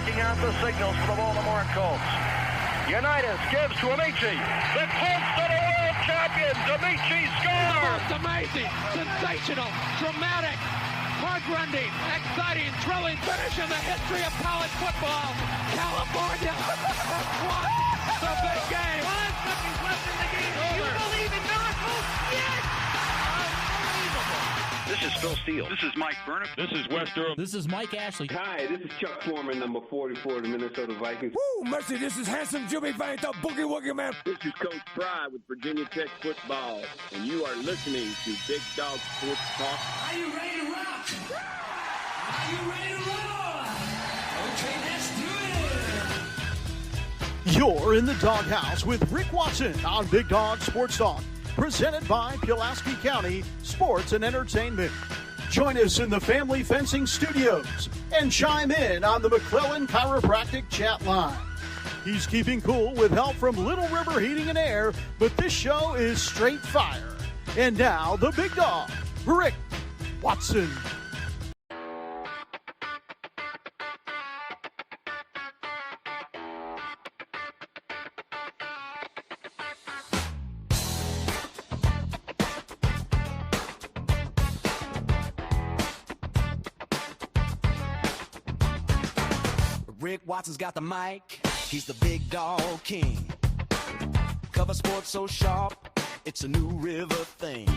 checking out the signals for the Baltimore Colts. Unitas gives to Amici. The Colts are the world champions. Amici scores. It's amazing, sensational, dramatic, heart-rending, exciting, thrilling finish in the history of college football. California has won the big game. 5 seconds left in the game. Do you believe in miracles? Yes. Unbelievable. This is Phil Steele. This is Mike Burnham. This is Wes Durham. This is Mike Ashley. Hi, this is Chuck Foreman, number 44 of the Minnesota Vikings. Woo, mercy, this is handsome Jimmy Vane, the Boogie Woogie Man. This is Coach Fry with Virginia Tech football, and you are listening to Big Dog Sports Talk. Are you ready to rock? Are you ready to roll? Okay, let's do it. You're in the doghouse with Rick Watson on Big Dog Sports Talk, presented by Pulaski County Sports and Entertainment. Join us in the Family Fencing Studios and chime in on the McClellan Chiropractic chat line. He's keeping cool with help from Little River Heating and Air, but this show is straight fire. And now, the big dog, Rick Watson. Rick Watson's got the mic, he's the big dog king. Cover sports so sharp, it's a New River thing.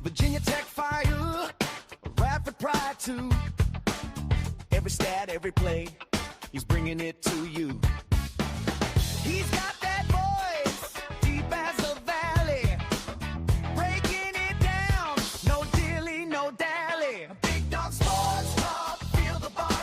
Virginia Tech fire, rapid pride too. Every stat, every play, he's bringing it to you. He's got that voice, deep as the valley, breaking it down, no dilly, no dally. Big dog sports talk, feel the bark.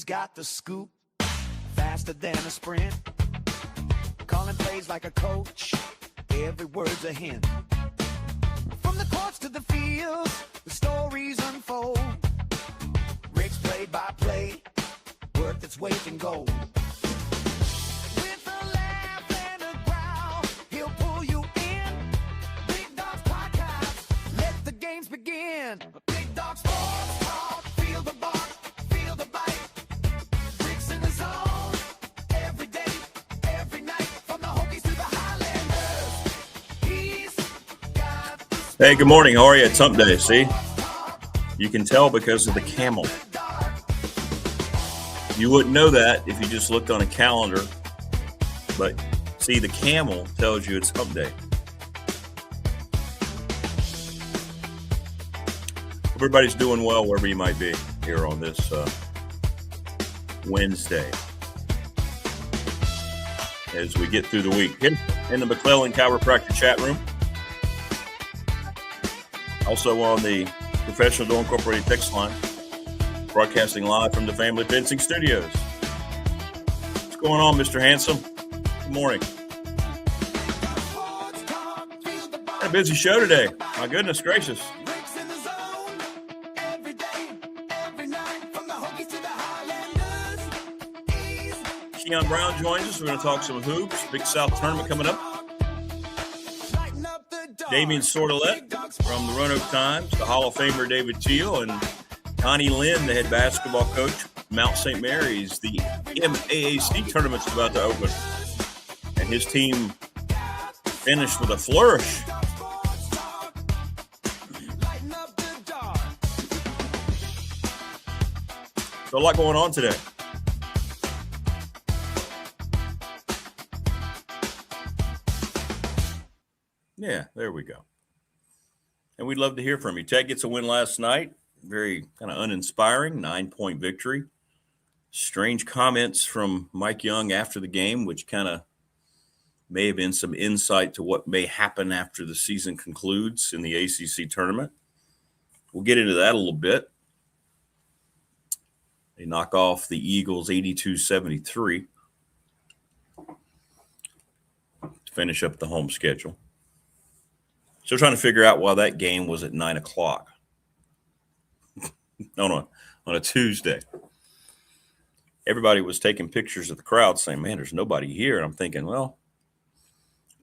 Got the scoop, faster than a sprint, calling plays like a coach, every word's a hint. From the courts to the fields, the stories unfold. Rick's play-by-play, worth its weight in gold. With a laugh and a growl, he'll pull you in. Big Dog's podcast, let the games begin. Big Dog Sports Talk, feel the bark, feel the bite. Hey, good morning. How are you? It's Hump-Day. See? You can tell because of the camel. You wouldn't know that if you just looked on a calendar. But see, the camel tells you it's Hump-Day. Hope everybody's doing well wherever you might be here on this Wednesday. As we get through the week. Here in the McClellan Chiropractic chat room. Also on the Professional Door Incorporated text line, broadcasting live from the Family Fencing Studios. What's going on, Mr. Handsome? Good morning. Got a busy show today. My goodness gracious. Kion Brown joins us. We're going to talk some hoops. Big South tournament coming up. Damien Sordelett from the Roanoke Times, the Hall of Famer David Teel, and Donny Lind, the head basketball coach, Mount St. Mary's. The MAAC tournament's about to open, and his team finished with a flourish. So a lot going on today. Yeah, there we go. And we'd love to hear from you. Tech gets a win last night. Very kind of uninspiring, 9-point victory. Strange comments from Mike Young after the game, which kind of may have been some insight to what may happen after the season concludes in the ACC tournament. We'll get into that a little bit. They knock off the Eagles 82-73. finish up the home schedule. Still trying to figure out why that game was at 9 o'clock on a Tuesday. Everybody was taking pictures of the crowd saying, man, there's nobody here. And I'm thinking, well,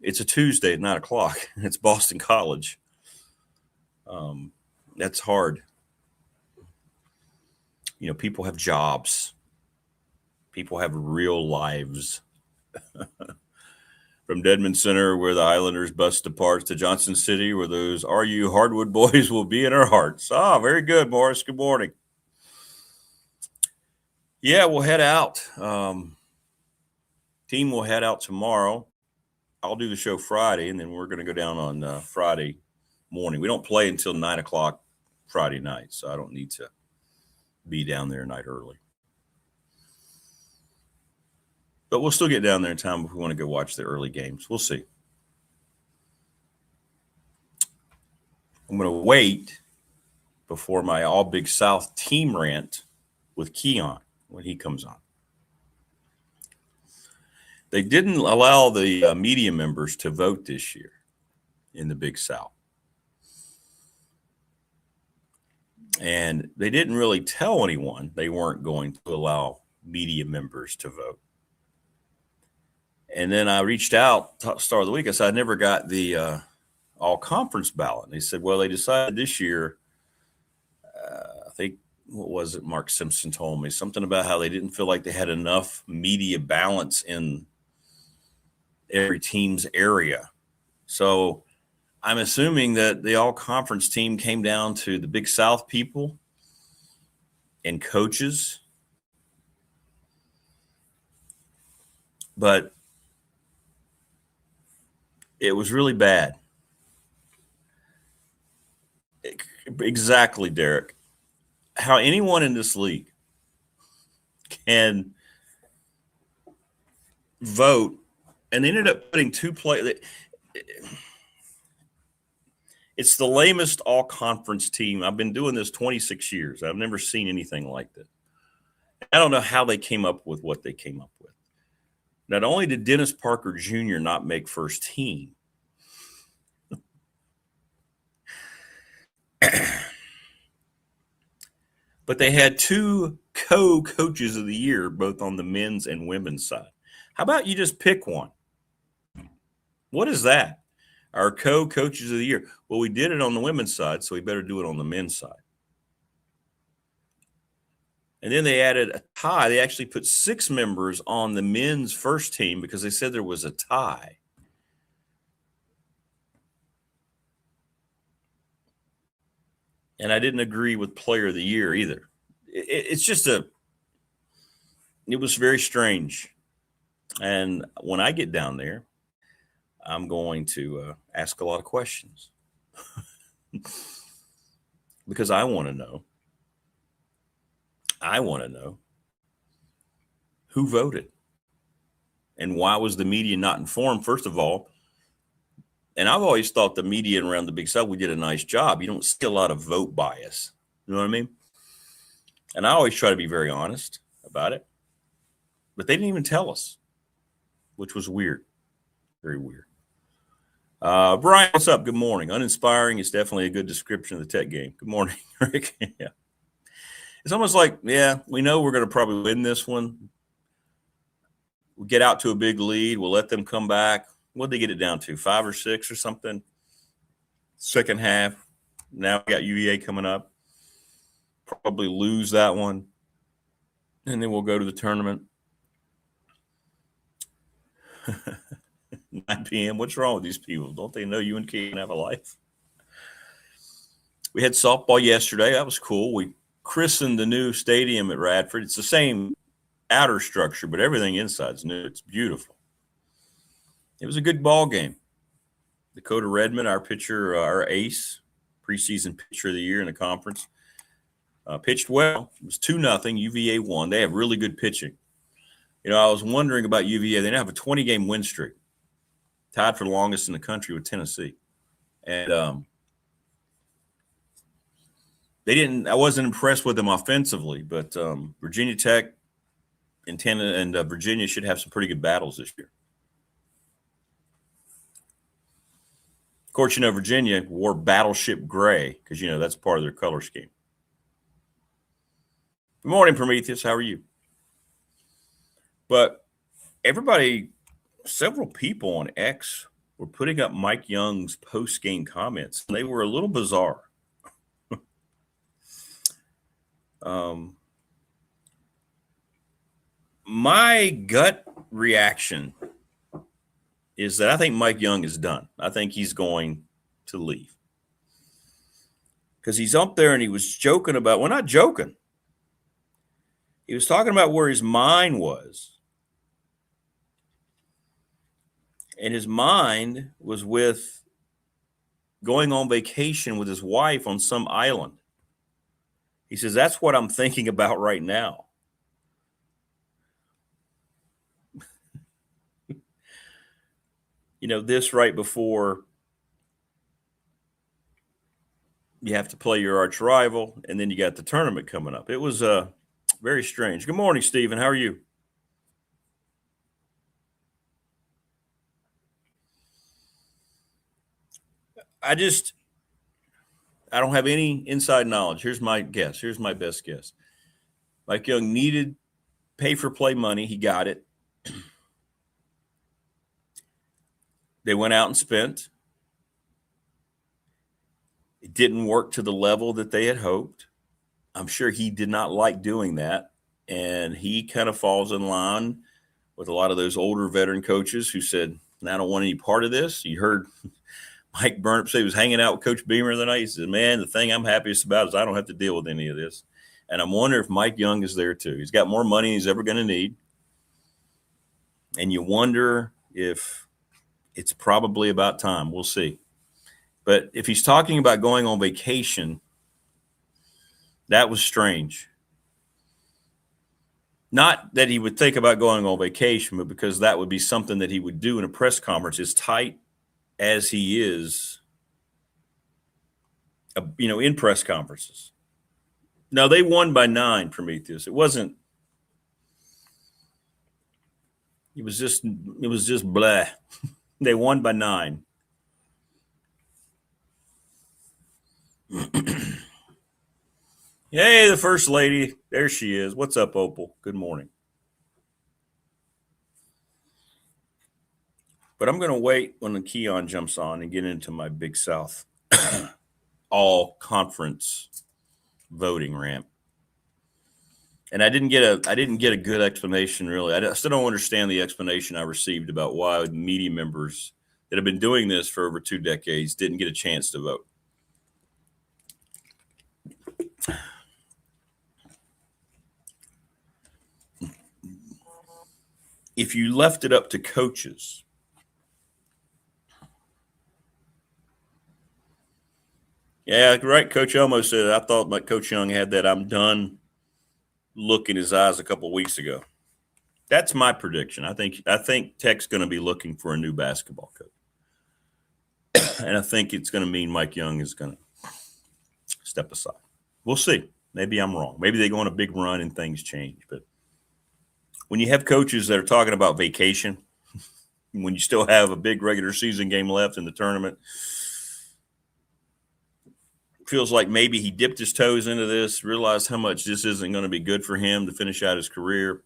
it's a Tuesday at 9 o'clock. It's Boston College. That's hard. You know, people have jobs. People have real lives. From Dedmon Center, where the Islanders bus departs, to Johnson City, where those RU Hardwood boys will be in our hearts. Ah, very good, Morris. Good morning. Yeah, we'll head out. Team will head out tomorrow. I'll do the show Friday, and then we're going to go down on Friday morning. We don't play until 9 o'clock Friday night, so I don't need to be down there a night early. But we'll still get down there in time if we want to go watch the early games. We'll see. I'm going to wait before my All Big South team rant with Kion when he comes on. They didn't allow the media members to vote this year in the Big South. And they didn't really tell anyone they weren't going to allow media members to vote. And then I reached out, start of the week. I said, I never got the all-conference ballot. And they said, well, they decided this year, I think, what was it Mark Simpson told me? Something about how they didn't feel like they had enough media balance in every team's area. So I'm assuming that the all-conference team came down to the Big South people and coaches. But it was really bad. Exactly, Derek. How anyone in this league can vote, and they ended up putting two players. It's the lamest all-conference team. I've been doing this 26 years. I've never seen anything like that. I don't know how they came up with what they came up with. Not only did Dennis Parker Jr. not make first team, but they had two co-coaches of the year, both on the men's and women's side. How about you just pick one? What is that? Our co-coaches of the year. Well, we did it on the women's side, so we better do it on the men's side. And then they added a tie. They actually put 6 members on the men's first team because they said there was a tie. And I didn't agree with player of the year either. It's just it was very strange. And when I get down there, I'm going to ask a lot of questions because I want to know. I want to know who voted and why was the media not informed, first of all. And I've always thought the media around the Big South, we did a nice job. You don't see a lot of vote bias. You know what I mean? And I always try to be very honest about it. But they didn't even tell us, which was weird. Very weird. Brian, what's up? Good morning. Uninspiring is definitely a good description of the Tech game. Good morning, Rick. Yeah. It's almost like, yeah, we know we're going to probably win this one. We'll get out to a big lead. We'll let them come back. What'd they get it down to? 5 or 6 or something? Second half. Now we got UVA coming up. Probably lose that one. And then we'll go to the tournament. 9 p.m. What's wrong with these people? Don't they know you and Kion have a life? We had softball yesterday. That was cool. We christened the new stadium at Radford. It's the same outer structure, but everything inside's new. It's beautiful. It was a good ball game. Dakota Redmond, our pitcher, our ace, preseason pitcher of the year in the conference, pitched well. It was 2-0. UVA won. They have really good pitching. You know, I was wondering about UVA. They now have a 20-game win streak, tied for the longest in the country with Tennessee. And I wasn't impressed with them offensively, but Virginia Tech and Virginia should have some pretty good battles this year. Of course, Virginia wore battleship gray because, that's part of their color scheme. Good morning, Prometheus. How are you? But several people on X were putting up Mike Young's post-game comments. They were a little bizarre. My gut reaction is that I think Mike Young is done. I think he's going to leave. Because he's up there and he was joking about, well, not joking. He was talking about where his mind was. And his mind was with going on vacation with his wife on some island. He says, that's what I'm thinking about right now. This right before you have to play your arch rival, and then you got the tournament coming up. It was very strange. Good morning, Stephen. How are you? I don't have any inside knowledge. Here's my guess. Here's my best guess. Mike Young needed pay-for-play money. He got it. They went out and spent. It didn't work to the level that they had hoped. I'm sure he did not like doing that. And he kind of falls in line with a lot of those older veteran coaches who said, I don't want any part of this. You heard Mike Burnip say he was hanging out with Coach Beamer the night. He said, man, the thing I'm happiest about is I don't have to deal with any of this. And I'm wondering if Mike Young is there too. He's got more money than he's ever going to need. And you wonder if it's probably about time. We'll see. But if he's talking about going on vacation, that was strange. Not that he would think about going on vacation, but because that would be something that he would do in a press conference, as tight as he is, in press conferences. Now, they won by 9, Prometheus. It was just blah. They won by 9. Hey, the First Lady. There she is. What's up, Opal? Good morning. But I'm going to wait when the Kion jumps on and get into my Big South all-conference voting ramp. And I didn't get a good explanation, really. I still don't understand the explanation I received about why media members that have been doing this for over 2 decades didn't get a chance to vote. If you left it up to coaches, yeah, right. Coach Elmo said, I thought my Coach Young had that I'm done look in his eyes a couple of weeks ago. That's my prediction. I think Tech's going to be looking for a new basketball coach. And I think it's going to mean Mike Young is going to step aside. We'll see. Maybe I'm wrong. Maybe they go on a big run and things change. But when you have coaches that are talking about vacation, when you still have a big regular season game left in the tournament, feels like maybe he dipped his toes into this, realized how much this isn't going to be good for him to finish out his career.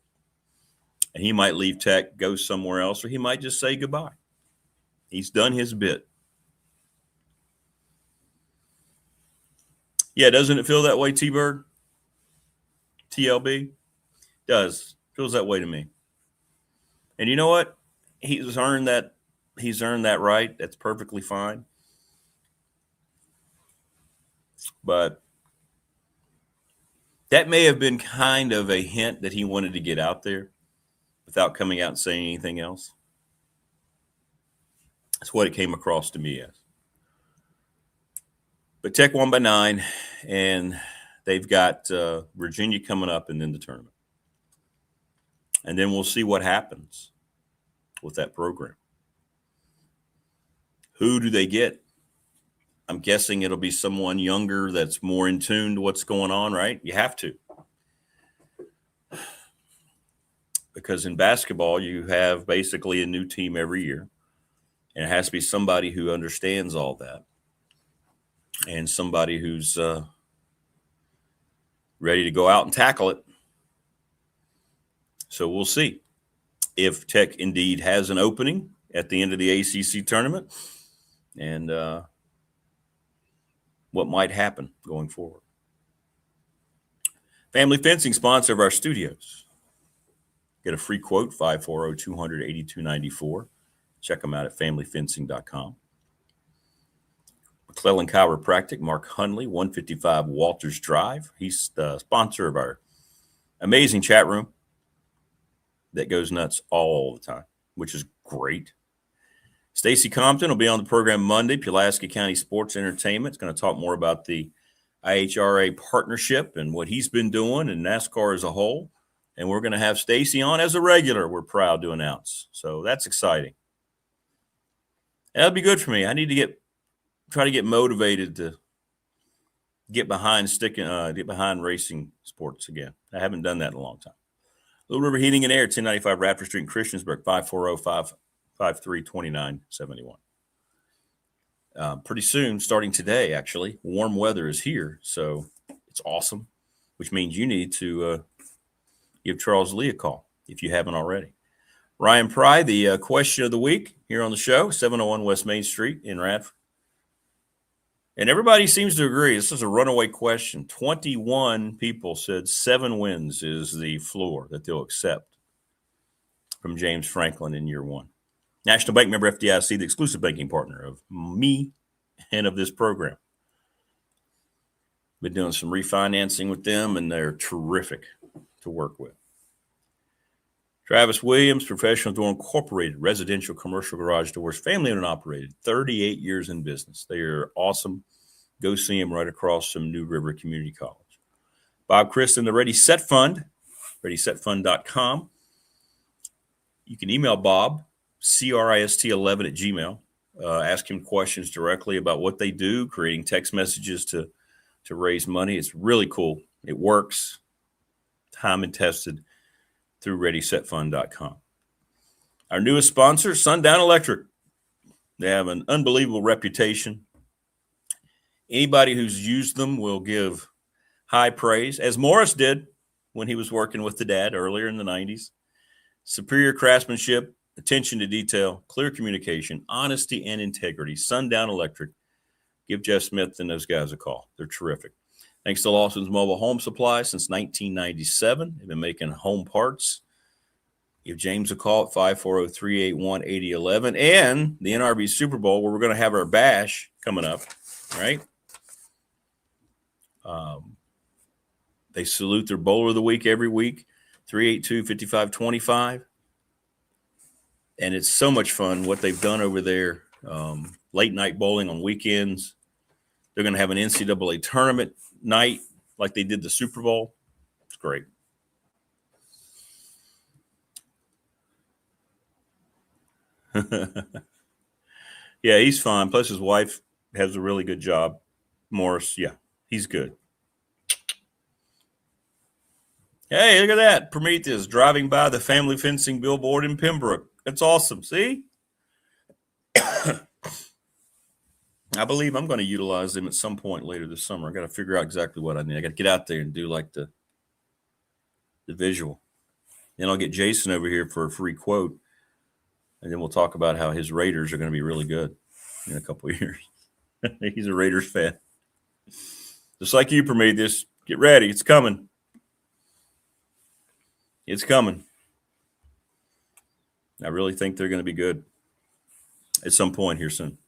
And he might leave Tech, go somewhere else, or he might just say goodbye. He's done his bit. Yeah, doesn't it feel that way, T-Bird? TLB? Does. Feels that way to me. And you know what? He's earned that right. That's perfectly fine. But that may have been kind of a hint that he wanted to get out there without coming out and saying anything else. That's what it came across to me as. But Tech won by 9, and they've got Virginia coming up and then the tournament. And then we'll see what happens with that program. Who do they get? I'm guessing it'll be someone younger that's more in tune to what's going on, right? You have to. Because in basketball, you have basically a new team every year. And it has to be somebody who understands all that and somebody who's ready to go out and tackle it. So we'll see if Tech indeed has an opening at the end of the ACC tournament and what might happen going forward. Family Fencing, sponsor of our studios. Get a free quote, 540-200-8294. Check them out at familyfencing.com. McClellan Chiropractic, Mark Hunley, 155 Walters Drive. He's the sponsor of our amazing chat room that goes nuts all the time, which is great. Stacy Compton will be on the program Monday, Pulaski County Sports Entertainment. It's going to talk more about the IHRA partnership and what he's been doing and NASCAR as a whole. And we're going to have Stacy on as a regular, we're proud to announce. So that's exciting. And that'll be good for me. I need to try to get motivated to get behind racing sports again. I haven't done that in a long time. Little River Heating and Air, 1095 Radford Street in Christiansburg, 540-553-2971. Pretty soon, starting today, actually, warm weather is here. So it's awesome, which means you need to give Charles Lee a call if you haven't already. Ryan Pry, the question of the week here on the show, 701 West Main Street in Radford. And everybody seems to agree. This is a runaway question. 21 people said 7 wins is the floor that they'll accept from James Franklin in year 1. National Bank member FDIC, the exclusive banking partner of me and of this program. Been doing some refinancing with them, and they're terrific to work with. Travis Williams, Professional Door Incorporated, residential commercial garage doors, family owned and operated, 38 years in business. They are awesome. Go see them right across from New River Community College. Bob Christ and the Ready Set Fund, readysetfund.com. You can email Bob, CRIST11 at Gmail. Ask him questions directly about what they do, creating text messages to raise money. It's really cool. It works. Time and tested through readysetfund.com. Our newest sponsor, Sundown Electric. They have an unbelievable reputation. Anybody who's used them will give high praise, as Morris did when he was working with the dad earlier in the 90s. Superior craftsmanship, attention to detail, clear communication, honesty, and integrity. Sundown Electric. Give Jeff Smith and those guys a call. They're terrific. Thanks to Lawson's Mobile Home Supply since 1997. They've been making home parts. Give James a call at 540-381-8011. And the NRB Super Bowl, where we're going to have our bash coming up, right? They salute their bowler of the week every week, 382-5525. And it's so much fun what they've done over there. Late night bowling on weekends. They're going to have an NCAA tournament night like they did the Super Bowl. It's great. Yeah, he's fine. Plus his wife has a really good job. Morris, yeah, he's good. Hey, look at that. Prometheus driving by the family fencing billboard in Pembroke. That's awesome. See? I believe I'm going to utilize them at some point later this summer. I got to figure out exactly what I need. I got to get out there and do like the visual. Then I'll get Jason over here for a free quote. And then we'll talk about how his Raiders are going to be really good in a couple of years. He's a Raiders fan. Just like you, Prometheus. Get ready. It's coming. It's coming. I really think they're going to be good at some point here soon.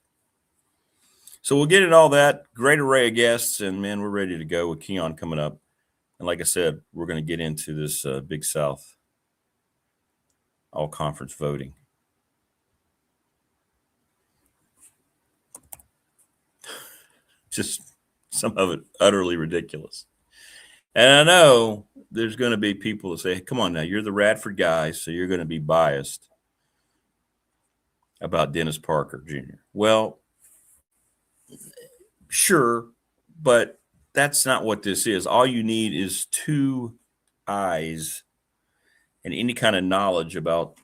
So we'll get at all that. Great array of guests, and, man, we're ready to go with Kion coming up. And like I said, we're going to get into this Big South all-conference voting. Just some of it utterly ridiculous. And I know there's going to be people that say, hey, come on now, you're the Radford guy, so you're going to be biased about Dennis Parker Jr. Well, sure, but that's not what this is. All you need is 2 eyes and any kind of knowledge about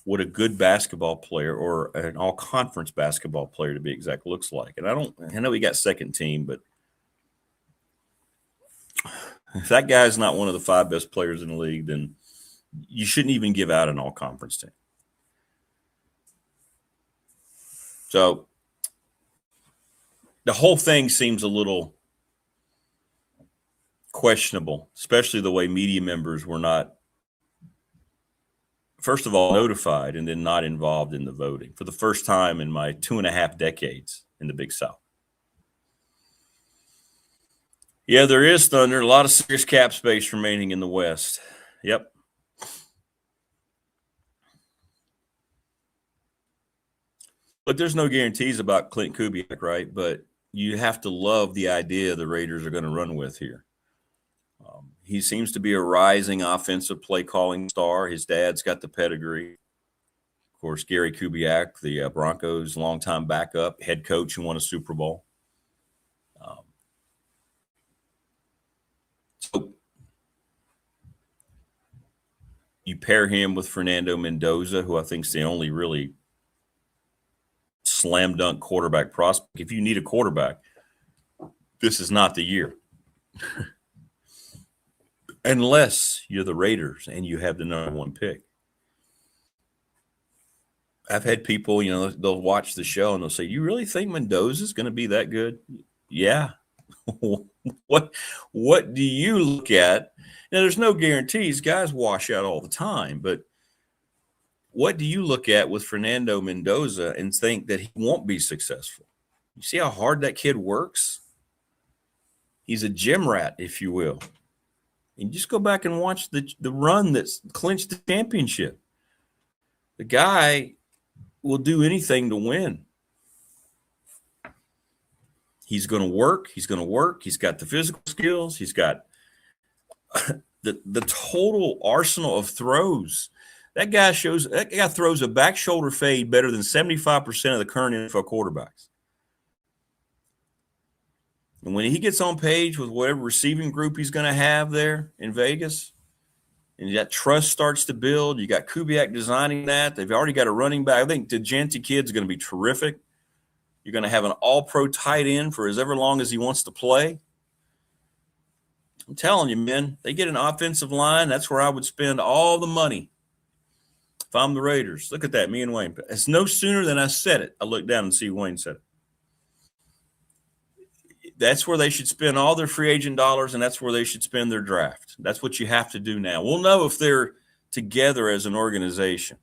what a good basketball player, or an all-conference basketball player to be exact, looks like. And I know he got second team, but if that guy's not one of the 5 best players in the league, then you shouldn't even give out an all-conference team. So the whole thing seems a little questionable, especially the way media members were not, first of all, notified and then not involved in the voting for the first time in my 2.5 decades in the Big South. Yeah, there is thunder. A lot of serious cap space remaining in the West. Yep. But there's no guarantees about Clint Kubiak, right? But you have to love the idea the Raiders are going to run with here. He seems to be a rising offensive play calling star. His dad's got the pedigree. Of course, Gary Kubiak, the Broncos' longtime backup, head coach who won a Super Bowl. So you pair him with Fernando Mendoza, who I think is the only really slam dunk quarterback prospect. If you need a quarterback, this is not the year. Unless you're the Raiders and you have the number 1 pick. I've had people, they'll watch the show and they'll say, "You really think Mendoza is going to be that good?" Yeah. What do you look at? Now, there's no guarantees. Guys wash out all the time. But what do you look at with Fernando Mendoza and think that he won't be successful? You see how hard that kid works? He's a gym rat, if you will. And just go back and watch the run that's clinched the championship. The guy will do anything to win. He's going to work. He's going to work. He's got the physical skills. He's got the total arsenal of throws. That guy throws a back shoulder fade better than 75% of the current NFL quarterbacks. And when he gets on page with whatever receiving group he's going to have there in Vegas, and that trust starts to build, you got Kubiak designing that. They've already got a running back. I think the Genty kid's going to be terrific. You're going to have an all-pro tight end for as ever long as he wants to play. I'm telling you, man, they get an offensive line. That's where I would spend all the money if I'm the Raiders. Look at that, me and Wayne. It's no sooner than I said it, I look down and see Wayne said it. That's where they should spend all their free agent dollars, and that's where they should spend their draft. That's what you have to do now. We'll know if they're together as an organization.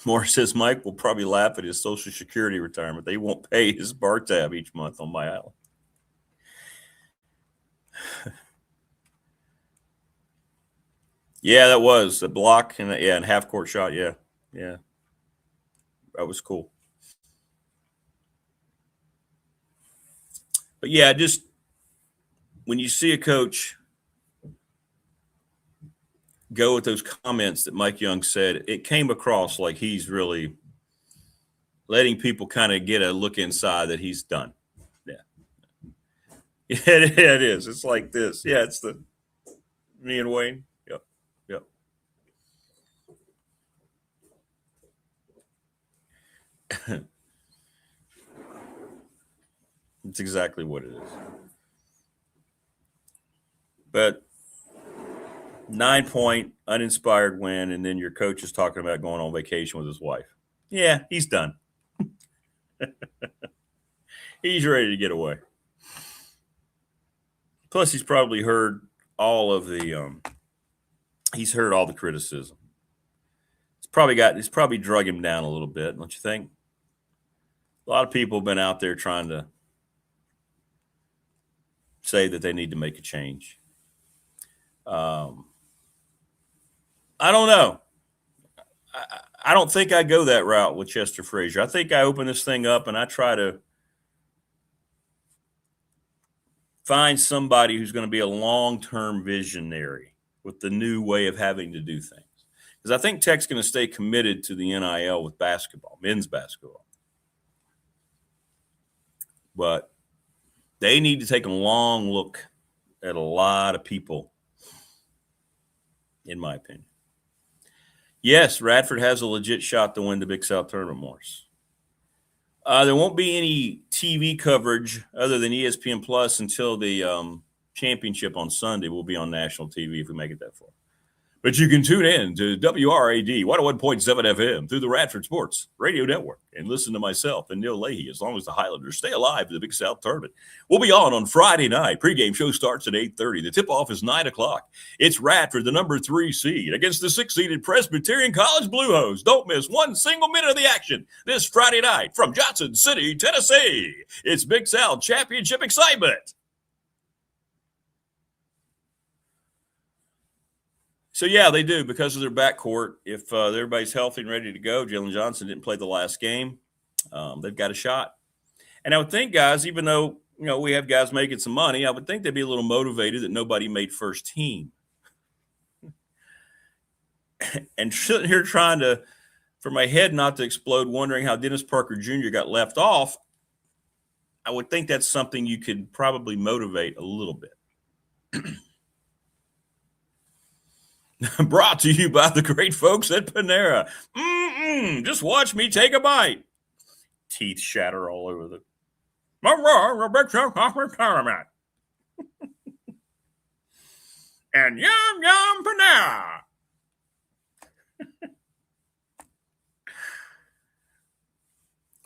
Morris says Mike will probably laugh at his Social Security retirement. They won't pay his bar tab each month on my island. Yeah, that was a block and half-court shot. Yeah, that was cool. But yeah, just when you see a coach go with those comments that Mike Young said, it came across like he's really letting people kind of get a look inside that he's done. Yeah, it is. It's like this. Yeah, it's me and Wayne. Yep. It's exactly what it is. But 9-point uninspired win, and then your coach is talking about going on vacation with his wife. Yeah, he's done. He's ready to get away. Plus, he's probably heard all of the he's heard all the criticism. It's probably drug him down a little bit, don't you think? A lot of people have been out there trying to say that they need to make a change. I don't know. I don't think I go that route with Chester Frazier. I think I open this thing up and I try to find somebody who's going to be a long-term visionary with the new way of having to do things. Because I think Tech's going to stay committed to the NIL with basketball, men's basketball. But they need to take a long look at a lot of people, in my opinion. Yes, Radford has a legit shot to win the Big South Tournament, Morris. There won't be any TV coverage other than ESPN Plus until the championship on Sunday. We'll be on national TV if we make it that far. But you can tune in to WRAD 101.7 FM through the Radford Sports Radio Network and listen to myself and Neil Leahy as long as the Highlanders stay alive to the Big South Tournament. We'll be on Friday night. Pregame show starts at 8:30. The tip-off is 9 o'clock. It's Radford, the number 3 seed, against the 6-seeded Presbyterian College Blue Hose. Don't miss one single minute of the action this Friday night from Johnson City, Tennessee. It's Big South Championship excitement. So, yeah, they do because of their backcourt. If everybody's healthy and ready to go, Jalen Johnson didn't play the last game. They've got a shot. And I would think, guys, even though, we have guys making some money, I would think they'd be a little motivated that nobody made first team. And sitting here trying to, for my head not to explode, wondering how Dennis Parker Jr. got left off, I would think that's something you could probably motivate a little bit. Brought to you by the great folks at Panera. Just watch me take a bite. Teeth shatter all over the tournament. And yum Panera.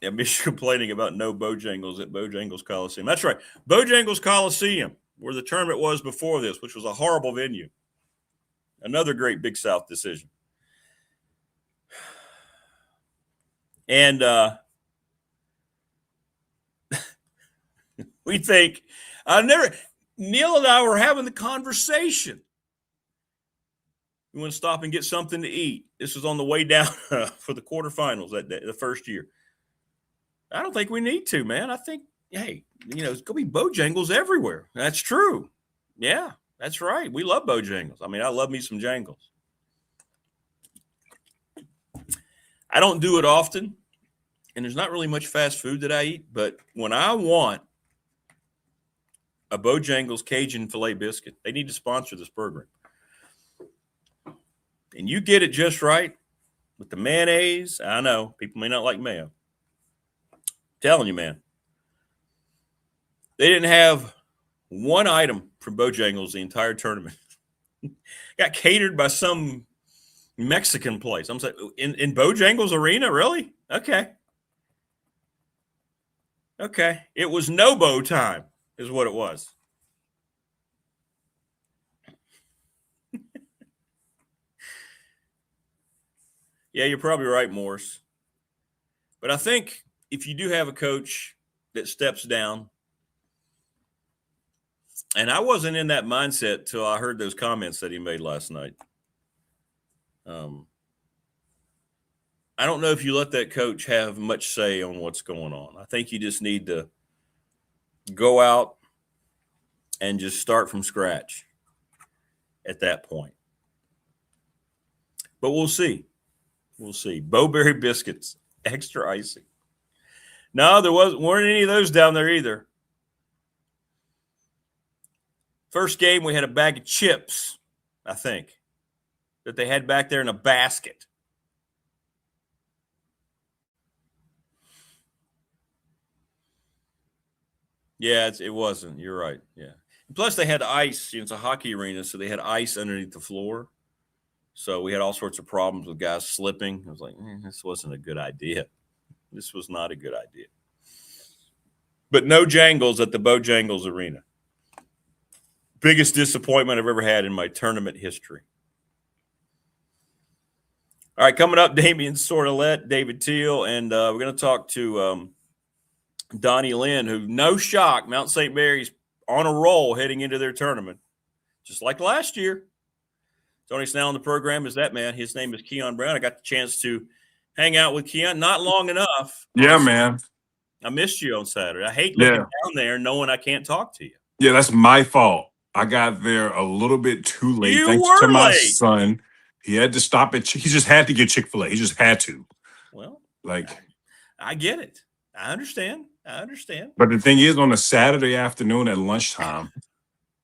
Yeah, Mish complaining about no Bojangles at Bojangles Coliseum. That's right, Bojangles Coliseum, where the tournament was before this, which was a horrible venue. Another great Big South decision. And we think, Neil and I were having the conversation. We want to stop and get something to eat. This was on the way down for the quarterfinals that day, the first year. I don't think we need to, man. I think, hey, it's going to be Bojangles everywhere. That's true. Yeah. That's right. We love Bojangles. I mean, I love me some jangles. I don't do it often, and there's not really much fast food that I eat, but when I want a Bojangles Cajun filet biscuit, they need to sponsor this program. And you get it just right with the mayonnaise. I know people may not like mayo. I'm telling you, man. They didn't have one item from Bojangles the entire tournament. Got catered by some Mexican place. I'm saying, in Bojangles Arena, really? Okay. It was no bow time, is what it was. Yeah, you're probably right, Morse. But I think if you do have a coach that steps down, and I wasn't in that mindset till I heard those comments that he made last night. I don't know if you let that coach have much say on what's going on. I think you just need to go out and just start from scratch at that point. But we'll see. We'll see. Bowberry biscuits, extra icing. No, weren't any of those down there either. First game, we had a bag of chips, I think, that they had back there in a basket. Yeah, it wasn't. You're right. Yeah. Plus, they had ice. It's a hockey arena, so they had ice underneath the floor. So we had all sorts of problems with guys slipping. I was like, this wasn't a good idea. This was not a good idea. But no jangles at the Bojangles Arena. Biggest disappointment I've ever had in my tournament history. All right, coming up, Damien Sordelett, David Teel, and we're going to talk to Donny Lind, who, no shock, Mount St. Mary's on a roll heading into their tournament, just like last year. Tony Snell on the program is that man. His name is Kion Brown. I got the chance to hang out with Kion, not long enough. Yeah, man. I missed you on Saturday. I hate looking down there knowing I can't talk to you. Yeah, that's my fault. I got there a little bit too late. Thanks to my son. He had to stop at he just had to get Chick-fil-A. He just had to. Well, like I get it. I understand. But the thing is, on a Saturday afternoon at lunchtime,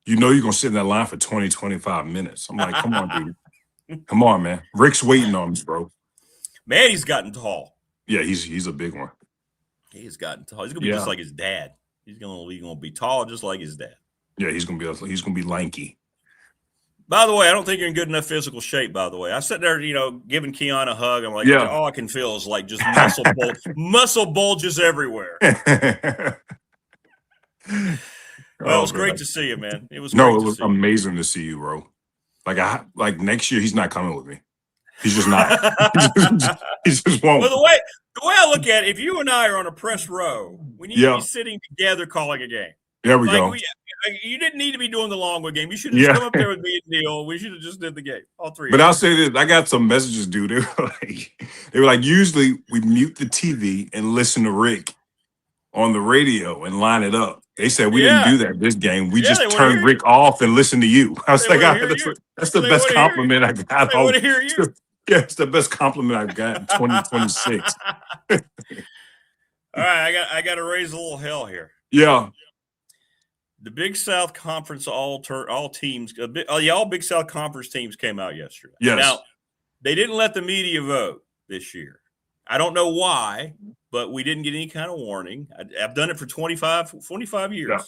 you're going to sit in that line for 20, 25 minutes. I'm like, come on, dude. Come on, man. Rick's waiting on me, bro. Man, he's gotten tall. Yeah, he's a big one. He's gotten tall. He's gonna be just like his dad. He's gonna be tall just like his dad. Yeah, he's gonna be lanky. By the way, I don't think you're in good enough physical shape. By the way, I sit there, giving Keon a hug. I'm like, all I can feel is like just muscle bulges everywhere. Well, it was great to see you, man. It was amazing to see you, bro. Like next year, he's not coming with me. He's just not. he just won't. Well, the way I look at it, if you and I are on a press row, we need to be sitting together calling a game. There we go. You didn't need to be doing the Longwood game. You should have just come up there with me and Neil. We should have just did the game, all three. But I'll say this: I got some messages, dude. They were like, usually we mute the TV and listen to Rick on the radio and line it up. They said we didn't do that this game. We just turned Rick off and listened to you. I was like, that's the best compliment I got. They want to hear you. Yeah, it's the best compliment I've got in 2026. All right, I got to raise a little hell here. Yeah. The Big South Conference all teams, all Big South Conference teams came out yesterday. Yes. Now, they didn't let the media vote this year. I don't know why, but we didn't get any kind of warning. I've done it for 25 years. Yeah.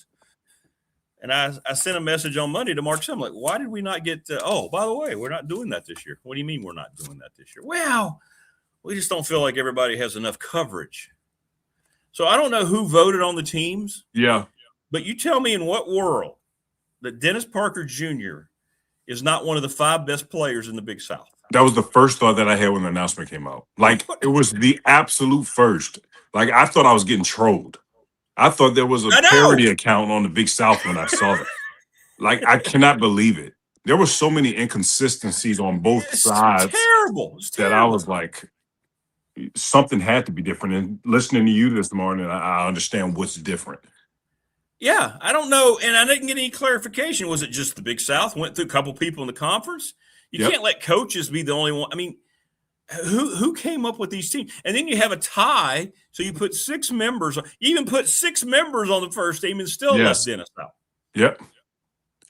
And I sent a message on Monday to Mark. I'm like, why did we not get by the way, we're not doing that this year. What do you mean we're not doing that this year? Well, we just don't feel like everybody has enough coverage. So I don't know who voted on the teams. Yeah. But you tell me in what world that Dennis Parker Jr. is not one of the 5 best players in the Big South? That was the first thought that I had when the announcement came out. Like, it was the absolute first. Like, I thought I was getting trolled. I thought there was a parody account on the Big South when I saw that. Like, I cannot believe it. There were so many inconsistencies on both sides. Terrible. That I was like, something had to be different. And listening to you this morning, I understand what's different. Yeah, I don't know. And I didn't get any clarification. Was it just the Big South went through a couple people in the conference? You can't let coaches be the only one. I mean, who came up with these teams? And then you have a tie, so you put 6 members. You even put 6 members on the first team and still left Dennis out. Yep.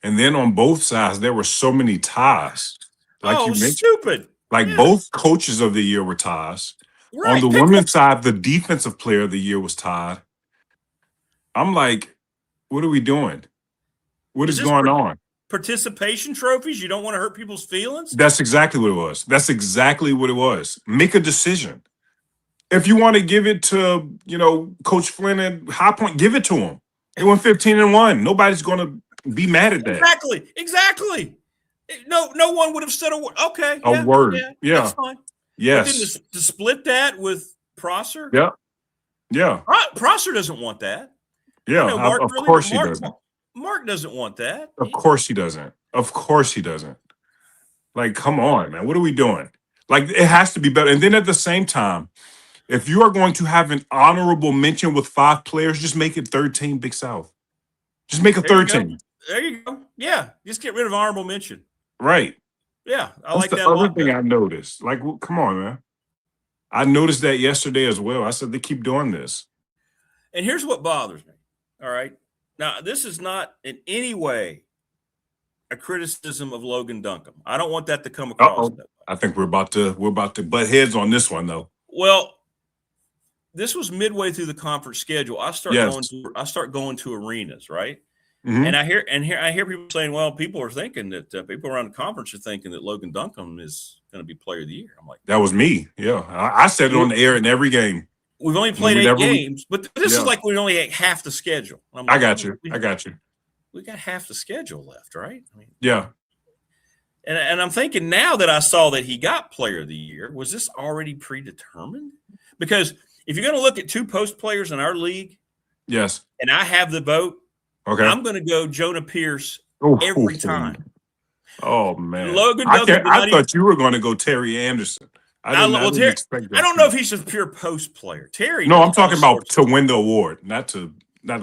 And then on both sides, there were so many ties. Like you mentioned, stupid. Like both coaches of the year were ties. Right. On the women's side, the defensive player of the year was tied. I'm like, what are we doing? What is going on? Participation trophies? You don't want to hurt people's feelings? That's exactly what it was. That's exactly what it was. Make a decision. If you want to give it to, Coach Flynn and High Point, give it to him. They went 15-1. Nobody's going to be mad at that. Exactly. No one would have said a word. Okay. A word. Yeah. That's fine. Yes. But then to split that with Prosser? Yeah. Yeah. Prosser doesn't want that. Yeah. Of course he doesn't. Mark doesn't want that. Of course he doesn't. Of course he doesn't. Like, come on, man. What are we doing? Like, it has to be better. And then at the same time, if you are going to have an honorable mention with 5 players, just make it 13 Big South. Just make a 13. There you go. Yeah. Just get rid of honorable mention. Right. Yeah. That's like that. That's the other thing I noticed. Like, come on, man. I noticed that yesterday as well. I said, they keep doing this. And here's what bothers me. All right. Now, this is not in any way a criticism of Logan Duncombe. I don't want that to come across that way. I think we're about to butt heads on this one, though. Well, this was midway through the conference schedule. I start going to arenas, right? Mm-hmm. And I hear people saying, well, people are thinking that people around the conference are thinking that Logan Duncombe is going to be Player of the Year. I'm like, that was me. Yeah, I said it on the air in every game. We've only played 8 games, but this is like we only ate half the schedule. Like, I got you. We got half the schedule left, right? I mean, yeah. And I'm thinking now that I saw that he got Player of the Year, was this already predetermined? Because if you're going to look at 2 post players in our league, yes, and I have the vote, okay, I'm going to go Jonah Pierce every time. Oh man, Logan. I thought you were going to go Terry Anderson. I didn't expect that. I don't know if he's a pure post player. Terry. No, I'm talking about to win the award, not the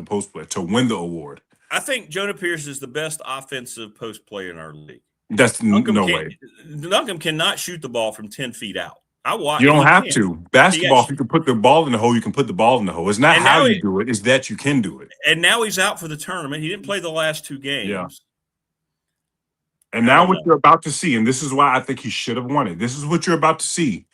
post player, to win the award. I think Jonah Pierce is the best offensive post player in our league. That's no way. Duncombe cannot shoot the ball from 10 feet out. I watch. You don't have to. Basketball, if you can put the ball in the hole, you can put the ball in the hole. It's not how you do it, it's that you can do it. And now he's out for the tournament. He didn't play the last 2 games. Yeah. And now what you're about to see, and this is why I think he should have won it. This is what you're about to see.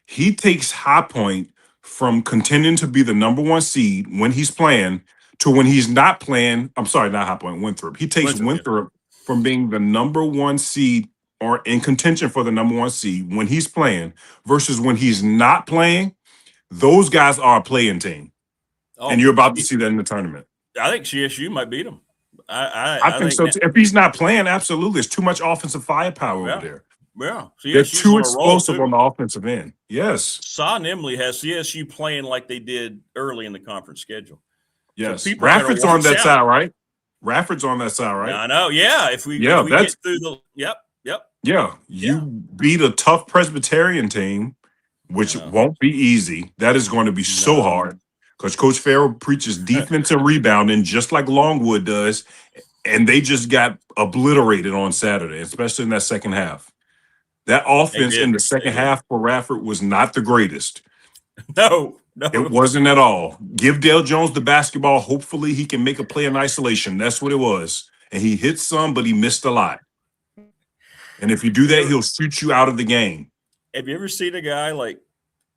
He takes High Point from contending to be the number 1 seed when he's playing to when he's not playing. I'm sorry, not High Point, Winthrop. He takes Winthrop from being the number 1 seed or in contention for the number 1 seed when he's playing versus when he's not playing. Those guys are a playing team. And you're about to see that in the tournament. I think CSU might beat him. I think so too. If he's not playing, absolutely. There's too much offensive firepower over there. Yeah. They're too explosive on the offensive end. Yes. Saw Nimley has CSU playing like they did early in the conference schedule. Yes. So Rafford's on that side, right? Rafford's on that side, right? I know. Yeah. If we get through the Yep. Yeah. You beat a tough Presbyterian team, which won't be easy. That is going to be so hard. Because Coach Farrell preaches defense and rebounding just like Longwood does, and they just got obliterated on Saturday, especially in that second half. That offense in the second half for Rafford was not the greatest. No. It wasn't at all. Give Dale Jones the basketball. Hopefully he can make a play in isolation. That's what it was. And he hit some, but he missed a lot. And if you do that, he'll shoot you out of the game. Have you ever seen a guy like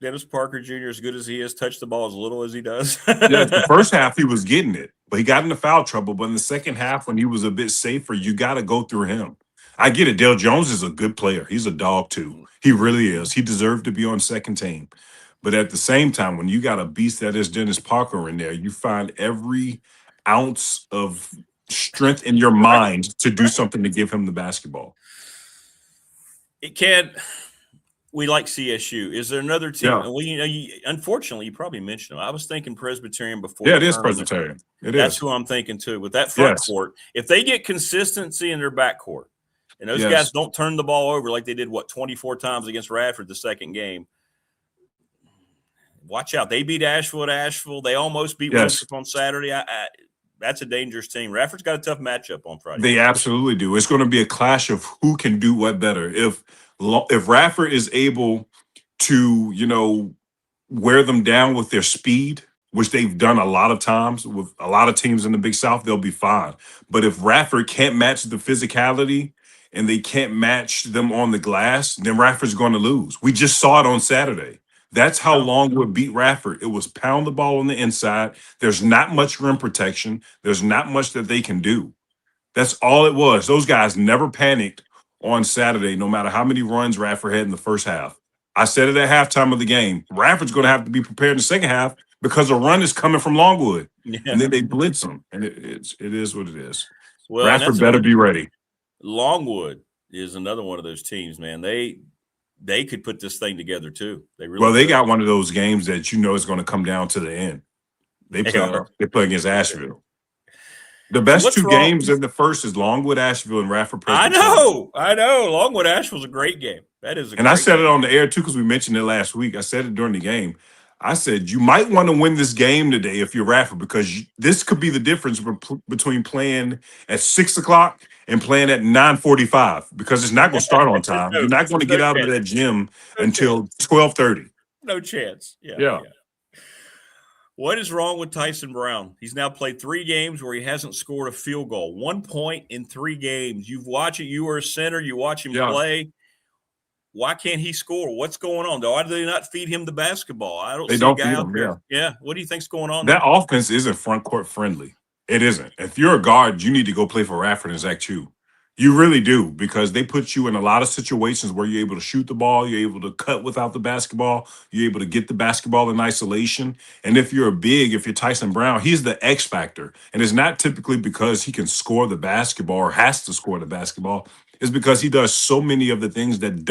Dennis Parker Jr., as good as he is, touch the ball as little as he does? The first half, he was getting it, but he got into foul trouble. But in the second half, when he was a bit safer, you got to go through him. I get it. Dale Jones is a good player. He's a dog, too. He really is. He deserved to be on second team. But at the same time, when you got a beast that is Dennis Parker in there, you find every ounce of strength in your mind to do something to give him the basketball. It can't. We like CSU. Is there another team? Yeah. Well, unfortunately, you probably mentioned them. I was thinking Presbyterian before. Yeah, it is Presbyterian. That's who I'm thinking too. With that front court, if they get consistency in their backcourt, and those guys don't turn the ball over like they did 24 times against Radford the second game. Watch out! They beat Asheville at Asheville. They almost beat Winthrop on Saturday. That's a dangerous team. Radford's got a tough matchup on Friday. They absolutely do. It's going to be a clash of who can do what better. If Radford is able to, wear them down with their speed, which they've done a lot of times with a lot of teams in the Big South, they'll be fine. But if Radford can't match the physicality and they can't match them on the glass, then Radford's going to lose. We just saw it on Saturday. That's how Longwood beat Radford. It was pound the ball on the inside. There's not much rim protection. There's not much that they can do. That's all it was. Those guys never panicked on Saturday, no matter how many runs Radford had in the first half. I said it at halftime of the game. Radford's going to have to be prepared in the second half because a run is coming from Longwood. Yeah. And then they blitz them. And it is what it is. Well, Radford better be ready. Longwood is another one of those teams, man. They could put this thing together too. They got one of those games that is going to come down to the end. They play against Asheville. The best two games in the first is Longwood, Asheville, and Radford. I know. Longwood, Asheville's a great game. That is, I said it on the air too because we mentioned it last week. I said it during the game. I said you might want to win this game today if you're Radford because this could be the difference between playing at 6:00 and playing at 9:45 because it's not going to start on time. You're not going to get out of that gym until 12:30. No chance. Yeah. What is wrong with Tyson Brown? He's now played 3 games where he hasn't scored a field goal. 1 point in 3 games. You watch it. You are a center. You watch him play. Why can't he score? What's going on? Why do they not feed him the basketball? I don't see a guy out there. Yeah. What do you think's going on? That offense isn't front court friendly. It isn't. If you're a guard, you need to go play for Radford and Zach Chu. You really do because they put you in a lot of situations where you're able to shoot the ball, you're able to cut without the basketball, you're able to get the basketball in isolation. And if you're Tyson Brown, he's the X factor. And it's not typically because he can score the basketball or has to score the basketball. It's because he does so many of the things that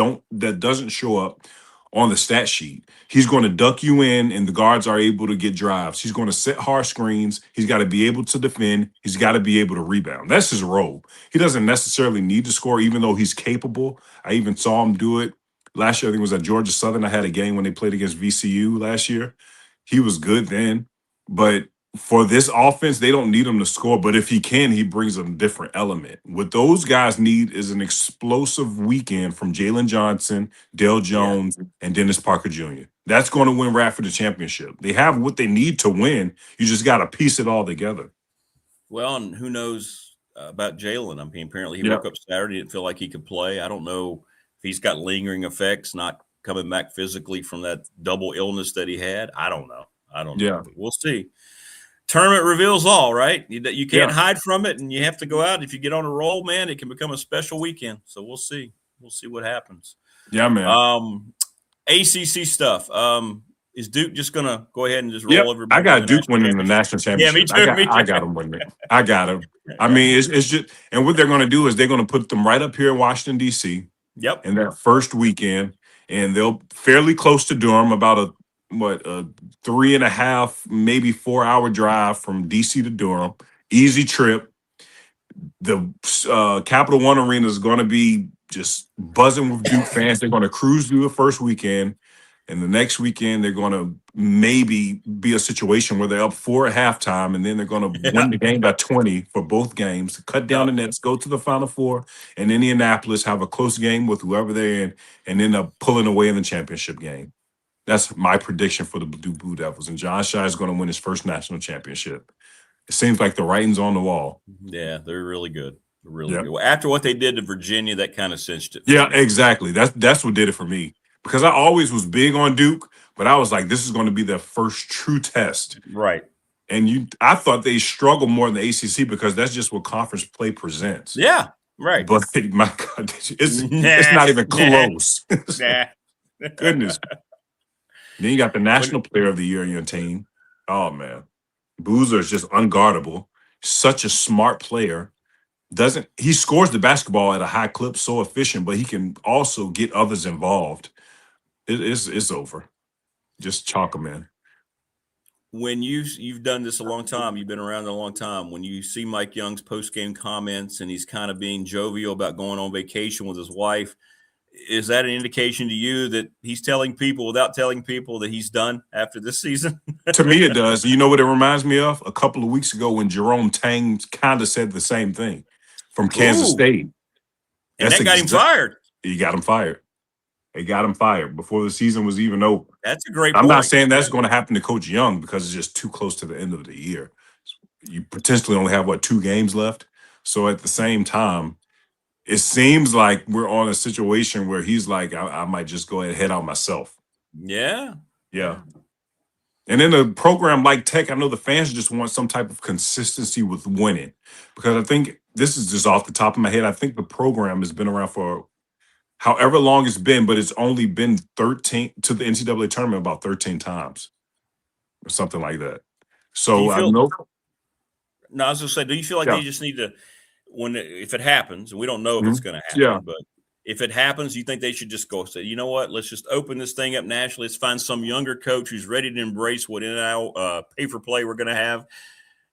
doesn't show up on the stat sheet. He's going to duck you in, and the guards are able to get drives. He's going to set hard screens. He's got to be able to defend. He's got to be able to rebound. That's his role. He doesn't necessarily need to score, even though he's capable. I even saw him do it last year. I think it was at Georgia Southern. I had a game when they played against VCU last year. He was good then, but for this offense, they don't need him to score, but if he can, he brings a different element. What those guys need is an explosive weekend from Jalen Johnson, Dale Jones, and Dennis Parker Jr. That's going to win Radford the championship. They have what they need to win. You just got to piece it all together. Well, and who knows about Jalen. I mean, apparently he Yeah. woke up Saturday, didn't feel like he could play. I don't know if he's got lingering effects, not coming back physically from that double illness that he had. I don't know. Yeah. But we'll see. Tournament reveals all, right? You can't Yeah. hide from it, and you have to go out. If you get on a roll, man, it can become a special weekend. So we'll see. We'll see what happens. Yeah, man. ACC stuff. Is Duke just going to go ahead and just roll everybody? I got Duke winning the national championship. Yeah, me too. I got them winning. I got them. I mean, it's just, and what they're going to do is they're going to put them right up here in Washington, D.C. Yep. In that first weekend, and they'll fairly close to Durham, about a 3.5, maybe 4 hour drive from D.C. to Durham. Easy trip. The Capital One Arena is going to be just buzzing with Duke fans. They're going to cruise through the first weekend. And the next weekend, they're going to maybe be a situation where they're up 4 at halftime, and then they're going to win the game by 20 for both games, cut down the nets, go to the Final Four in Indianapolis, have a close game with whoever they're in, and end up pulling away in the championship game. That's my prediction for the Duke Blue Devils. And John Shai is going to win his first national championship. It seems like the writing's on the wall. Yeah, they're really good. Really good. Well, after what they did to Virginia, that kind of cinched it. Yeah, exactly. That's what did it for me. Because I always was big on Duke, but I was like, this is going to be their first true test. Right. And I thought they struggled more in the ACC because that's just what conference play presents. Yeah, right. But my God, it's not even close. Goodness. Then you got the National Player of the Year in your team. Oh, man. Boozer is just unguardable. Such a smart player. He scores the basketball at a high clip, so efficient, but he can also get others involved. It's over. Just chalk him in. When you've done this a long time, you've been around a long time. When you see Mike Young's post-game comments and he's kind of being jovial about going on vacation with his wife, is that an indication to you that he's telling people without telling people that he's done after this season? To me, it does. You know what it reminds me of? A couple of weeks ago when Jerome Tang kind of said the same thing from Kansas State. And that got him fired. He got him fired. They got him fired before the season was even over. That's a great I'm point. not saying that's going to happen to Coach Young because it's just too close to the end of the year. You potentially only have, 2 games left? So at the same time, it seems like we're on a situation where he's like, I might just go ahead and head out myself. Yeah. Yeah. And in a program like Tech, I know the fans just want some type of consistency with winning. Because I think, this is just off the top of my head, I think the program has been around for however long it's been, but it's only been 13 to the NCAA tournament about 13 times or something like that. So I know. No, I was going to say, do you feel like they just need to, if it happens, and we don't know if it's going to happen, but if it happens, you think they should just go say, you know what, let's just open this thing up nationally. Let's find some younger coach who's ready to embrace what pay for play we're going to have,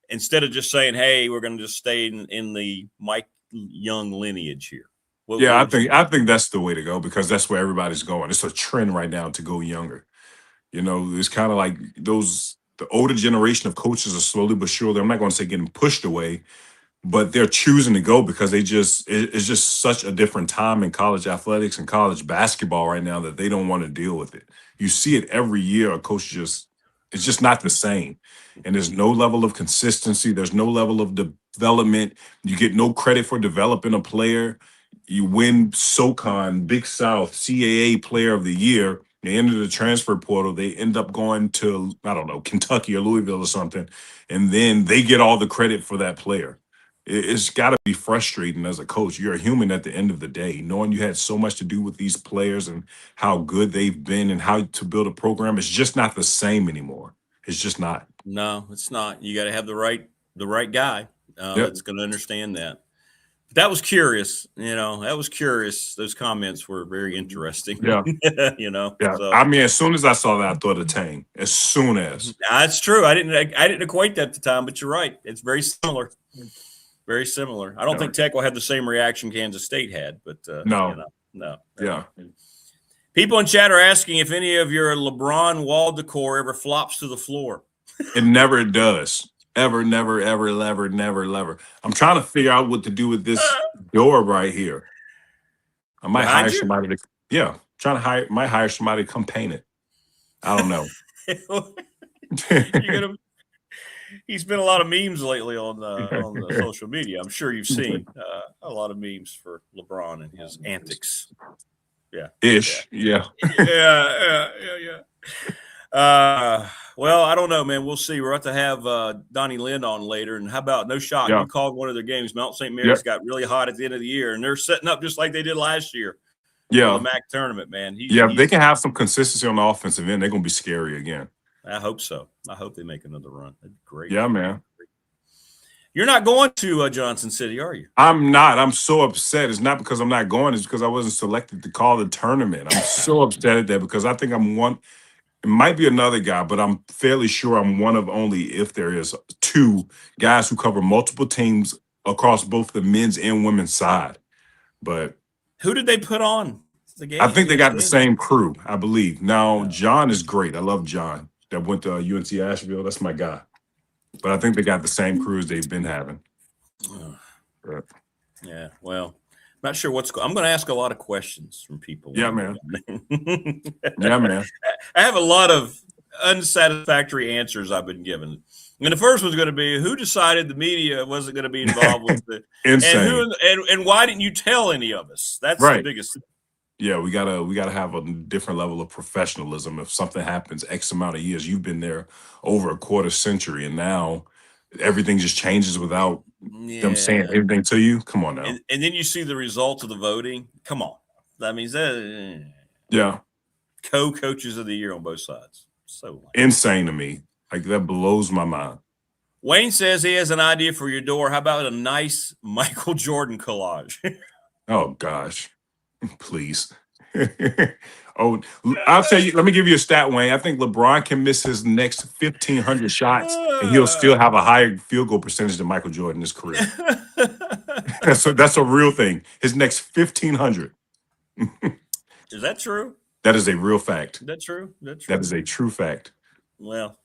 instead of just saying, hey, we're going to just stay in the Mike Young lineage here. I think that's the way to go because that's where everybody's going. It's a trend right now to go younger. You know, it's kind of like the older generation of coaches are slowly but surely, I'm not going to say getting pushed away, but they're choosing to go because it's just such a different time in college athletics and college basketball right now that they don't want to deal with it. You see it every year. A coach it's just not the same. And there's no level of consistency. There's no level of development. You get no credit for developing a player. You win SoCon, Big South, CAA Player of the Year. They enter the transfer portal. They end up going to, I don't know, Kentucky or Louisville or something. And then they get all the credit for that player. It's got to be frustrating as a coach. You're a human at the end of the day, knowing you had so much to do with these players and how good they've been and how to build a program. It's just not the same anymore. It's just not. No, it's not. You got to have the right guy that's going to understand that. But that was curious. Those comments were very interesting. Yeah. Yeah. So. I mean, as soon as I saw that, I thought of Tang. As soon as. That's true. I didn't equate that at the time, but you're right. It's very similar. Very similar. I don't think Tech will have the same reaction Kansas State had, but no. Yeah. People in chat are asking if any of your LeBron wall decor ever flops to the floor. It never does. Ever, never, ever, never, never, never. I'm trying to figure out what to do with this door right here. I might hire somebody to might hire somebody to come paint it. I don't know. He's been a lot of memes lately on the social media. I'm sure you've seen a lot of memes for LeBron and his antics. Yeah. Ish. Yeah. Yeah. Well, I don't know, man. We'll see. We're about to have Donny Lind on later. And how about no shock? Yeah. You called one of their games. Mount St. Mary's got really hot at the end of the year, and they're setting up just like they did last year. Yeah. In the MAAC tournament, man. They can have some consistency on the offensive end. They're going to be scary again. I hope so. I hope they make another run. That'd be great. Yeah, man. You're not going to Johnson City, are you? I'm not. I'm so upset. It's not because I'm not going. It's because I wasn't selected to call the tournament. I'm so upset at that because I think I'm one. It might be another guy, but I'm fairly sure I'm one of only, if there is, 2 guys who cover multiple teams across both the men's and women's side. But who did they put on the game? I think they got the same crew, I believe. Now, John is great. I love John that went to UNC Asheville. That's my guy. But I think they got the same crews they've been having. Yeah, well, not sure what's going on. I'm going to ask a lot of questions from people. Yeah, man. Yeah, man. I have a lot of unsatisfactory answers I've been given. And the first one's going to be, who decided the media wasn't going to be involved with it? Insane. And why didn't you tell any of us? That's right. The biggest thing. Yeah, we gotta have a different level of professionalism. If something happens X amount of years, you've been there over a quarter century, and now everything just changes without them saying anything to you. Come on now. And then you see the results of the voting. Come on. That means co-coaches of the year on both sides. So lame. Insane to me. Like, that blows my mind. Wayne says he has an idea for your door. How about a nice Michael Jordan collage? Oh gosh. Please. Oh, I'll tell you, let me give you a stat, Wayne. I think LeBron can miss his next 1,500 shots and he'll still have a higher field goal percentage than Michael Jordan in his career. That's a real thing. His next 1,500. Is that true? That is a real fact. That's true. That's true. That is a true fact. Well,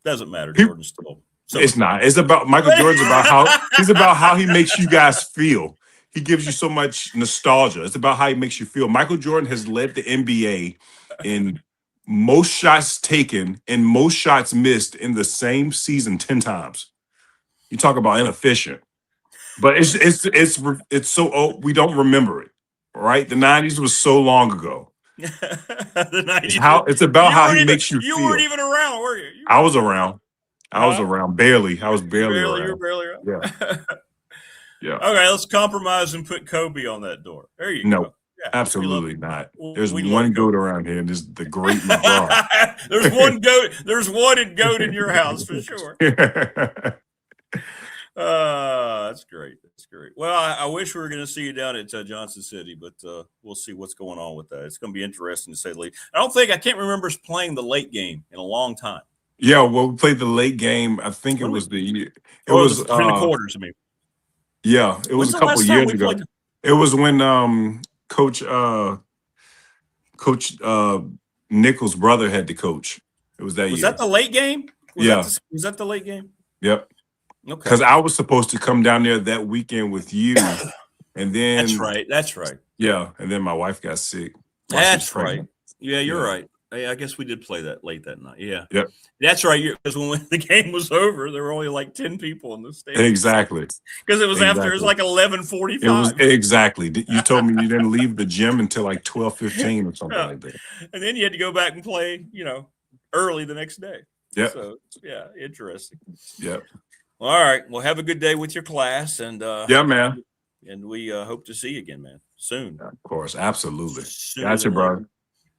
doesn't matter. Jordan's still. So it's not. It's about Michael Jordan's about how he makes you guys feel. He gives you so much nostalgia. It's about how he makes you feel. Michael Jordan has led the NBA in most shots taken and most shots missed in the same season 10 times. You talk about inefficient. But it's so old, we don't remember it. Right? The 90s was so long ago. The 90s. It's about how he makes you feel. You weren't even around, were you? I was around. I was around. Barely. I was barely around. You were barely around. Yeah. Yeah. Okay, let's compromise and put Kobe on that door. There you go. Yeah, absolutely not. There's one goat around here, and this is the great LeBron. There's one goat. There's one goat in your house for sure. That's great. That's great. Well, I wish we were going to see you down at Johnson City, but we'll see what's going on with that. It's going to be interesting to say the least. I can't remember us playing the late game in a long time. Yeah, well, we played the late game. I think it was in the quarters. I mean. Yeah, it was a couple years ago. It was when Coach Nichols' brother had to coach. It was that year. Was that the late game? Was that the late game? Yep. Okay. Because I was supposed to come down there that weekend with you, and then That's right. Yeah, and then my wife got sick. That's right. Yeah, you're right. I guess we did play that late that night. Yeah. Yep. That's right. Because when the game was over, there were only like 10 people in the stadium. Exactly. Because it was after, it was like 11:45. It was exactly. You told me you didn't leave the gym until like 12:15 or something like that. And then you had to go back and play, early the next day. Yeah. So, yeah, interesting. Yep. All right. Well, have a good day with your class. And yeah, man. And we hope to see you again, man, soon. Yeah, of course. Absolutely. Gotcha, brother.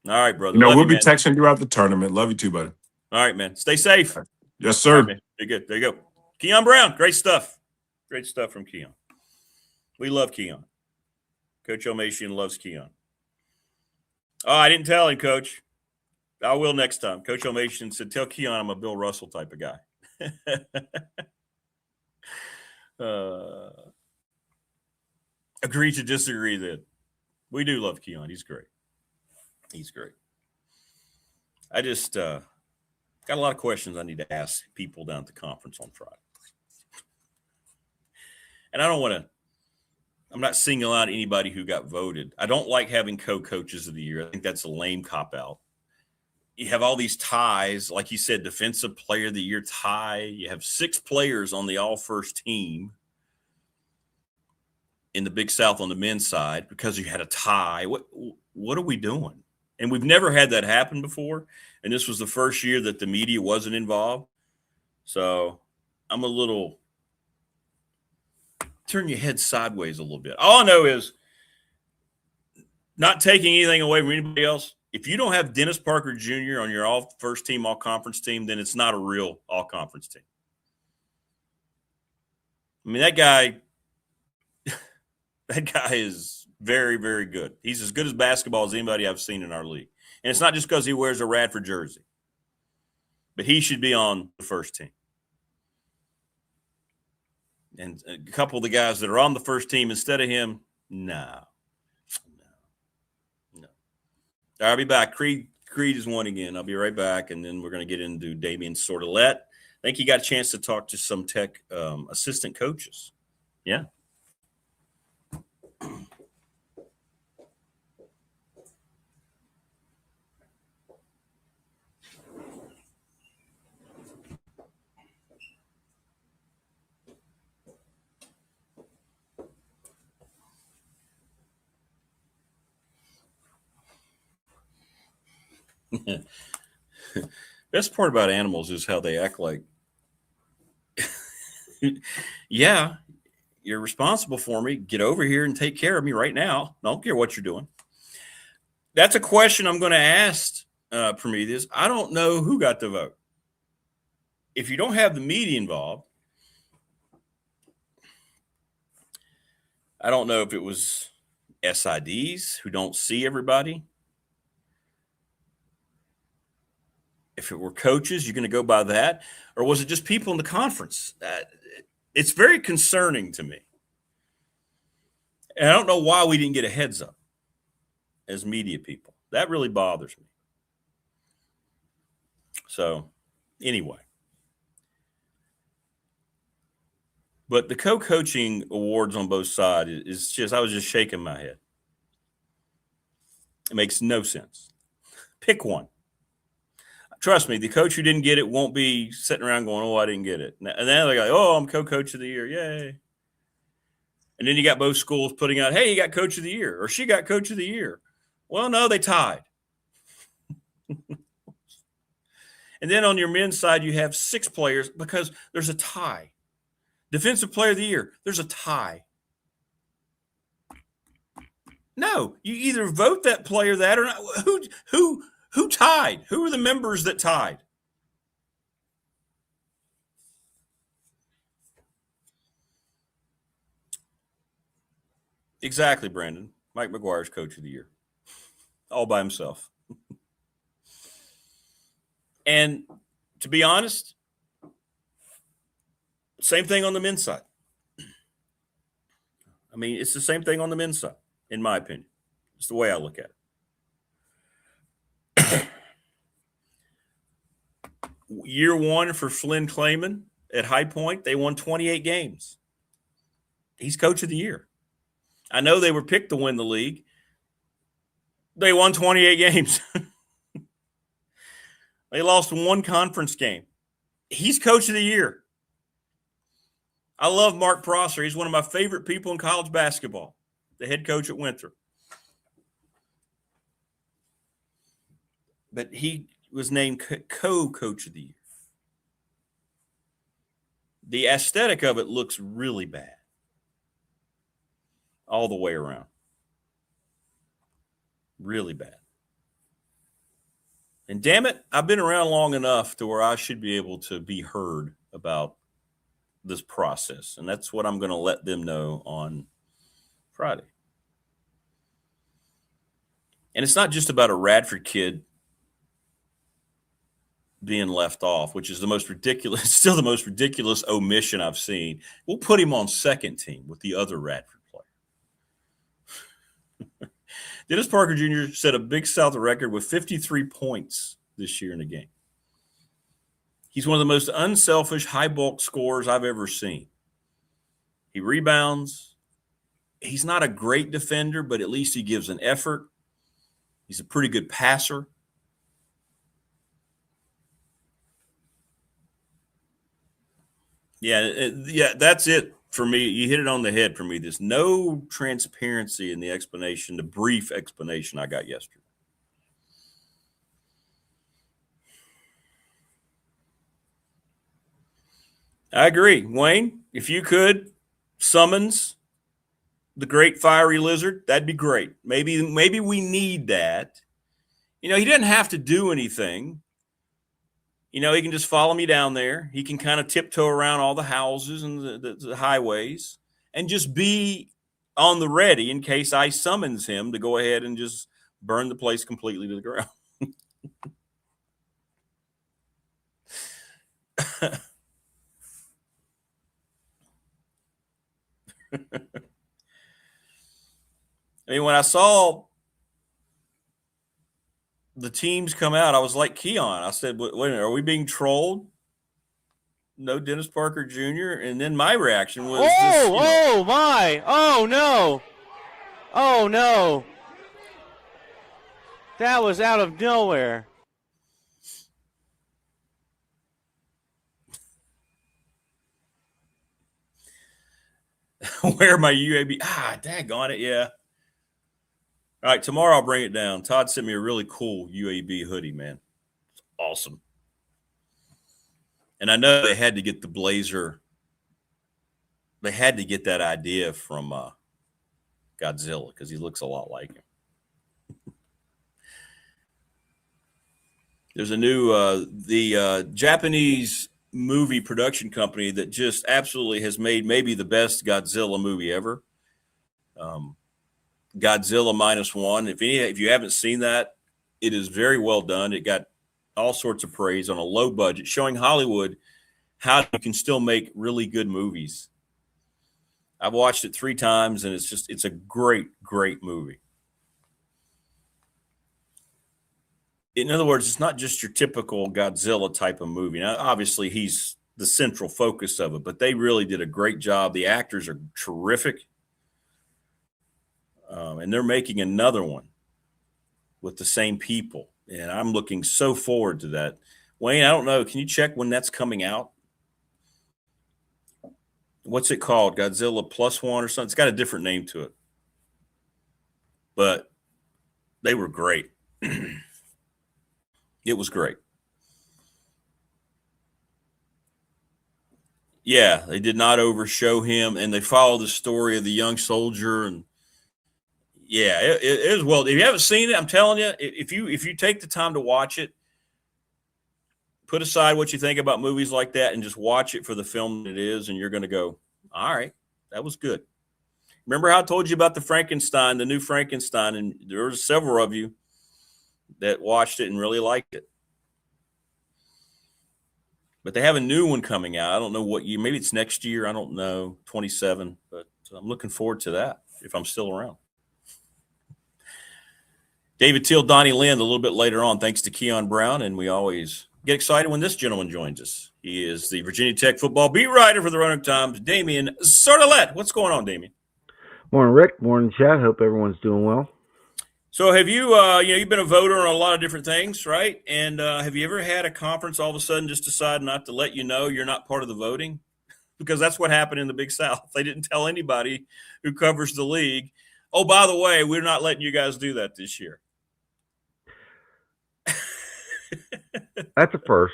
All right, brother. We'll be texting throughout the tournament. Love you too, buddy. All right, man. Stay safe. Yes, sir. Right, you're good. There you go. Kion Brown. Great stuff. Great stuff from Kion. We love Kion. Coach O'Macian loves Kion. Oh, I didn't tell him, Coach. I will next time. Coach O'Macian said, tell Kion I'm a Bill Russell type of guy. Agree to disagree then. We do love Kion. He's great. He's great. I just got a lot of questions I need to ask people down at the conference on Friday. And I'm not singling out anybody who got voted. I don't like having co-coaches of the year. I think that's a lame cop-out. you have all these ties, like you said, defensive player of the year tie. You have 6 players on the all-first team in the Big South on the men's side because you had a tie. What are we doing? And we've never had that happen before. And this was the first year that the media wasn't involved. So I'm a little – turn your head sideways a little bit. All I know is not taking anything away from anybody else. If you don't have Dennis Parker Jr. on your all-first team, all-conference team, then it's not a real all-conference team. I mean, that guy is very, very good. He's as good as basketball as anybody I've seen in our league. And it's not just because he wears a Radford jersey. But he should be on the first team. And a couple of the guys that are on the first team instead of him, no. I'll be back. Creed is one again. I'll be right back, and then we're going to get into Damien Sordelett. I think he got a chance to talk to some Tech assistant coaches. Yeah. Best part about animals is how they act like, yeah, you're responsible for me. Get over here and take care of me right now. I don't care what you're doing. That's a question I'm going to ask Prometheus. I don't know who got the vote. If you don't have the media involved, I don't know if it was SIDs who don't see everybody. If it were coaches, you're going to go by that? Or was it just people in the conference? It's very concerning to me. And I don't know why we didn't get a heads up as media people. That really bothers me. So, anyway. But the co-coaching awards on both sides is just, I was just shaking my head. It makes no sense. Pick one. Trust me, the coach who didn't get it won't be sitting around going, oh, I didn't get it. And then they're like, oh, I'm co-coach of the year. Yay. And then you got both schools putting out, hey, you got coach of the year, or she got coach of the year. Well, no, they tied. And then on your men's side, you have 6 players because there's a tie. Defensive player of the year, there's a tie. No, you either vote that player that or not. Who tied? Who are the members that tied? Exactly, Brandon. Mike McGuire's coach of the year. All by himself. And to be honest, same thing on the men's side. I mean, it's the same thing on the men's side, in my opinion. It's the way I look at it. Year 1 for Flynn Clayman at High Point, they won 28 games. He's coach of the year. I know they were picked to win the league. They won 28 games. They lost 1 conference game. He's coach of the year. I love Mark Prosser. He's one of my favorite people in college basketball, the head coach at Winthrop. But he was named co-coach of the year. The aesthetic of it looks really bad all the way around. Really bad. And damn it, I've been around long enough to where I should be able to be heard about this process. And that's what I'm going to let them know on Friday. And it's not just about a Radford kid being left off, which is the most ridiculous, still the most ridiculous omission I've seen. We'll put him on second team with the other Radford player. Dennis Parker Jr. set a Big South record with 53 points this year in a game. He's one of the most unselfish, high-bulk scorers I've ever seen. He rebounds. He's not a great defender, but at least he gives an effort. He's a pretty good passer. Yeah, that's it for me. You hit it on the head for me. There's no transparency in the explanation, the brief explanation I got yesterday. I agree. Wayne, if you could summons the great fiery lizard, that'd be great. Maybe we need that. He doesn't have to do anything. He can just follow me down there. He can kind of tiptoe around all the houses and the highways and just be on the ready in case I summons him to go ahead and just burn the place completely to the ground. When I saw the teams come out, I was like Kion. I said, wait a minute, are we being trolled? No Dennis Parker Jr. And then my reaction was, oh my, oh no, oh no. That was out of nowhere. Where my UAB? Daggone it, yeah. All right, tomorrow I'll bring it down. Todd sent me a really cool UAB hoodie, man. It's awesome. And I know they had to get the blazer. They had to get that idea from Godzilla because he looks a lot like him. There's a new the Japanese movie production company that just absolutely has made maybe the best Godzilla movie ever. Godzilla -1. If you haven't seen that, it is very well done. It got all sorts of praise on a low budget, showing Hollywood how you can still make really good movies. I've watched it 3 times, and it's a great, great movie. In other words, it's not just your typical Godzilla type of movie. Now, obviously, he's the central focus of it, but they really did a great job. The actors are terrific. And they're making another one with the same people. And I'm looking so forward to that. Wayne, I don't know. Can you check when that's coming out? What's it called? Godzilla +1 or something? It's got a different name to it. But they were great. It was great. Yeah, they did not overshow him, and they followed the story of the young soldier. And yeah, it is well. If you haven't seen it, I'm telling you, if you take the time to watch it, put aside what you think about movies like that and just watch it for the film that it is, and you're going to go, all right, that was good. Remember how I told you about the new Frankenstein, and there were several of you that watched it and really liked it. But they have a new one coming out. I don't know what year. Maybe it's next year. I don't know, 27. But I'm looking forward to that if I'm still around. David Teel, Donny Lind a little bit later on, thanks to Kion Brown. And we always get excited when this gentleman joins us. He is the Virginia Tech football beat writer for the Roanoke Times, Damien Sordelett. What's going on, Damien? Morning, Rick. Morning, Chad. Hope everyone's doing well. So have you, you've been a voter on a lot of different things, right? And have you ever had a conference all of a sudden just decide not to let you know you're not part of the voting? Because that's what happened in the Big South. They didn't tell anybody who covers the league, oh, by the way, we're not letting you guys do that this year. That's a first.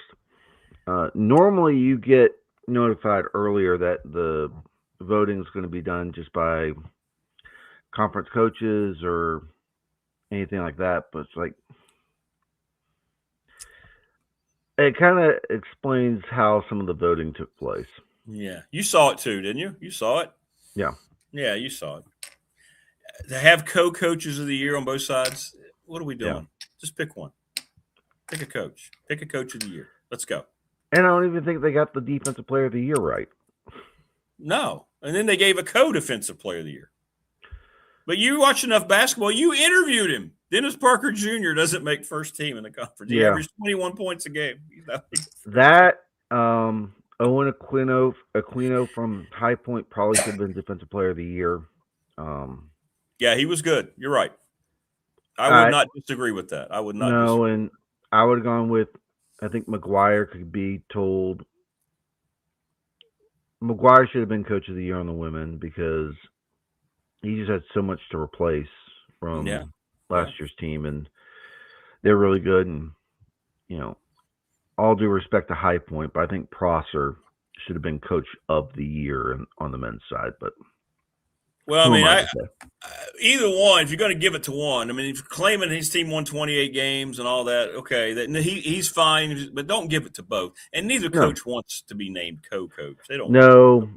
Normally you get notified earlier that the voting is going to be done just by conference coaches or anything like that, but it's like it kind of explains how some of the voting took place. Yeah, you saw it too, didn't you? You saw it. Yeah, you saw it. To have co-coaches of the year on both sides, what are we doing? Yeah. Just pick one. Pick a coach. Pick a coach of the year. Let's go. And I don't even think they got the defensive player of the year right. No, and then they gave a co-defensive player of the year. But you watch enough basketball, you interviewed him. Dennis Parker Jr. doesn't make first team in the conference. He averaged 21 points a game. That Owen Aquino from High Point probably should have been defensive player of the year. Yeah, he was good. You're right. I would not disagree with that. I would not. No, and I would have gone with, I think McGuire could be told McGuire should have been coach of the year on the women because he just had so much to replace from last year's team, and they're really good. And all due respect to High Point, but I think Prosser should have been coach of the year on the men's side. But well, I mean, either one. If you're going to give it to one, I mean, if claiming his team won 28 games and all that, okay, he's fine, but don't give it to both. And neither coach wants to be named co-coach. They don't. No,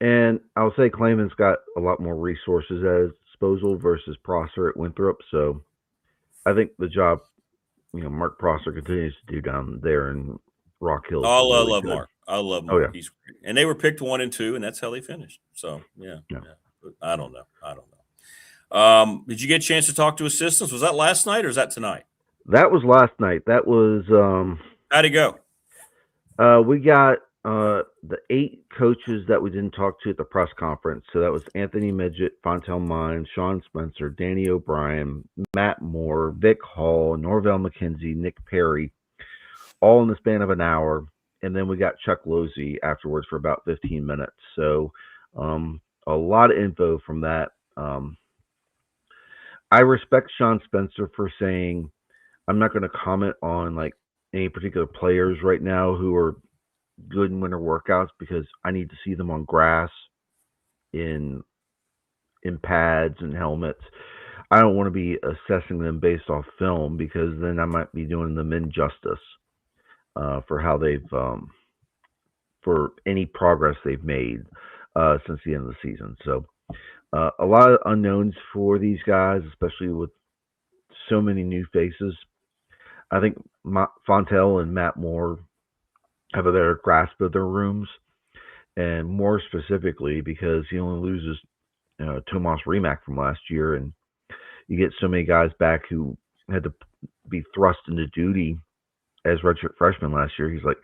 and I'll say Clayman's got a lot more resources at his disposal versus Prosser at Winthrop. So I think the job, Mark Prosser continues to do down there in Rock Hill. I love Mark. I love Mark. Oh, yeah. He's great. And they were picked 1 and 2, and that's how they finished. So yeah. I don't know. Did you get a chance to talk to assistants? Was that last night or is that tonight? That was last night. That was how'd it go? We got the 8 coaches that we didn't talk to at the press conference. So that was Anthony Midget, Fontel Mines, Sean Spencer, Danny O'Brien, Matt Moore, Vic Hall, Norvell McKenzie, Nick Perry, all in the span of an hour. And then we got Chuck Losey afterwards for about 15 minutes. So a lot of info from that. I respect Sean Spencer for saying, I'm not going to comment on like any particular players right now who are good in winter workouts because I need to see them on grass in pads and helmets. I don't want to be assessing them based off film because then I might be doing them injustice for how they've for any progress they've made since the end of the season. So a lot of unknowns for these guys, especially with so many new faces. I think Fontel and Matt Moore have a better grasp of their rooms, and more specifically because he only loses Tomas Rimac from last year, and you get so many guys back who had to be thrust into duty as redshirt freshmen last year. He's like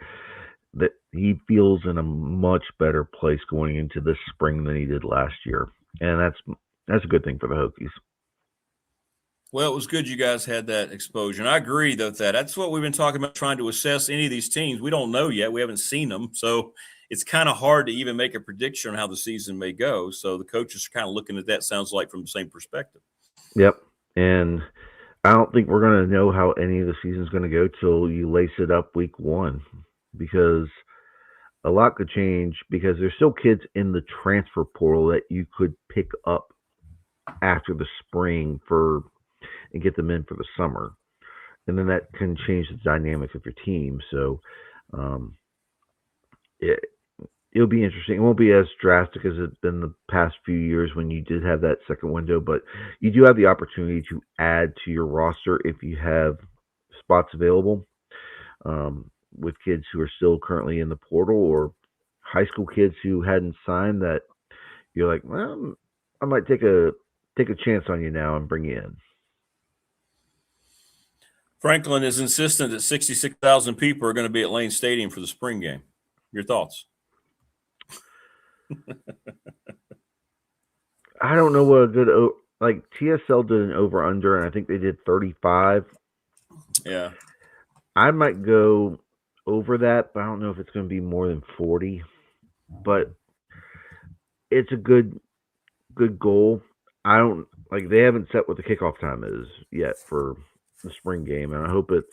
that he feels in a much better place going into this spring than he did last year, and that's a good thing for the Hokies. Well, it was good you guys had that exposure. And I agree, though, that's what we've been talking about, trying to assess any of these teams. We don't know yet. We haven't seen them. So it's kind of hard to even make a prediction on how the season may go. So the coaches are kind of looking at that, sounds like, from the same perspective. Yep. And I don't think we're going to know how any of the season's going to go till you lace it up week 1 because a lot could change because there's still kids in the transfer portal that you could pick up after the spring and get them in for the summer. And then that can change the dynamic of your team. So it'll be interesting. It won't be as drastic as it's been the past few years when you did have that second window, but you do have the opportunity to add to your roster if you have spots available with kids who are still currently in the portal or high school kids who hadn't signed that you're like, well, I might take a chance on you now and bring you in. Franklin is insistent that 66,000 people are going to be at Lane Stadium for the spring game. Your thoughts? I don't know what a good TSL did an over under, and I think they did 35. Yeah, I might go over that, but I don't know if it's going to be more than 40. But it's a good goal. I don't they haven't set what the kickoff time is yet for the spring game, and I hope it's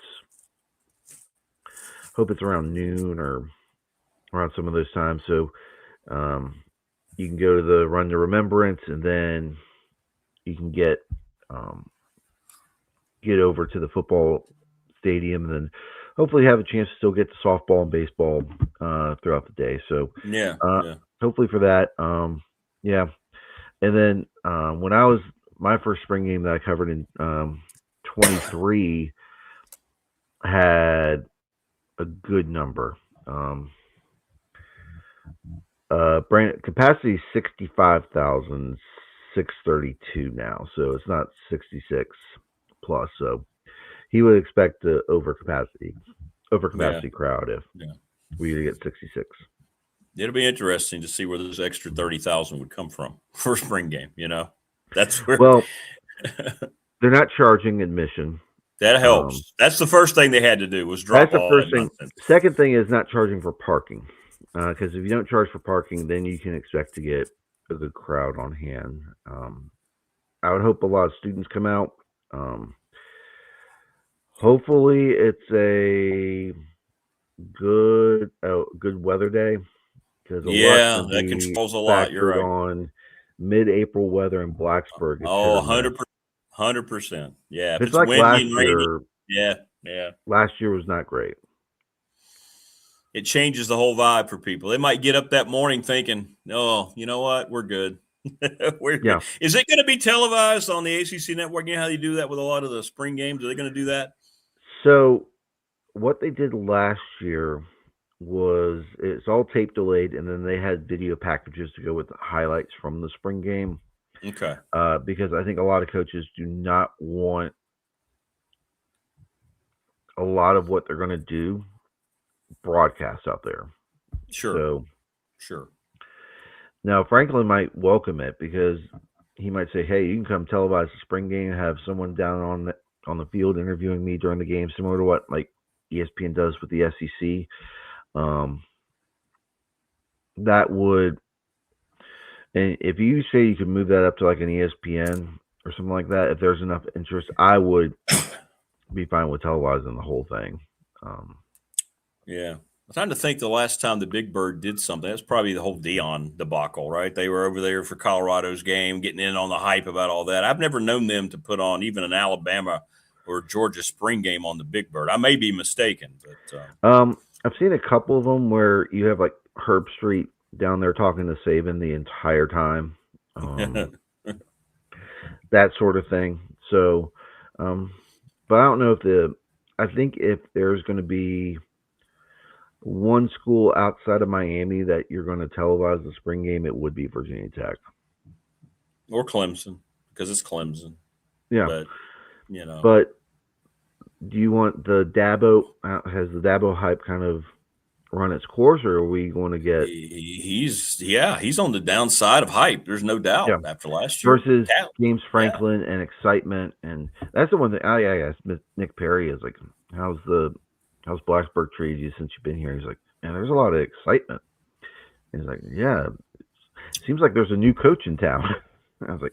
around noon or around some of those times, so you can go to the Run to Remembrance, and then you can get over to the football stadium, and then hopefully have a chance to still get to softball and baseball throughout the day. So yeah. Hopefully for that, yeah. And then when I was my first spring game that I covered in 23 had a good number. Capacity 65,632 now, so it's not 66 plus. So he would expect the over capacity crowd if we get 66. It'll be interesting to see where this extra 30,000 would come from for a spring game. That's where. Well, they're not charging admission. That helps. That's the first thing they had to do was drop. That's the first thing. Second thing is not charging for parking. because if you don't charge for parking, then you can expect to get a good crowd on hand. I would hope a lot of students come out. Hopefully, it's a good weather day, because Yeah, that controls a lot. You're right. On mid-April weather in Blacksburg. It's 100%. Yeah, if it's like windy last and rainy, year. Yeah. Last year was not great. It changes the whole vibe for people. They might get up that morning thinking, "Oh, you know what? We're good." Yeah. Is it going to be televised on the ACC network? You know how they do that with a lot of the spring games? Are they going to do that? So what they did last year was it's all tape delayed, and then they had video packages to go with the highlights from the spring game. Okay. Because I think a lot of coaches do not want a lot of what they're going to do broadcast out there. Sure. Now Franklin might welcome it, because he might say, "Hey, you can come televise the spring game, have someone down on the field interviewing me during the game, similar to what like ESPN does with the SEC." That would, and if you say you could move that up to like an ESPN or something like that, if there's enough interest, I would be fine with televising the whole thing. Yeah. I'm trying to think the last time the Big Bird did something. That's probably the whole Dion debacle, right? They were over there for Colorado's game, getting in on the hype about all that. I've never known them to put on even an Alabama or Georgia spring game on the Big Bird. I may be mistaken, but I've seen a couple of them where you have like Herb Street down there talking to Saban the entire time, that sort of thing. So, but I don't know I think if there's going to be one school outside of Miami that you're going to televise the spring game, it would be Virginia Tech or Clemson, because it's Clemson. Yeah, but you know. But do you want the Dabo? Has the Dabo hype kind of run its course, or are we going to get? He's on the downside of hype. There's no doubt after last year. Versus James Franklin and excitement, and that's the one that I asked Nick Perry is like, how's Blacksburg treated you since you've been here? He's like, man, there's a lot of excitement. And he's like, yeah, it seems like there's a new coach in town. I was like,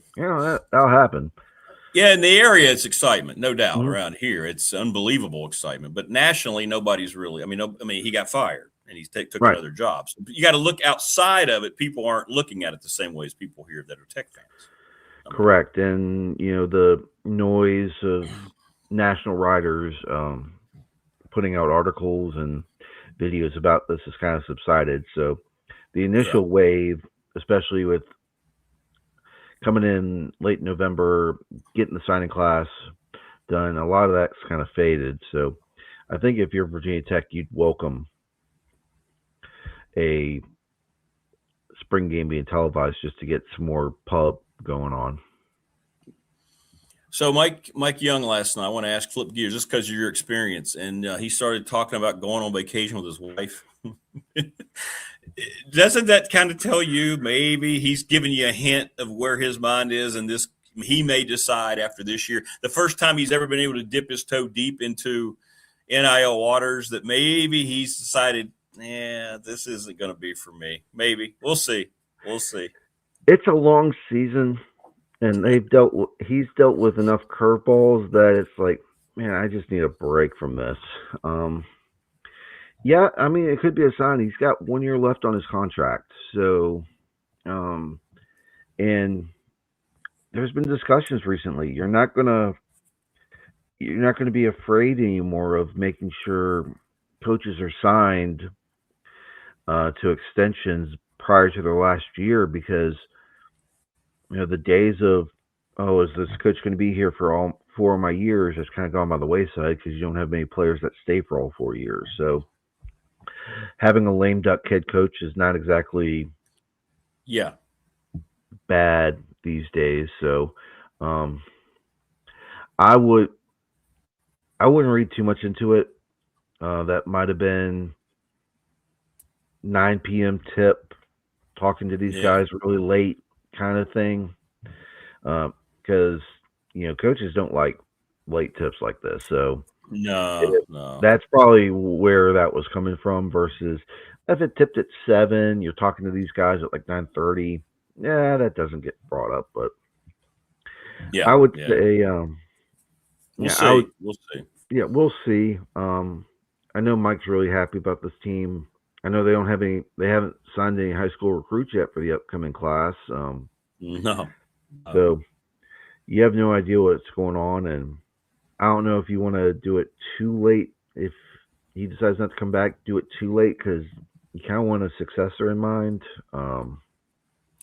that'll happen. Yeah, in the area, it's excitement, no doubt. Mm-hmm. Around here, it's unbelievable excitement. But nationally, nobody's really. I mean, he got fired and he took another job. So you got to look outside of it. People aren't looking at it the same way as people here that are Tech fans. Correct, and the noise of national writers putting out articles and videos about this has kind of subsided. So the initial wave, especially with coming in late November, getting the signing class done, a lot of that's kind of faded. So I think if you're Virginia Tech, you'd welcome a spring game being televised just to get some more pub going on. So Mike Young last night, I want to flip gears just because of your experience. And he started talking about going on vacation with his wife. Doesn't that kind of tell you maybe he's giving you a hint of where his mind is? And he may decide after this year, the first time he's ever been able to dip his toe deep into NIL waters, that maybe he's decided, this isn't going to be for me. Maybe. We'll see. It's a long season. And he's dealt with enough curveballs that it's like, man, I just need a break from this. Yeah, I mean, it could be a sign. He's got 1 year left on his contract. So, and there's been discussions recently. You're not gonna be afraid anymore of making sure coaches are signed to extensions prior to their last year, because the days of, is this coach going to be here for all 4 of my years, has kind of gone by the wayside, because you don't have many players that stay for all 4 years. So having a lame duck head coach is not exactly bad these days. So I wouldn't read too much into it. That might have been 9 p.m. tip, talking to these guys really late kind of thing, because coaches don't like late tips like this. So no, that's probably where that was coming from, versus If it tipped at 7, you're talking to these guys at like 9:30. Yeah, that doesn't get brought up, but yeah, I would yeah. say, we'll see. We'll see. Yeah, we'll see. I know Mike's really happy about this team. I know they haven't signed any high school recruits yet for the upcoming class. No. So you have no idea what's going on, and I don't know if you want to do it too late. If he decides not to come back, do it too late because you kind of want a successor in mind.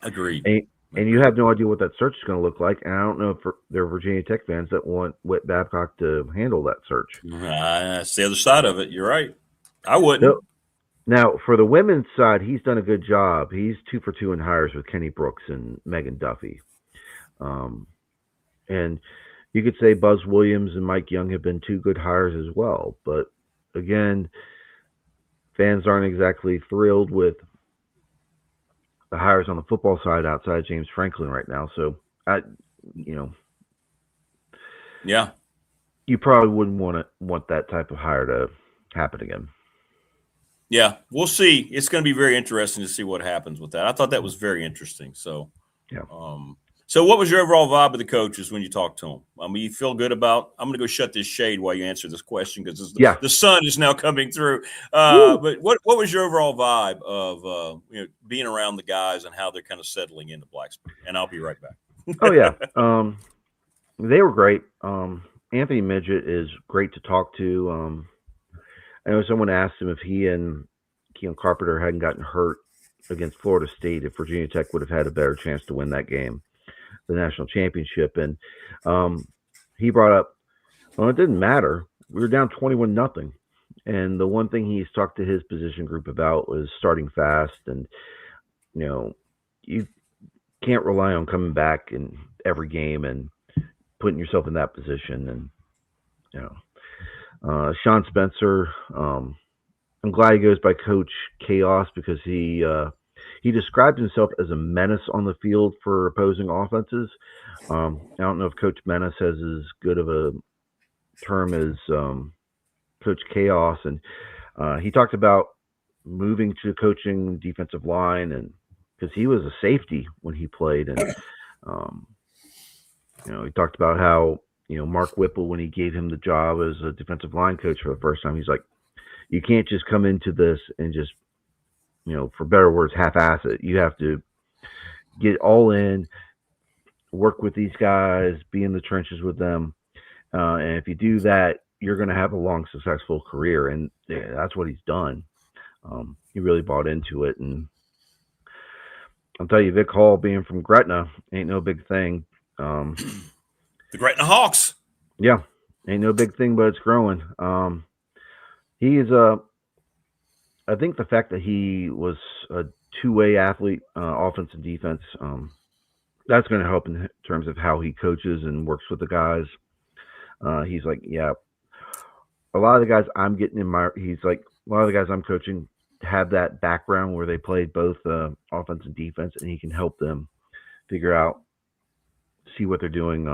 Agreed. And you have no idea what that search is going to look like. And I don't know if there are Virginia Tech fans that want Whit Babcock to handle that search. That's the other side of it. You're right. I wouldn't. So, now, for the women's side, he's done a good job. He's 2 for 2 in hires with Kenny Brooks and Megan Duffy. And you could say Buzz Williams and Mike Young have been 2 good hires as well. But, again, fans aren't exactly thrilled with the hires on the football side outside James Franklin right now. So, yeah, you probably wouldn't want that type of hire to happen again. Yeah, we'll see. It's going to be very interesting to see what happens with that. I thought that was very interesting. So, yeah. So what was your overall vibe of the coaches when you talked to them? I mean, you feel good about – I'm going to go shut this shade while you answer this question because the sun is now coming through. But what was your overall vibe of being around the guys and how they're kind of settling into Blacksburg? And I'll be right back. Oh, yeah. They were great. Anthony Midget is great to talk to. I know someone asked him if he and Keon Carpenter hadn't gotten hurt against Florida State, if Virginia Tech would have had a better chance to win that game, the national championship. And he brought up, well, it didn't matter. We were down 21-0. And the one thing he's talked to his position group about was starting fast. And, you can't rely on coming back in every game and putting yourself in that position. And, Sean Spencer, I'm glad he goes by Coach Chaos because he described himself as a menace on the field for opposing offenses. I don't know if Coach Menace has as good of a term as Coach Chaos, and he talked about moving to coaching defensive line, and because he was a safety when he played, and he talked about how Mark Whipple, when he gave him the job as a defensive line coach for the first time, he's like, you can't just come into this and just, for better words, half-ass it. You have to get all in, work with these guys, be in the trenches with them. And if you do that, you're going to have a long, successful career. And that's what he's done. He really bought into it. And I'll tell you, Vic Hall being from Gretna ain't no big thing. The Gretna Hawks. Yeah, ain't no big thing, but it's growing. He's I think the fact that he was a two-way athlete, offense and defense, that's going to help in terms of how he coaches and works with the guys. He's like, yeah, a lot of the guys I'm getting he's like, a lot of the guys I'm coaching have that background where they played both offense and defense, and he can help them figure out, see what they're doing,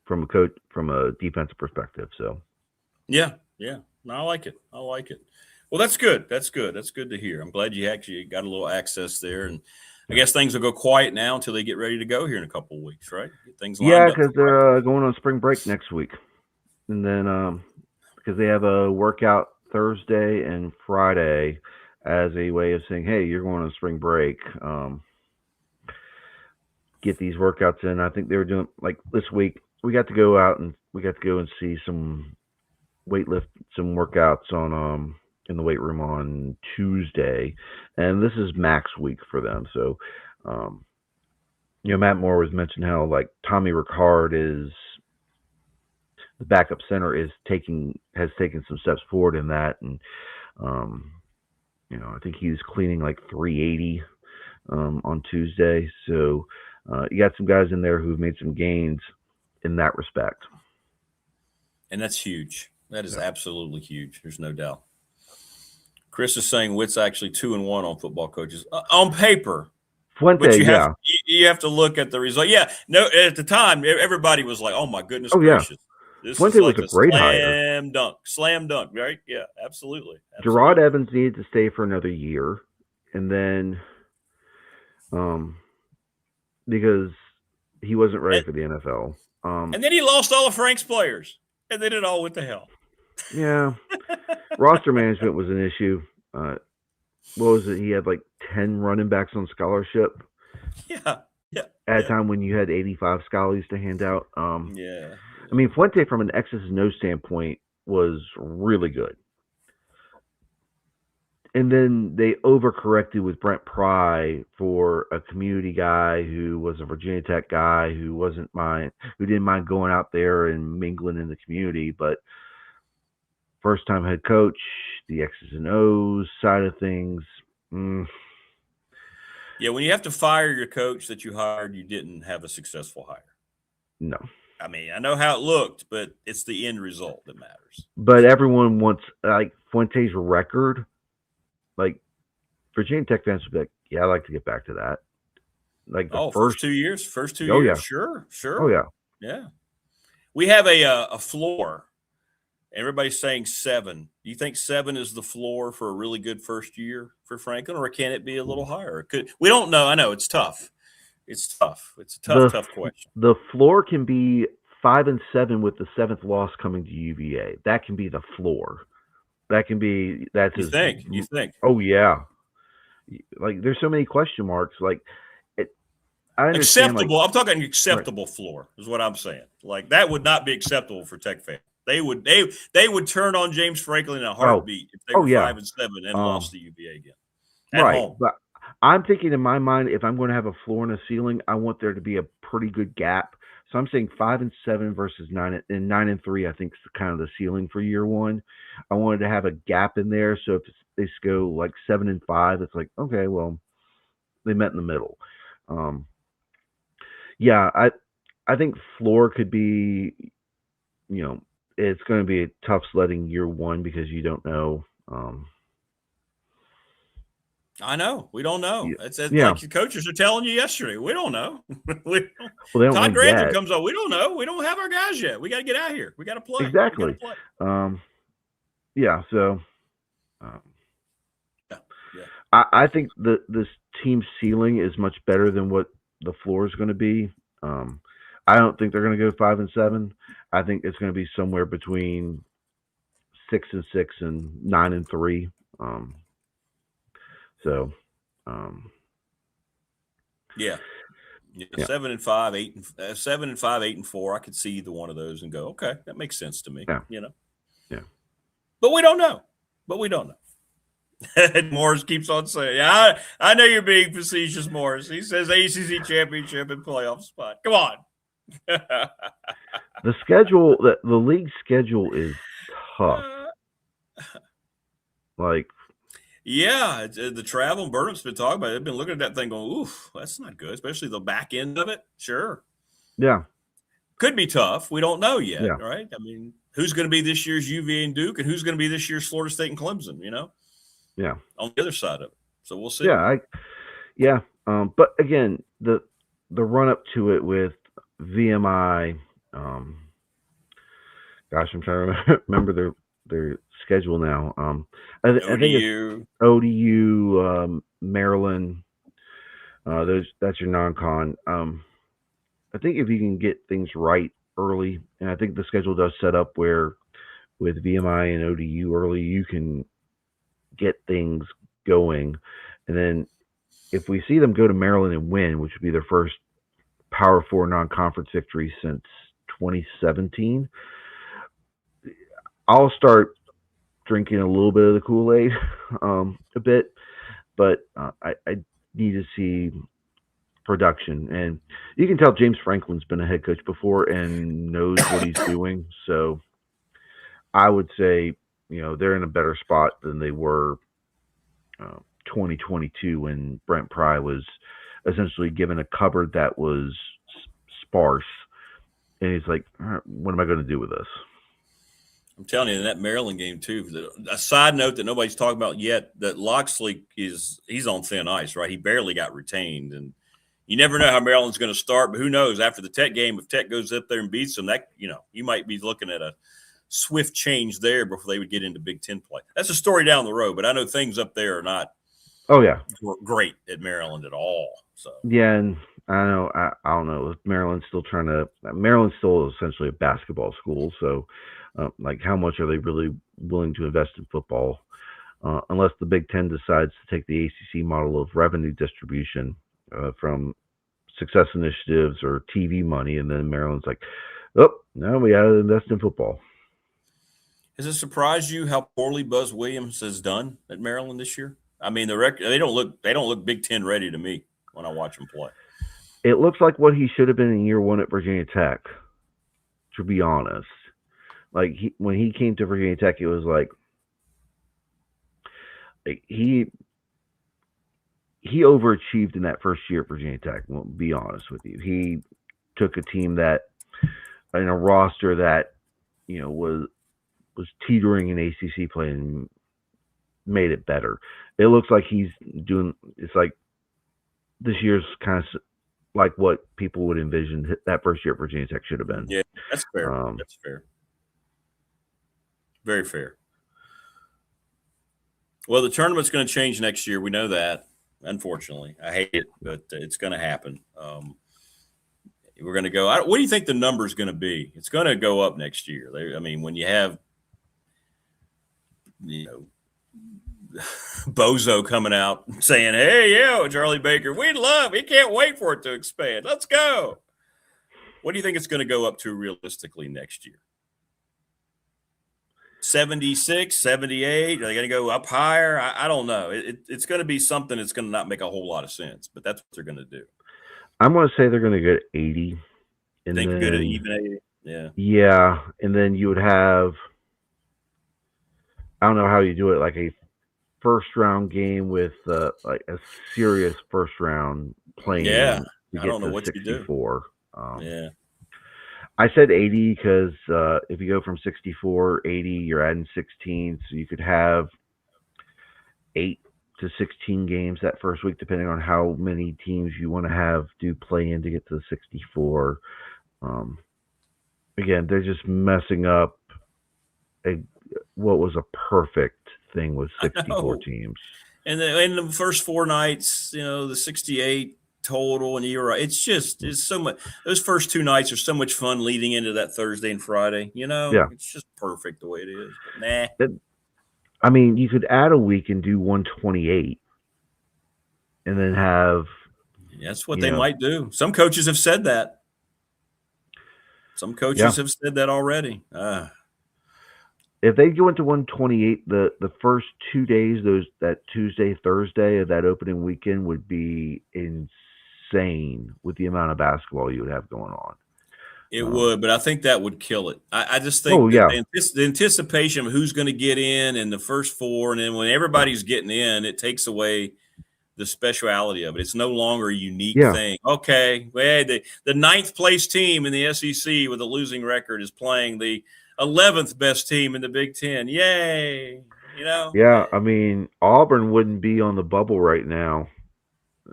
from a defensive perspective. So, yeah. No, I like it. Well, that's good. That's good to hear. I'm glad you actually got a little access there, and I guess things will go quiet now until they get ready to go here in a couple of weeks, right? Get things lined up. Because they're going on spring break next week, and then because they have a workout Thursday and Friday as a way of saying, hey, you're going on spring break. Get these workouts in. I think they were doing, like, this week we got to go out and see some some workouts on in the weight room on Tuesday, and this is max week for them. So Matt Moore was mentioning how, like, Tommy Ricard is the backup center has taken some steps forward in that, and I think he's cleaning like 380 on Tuesday. So you got some guys in there who've made some gains in that respect. And that's huge. That is absolutely huge. There's no doubt. Chris is saying Witt's actually 2-1 on football coaches on paper. Fuente, but you have to look at the result. Yeah, no. At the time, everybody was like, "Oh my goodness gracious!" This Fuente is like was a great hire. Slam dunk, right? Yeah, absolutely. Gerard Evans needed to stay for another year, and then, because he wasn't ready for the NFL. And then he lost all of Frank's players, and then it all went to hell. Yeah, roster management was an issue. What was it? He had like 10 running backs on scholarship. Yeah. At a time when you had 85 scholars to hand out. Yeah. I mean, Fuente, from an X's and O's standpoint, was really good. And then they overcorrected with Brent Pry for a community guy who was a Virginia Tech guy who didn't mind going out there and mingling in the community, but first time head coach, the X's and O's side of things. Yeah, when you have to fire your coach that you hired, you didn't have a successful hire. No. I mean, I know how it looked, but it's the end result that matters. But everyone wants, like, Fuente's record. Like, Virginia Tech fans would be like, yeah, I'd like to get back to that. Like, the first 2 years? First 2 years? Yeah. Sure. Oh, yeah. Yeah. We have a floor. Everybody's saying 7. Do you think 7 is the floor for a really good first year for Franklin, or can it be a little higher? We don't know. I know it's tough. It's tough. It's a tough question. The floor can be 5-7 with the 7th loss coming to UVA. That can be the floor. That can be – that's You think? Oh, yeah. Like, there's so many question marks. Like, I understand. Acceptable. I'm talking acceptable floor is what I'm saying. Like, that would not be acceptable for Tech fans. They would turn on James Franklin in a heartbeat if they were 5-7 and lost to UVA again. At home. But I'm thinking in my mind, if I'm going to have a floor and a ceiling, I want there to be a pretty good gap. So I'm saying 5-7 versus 9-3. I think is kind of the ceiling for year one. I wanted to have a gap in there, so if they go like 7-5, it's like, okay, well, they met in the middle. Yeah, I think floor could be, it's going to be a tough sledding year one because you don't know. I know. We don't know. Yeah. It's like your coaches are telling you yesterday. We don't know. Todd Grantham comes on. We don't know. We don't have our guys yet. We got to get out here. We got to play. Exactly. Yeah. So, I think this team's ceiling is much better than what the floor is going to be. I don't think they're going to go 5-7. I think it's going to be somewhere between 6-6 and 9-3. So, 7-5, 7-5, 8-4. I could see either one of those and go, okay, that makes sense to me. Yeah. But we don't know. Morris keeps on saying, yeah, I know you're being facetious, Morris. He says ACC championship and playoff spot. Come on. The schedule, the league schedule is tough. Like, yeah, the travel and Burnham's been talking about it. They've been looking at that thing going, oof, that's not good, especially the back end of it. Sure. Yeah. Could be tough. We don't know yet, Yeah. right? I mean, who's going to be this year's UVA and Duke, and who's going to be this year's Florida State and Clemson, Yeah. on the other side of it. So we'll see. Yeah. But again, the run up to it with VMI, gosh, I'm trying to remember their schedule now. I think it's ODU, Maryland. That's your non-con. I think if you can get things right early, and I think the schedule does set up where with VMI and ODU early, you can get things going. And then if we see them go to Maryland and win, which would be their first Power 4 non-conference victory since 2017, I'll start drinking a little bit of the Kool-Aid a bit, but I need to see production. And you can tell James Franklin's been a head coach before and knows what he's doing. So I would say, they're in a better spot than they were 2022 when Brent Pry was essentially given a cupboard that was sparse. And he's like, all right, what am I going to do with this? I'm telling you, in that Maryland game too. A side note that nobody's talking about yet: that Loxley he's on thin ice, right? He barely got retained, and You never know how Maryland's going to start, but who knows? After the Tech game, if Tech goes up there and beats them, that you might be looking at a swift change there before they would get into Big Ten play. That's a story down the road, but I know things up there are not. Oh yeah, great at Maryland at all. So yeah, and I know I don't know. Maryland's still essentially a basketball school, so like how much are they really willing to invest in football? Unless the Big Ten decides to take the ACC model of revenue distribution from success initiatives or TV money, and then Maryland's like, oh, no, we got to invest in football. Has it surprised you how poorly Buzz Williams has done at Maryland this year? I mean, they don't look Big Ten ready to me when I watch them play. It looks like what he should have been in year one at Virginia Tech, to be honest. Like when he came to Virginia Tech, it was like he overachieved in that first year at Virginia Tech. I'll be honest with you. He took a team that in a roster that was teetering in ACC play and made it better. It looks like he's doing. It's like this year's kind of like what people would envision that first year at Virginia Tech should have been. Yeah, that's fair. That's fair. Very fair. Well, the tournament's going to change next year. We know that. Unfortunately, I hate it, but it's going to happen. We're going to go. What do you think the number is going to be? It's going to go up next year. When you have, Bozo coming out saying, "Hey, Charlie Baker, we can't wait for it to expand. Let's go." What do you think it's going to go up to realistically next year? 76, 78? Are they going to go up higher? I don't know. It's going to be something that's going to not make a whole lot of sense, but that's what they're going to do. I'm going to say they're going to get 80. And think good at even 80? Yeah. Yeah, and then you would have, I don't know how you do it, like a first-round game with like a serious first-round playing. Yeah, I don't know what 64. You do. Yeah. I said 80 because if you go from 64, 80, you're adding 16. So you could have 8 to 16 games that first week, depending on how many teams you want to have do play in to get to the 64. Again, they're just messing up what was a perfect thing with 64 teams. And in the first 4 nights, the 68 total, and you're right. It's so much. Those first 2 nights are so much fun leading into that Thursday and Friday. Yeah. It's just perfect the way it is. But nah. You could add a week and do 128, and then have. That's what they might do. Some coaches have said that. Some coaches have said that already. If they go into 128, the first 2 days, that Tuesday, Thursday of that opening weekend would be insane with the amount of basketball you would have going on. It would, but I think that would kill it. I just think the anticipation of who's going to get in the first 4, and then when everybody's getting in, it takes away the speciality of it. It's no longer a unique thing. Okay, well, the 9th place team in the SEC with a losing record is playing the 11th best team in the Big Ten. Yay! Yeah, Auburn wouldn't be on the bubble right now.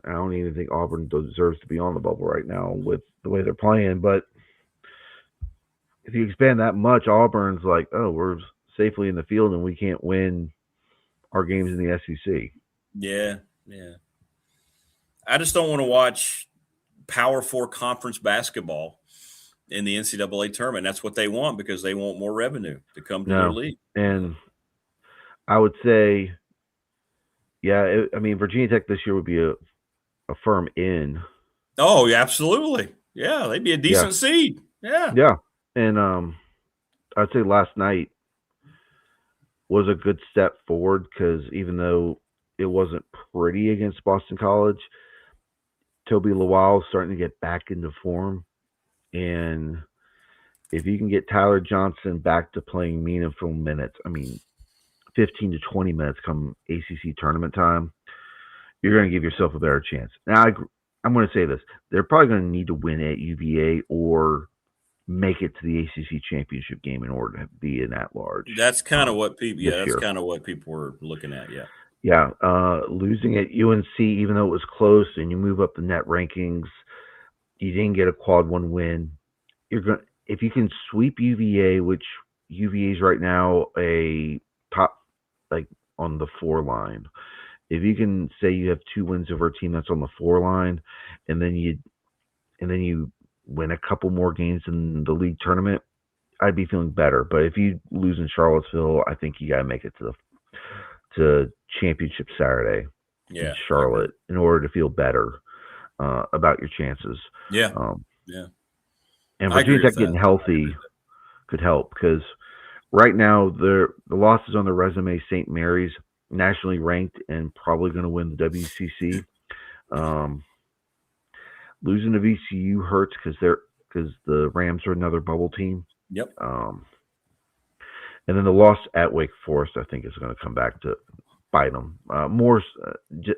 I don't even think Auburn deserves to be on the bubble right now with the way they're playing. But if you expand that much, Auburn's like, oh, we're safely in the field and we can't win our games in the SEC. Yeah. I just don't want to watch Power 4 conference basketball in the NCAA tournament. That's what they want because they want more revenue to come to their league. And I would say, Virginia Tech this year would be a firm in. Oh, yeah, absolutely. Yeah, they'd be a decent seed. Yeah. Yeah. And I'd say last night was a good step forward because even though it wasn't pretty against Boston College, Toby Lawal is starting to get back into form. And if you can get Tyler Johnson back to playing meaningful minutes, 15 to 20 minutes come ACC tournament time, you're going to give yourself a better chance. Now, I'm going to say this. They're probably going to need to win at UVA or make it to the ACC championship game in order to be an at-large. That's kind of what people – that's kind of what people were looking at, yeah. Yeah, losing at UNC, even though it was close, and you move up the net rankings, you didn't get a quad one win. You're going if you can sweep UVA, which UVA is right now a top like on the 4 line. If you can say you have 2 wins over a team that's on the 4 line, and then you win a couple more games in the league tournament, I'd be feeling better. But if you lose in Charlottesville, I think you got to make it to championship Saturday in Charlotte in order to feel better about your chances. Yeah. And Virginia Tech getting healthy could help, because right now the losses on their resume, St. Mary's, nationally ranked and probably going to win the WCC. Losing to VCU hurts because the Rams are another bubble team. Yep. And then the loss at Wake Forest, I think, is going to come back to bite them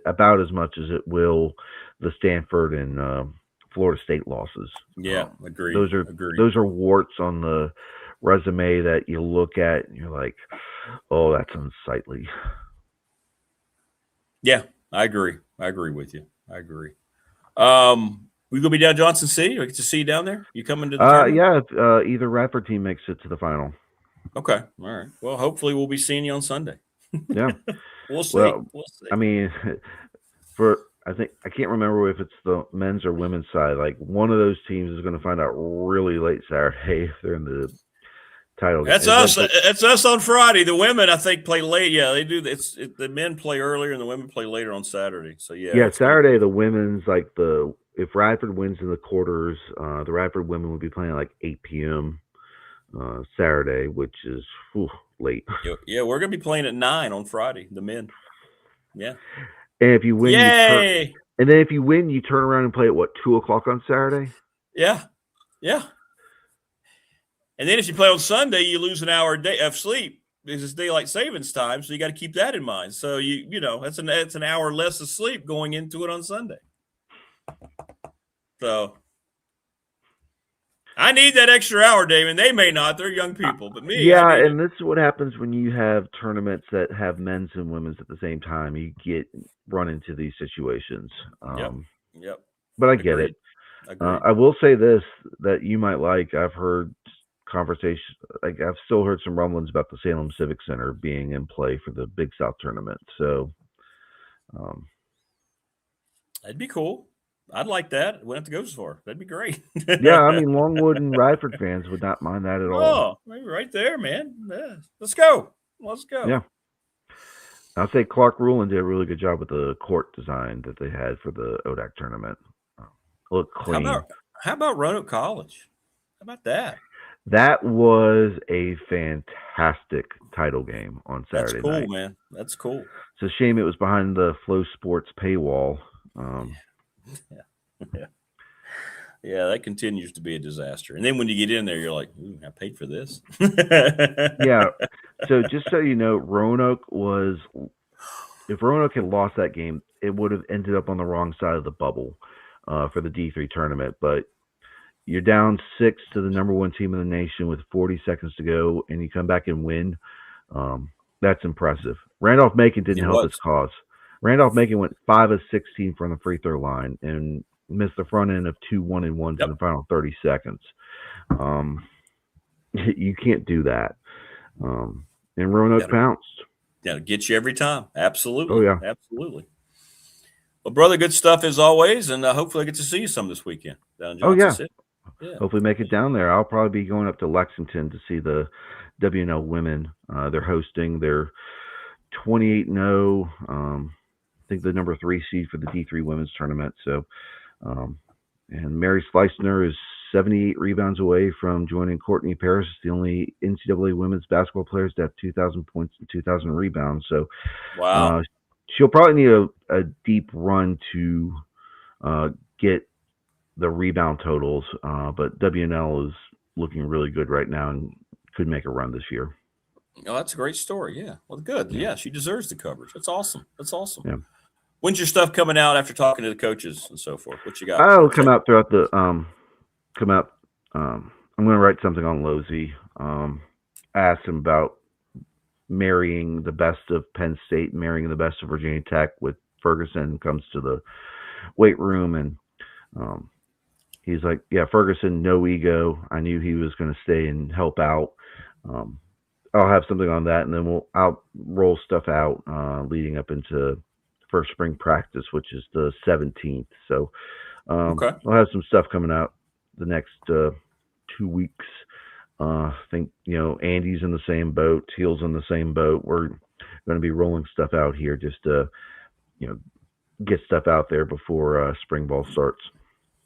about as much as it will the Stanford and Florida State losses. Yeah, agreed. Those are warts on the resume that you look at and you're like, oh, that's unsightly. Yeah, I agree. I agree with you. I agree. We gonna be down Johnson City? I get to see you down there. You coming to the tournament? Yeah. If either Radford team makes it to the final. Okay. All right. Well, hopefully we'll be seeing you on Sunday. Yeah. We'll see. Well, we'll see. I mean, I can't remember if it's the men's or women's side. Like, one of those teams is going to find out really late Saturday if they're in the title game. That's us. It's us on Friday. The women, I think, play late. Yeah, they do. The men play earlier and the women play later on Saturday. So yeah. Saturday the women's if Radford wins in the quarters, the Radford women would be playing at like 8 p.m. Saturday, which is late. Yeah, we're gonna be playing at 9 on Friday. The men. Yeah. And if you win, yay! And then if you win, you turn around and play at 2:00 on Saturday. Yeah. And then if you play on Sunday, you lose an hour a day of sleep because it's daylight savings time. So you got to keep that in mind. So you know that's an hour less of sleep going into it on Sunday. So I need that extra hour, Damon. They may not. They're young people, but me. Yeah, and this is what happens when you have tournaments that have men's and women's at the same time. You run into these situations. Yep. But I get it. I will say this that you might like. I've heard conversation. Like, I've still heard some rumblings about the Salem Civic Center being in play for the Big South tournament. So, that'd be cool. I'd like that. We don't have to go so far. That'd be great. Yeah, I mean, Longwood and Radford fans would not mind that at all. Oh, maybe right there, man. Yeah. Let's go. Yeah. I'd say Clark Rowland did a really good job with the court design that they had for the ODAC tournament. Look clean. How about Roanoke College? How about that? That was a fantastic title game on Saturday night. That's cool, man. That's cool. It's a shame it was behind the Flow Sports paywall. Yeah, that continues to be a disaster. And then when you get in there, you're like, ooh, I paid for this. Yeah. So just so you know, if Roanoke had lost that game, it would have ended up on the wrong side of the bubble for the D3 tournament. But you're down 6 to the number 1 team in the nation with 40 seconds to go, and you come back and win. That's impressive. Randolph-Macon didn't help his cause. Randolph-Macon went 5 of 16 from the free throw line and missed the front end of 2 1-and-1s in the final 30 seconds. You can't do that. And Roanoke pounced. That'll get you every time. Absolutely. Oh, yeah. Absolutely. Well, brother, good stuff as always, and hopefully I get to see you some this weekend down in Johnson City. Yeah. Hopefully make it down there. I'll probably be going up to Lexington to see the WNL women. They're hosting their 28-0. I think the number 3 seed for the D3 women's tournament. So, and Mary Slicner is 78 rebounds away from joining Courtney Paris, the only NCAA women's basketball players to have 2,000 points and 2,000 rebounds. So, wow. She'll probably need a deep run to get the rebound totals, but WNL is looking really good right now and could make a run this year. Oh, that's a great story. Yeah. Well, good. Yeah, she deserves the coverage. That's awesome. Yeah. When's your stuff coming out after talking to the coaches and so forth? What you got? I'll come out throughout the I'm going to write something on Losey. I asked him about marrying the best of Penn State, marrying the best of Virginia Tech with Ferguson comes to the weight room, and he's like, yeah, Ferguson, no ego. I knew he was going to stay and help out. I'll have something on that, and then I'll roll stuff out leading up into first spring practice, which is the 17th. So okay. I'll have some stuff coming out the next 2 weeks. I think, Andy's in the same boat. Teel's in the same boat. We're going to be rolling stuff out here just to, get stuff out there before spring ball starts.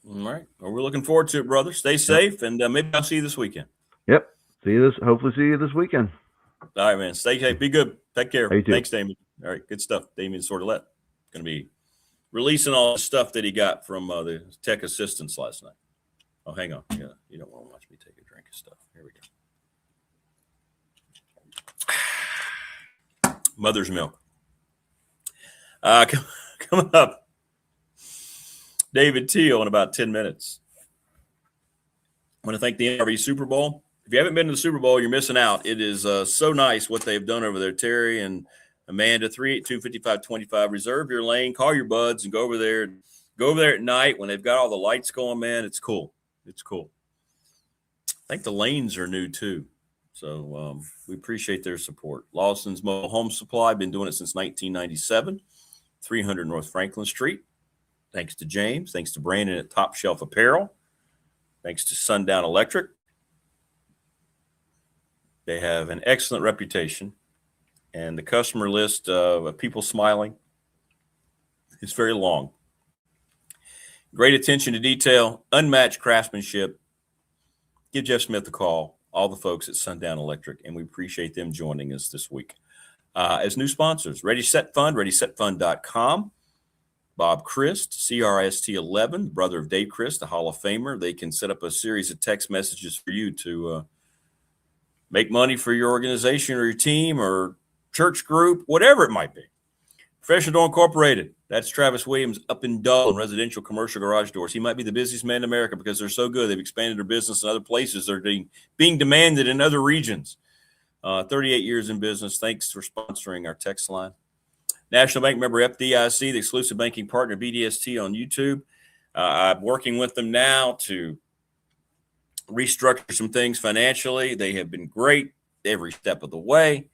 All right. Well, we're looking forward to it, brother. Stay safe, and maybe I'll see you this weekend. Yep. Hopefully see you this weekend. All right, man. Stay safe. Be good. Take care. You too. Thanks, Damien. All right. Good stuff. Damien Sordelett going to be releasing all the stuff that he got from the tech assistants last night. Oh, hang on. Yeah, you don't want to watch me take a drink of stuff. Here we go. Mother's milk. Coming up, David Teel in about 10 minutes. I want to thank the NRV Super Bowl. If you haven't been to the Super Bowl, you're missing out. It is so nice what they've done over there. Terry and Amanda, 382-5525. Reserve your lane. Call your buds and go over there. Go over there at night when they've got all the lights going, man. It's cool. It's cool. I think the lanes are new, too. So we appreciate their support. Lawson's Mobile Home Supply, been doing it since 1997, 300 North Franklin Street. Thanks to James. Thanks to Brandon at Top Shelf Apparel. Thanks to Sundown Electric. They have an excellent reputation, and the customer list of people smiling is very long. Great attention to detail, unmatched craftsmanship. Give Jeff Smith a call, all the folks at Sundown Electric, and we appreciate them joining us this week. As new sponsors, Ready Set Fund, ReadySetFund.com. Bob Christ, CRST11, brother of Dave Christ, the Hall of Famer. They can set up a series of text messages for you to make money for your organization or your team or church group, whatever it might be. Professional Door Incorporated. That's Travis Williams up in Dull, residential commercial garage doors. He might be the busiest man in America because they're so good. They've expanded their business in other places. They're being demanded in other regions. 38 years in business. Thanks for sponsoring our text line. National Bank member FDIC, the exclusive banking partner, BDST on YouTube. I'm working with them now to restructure some things financially. They have been great every step of the way,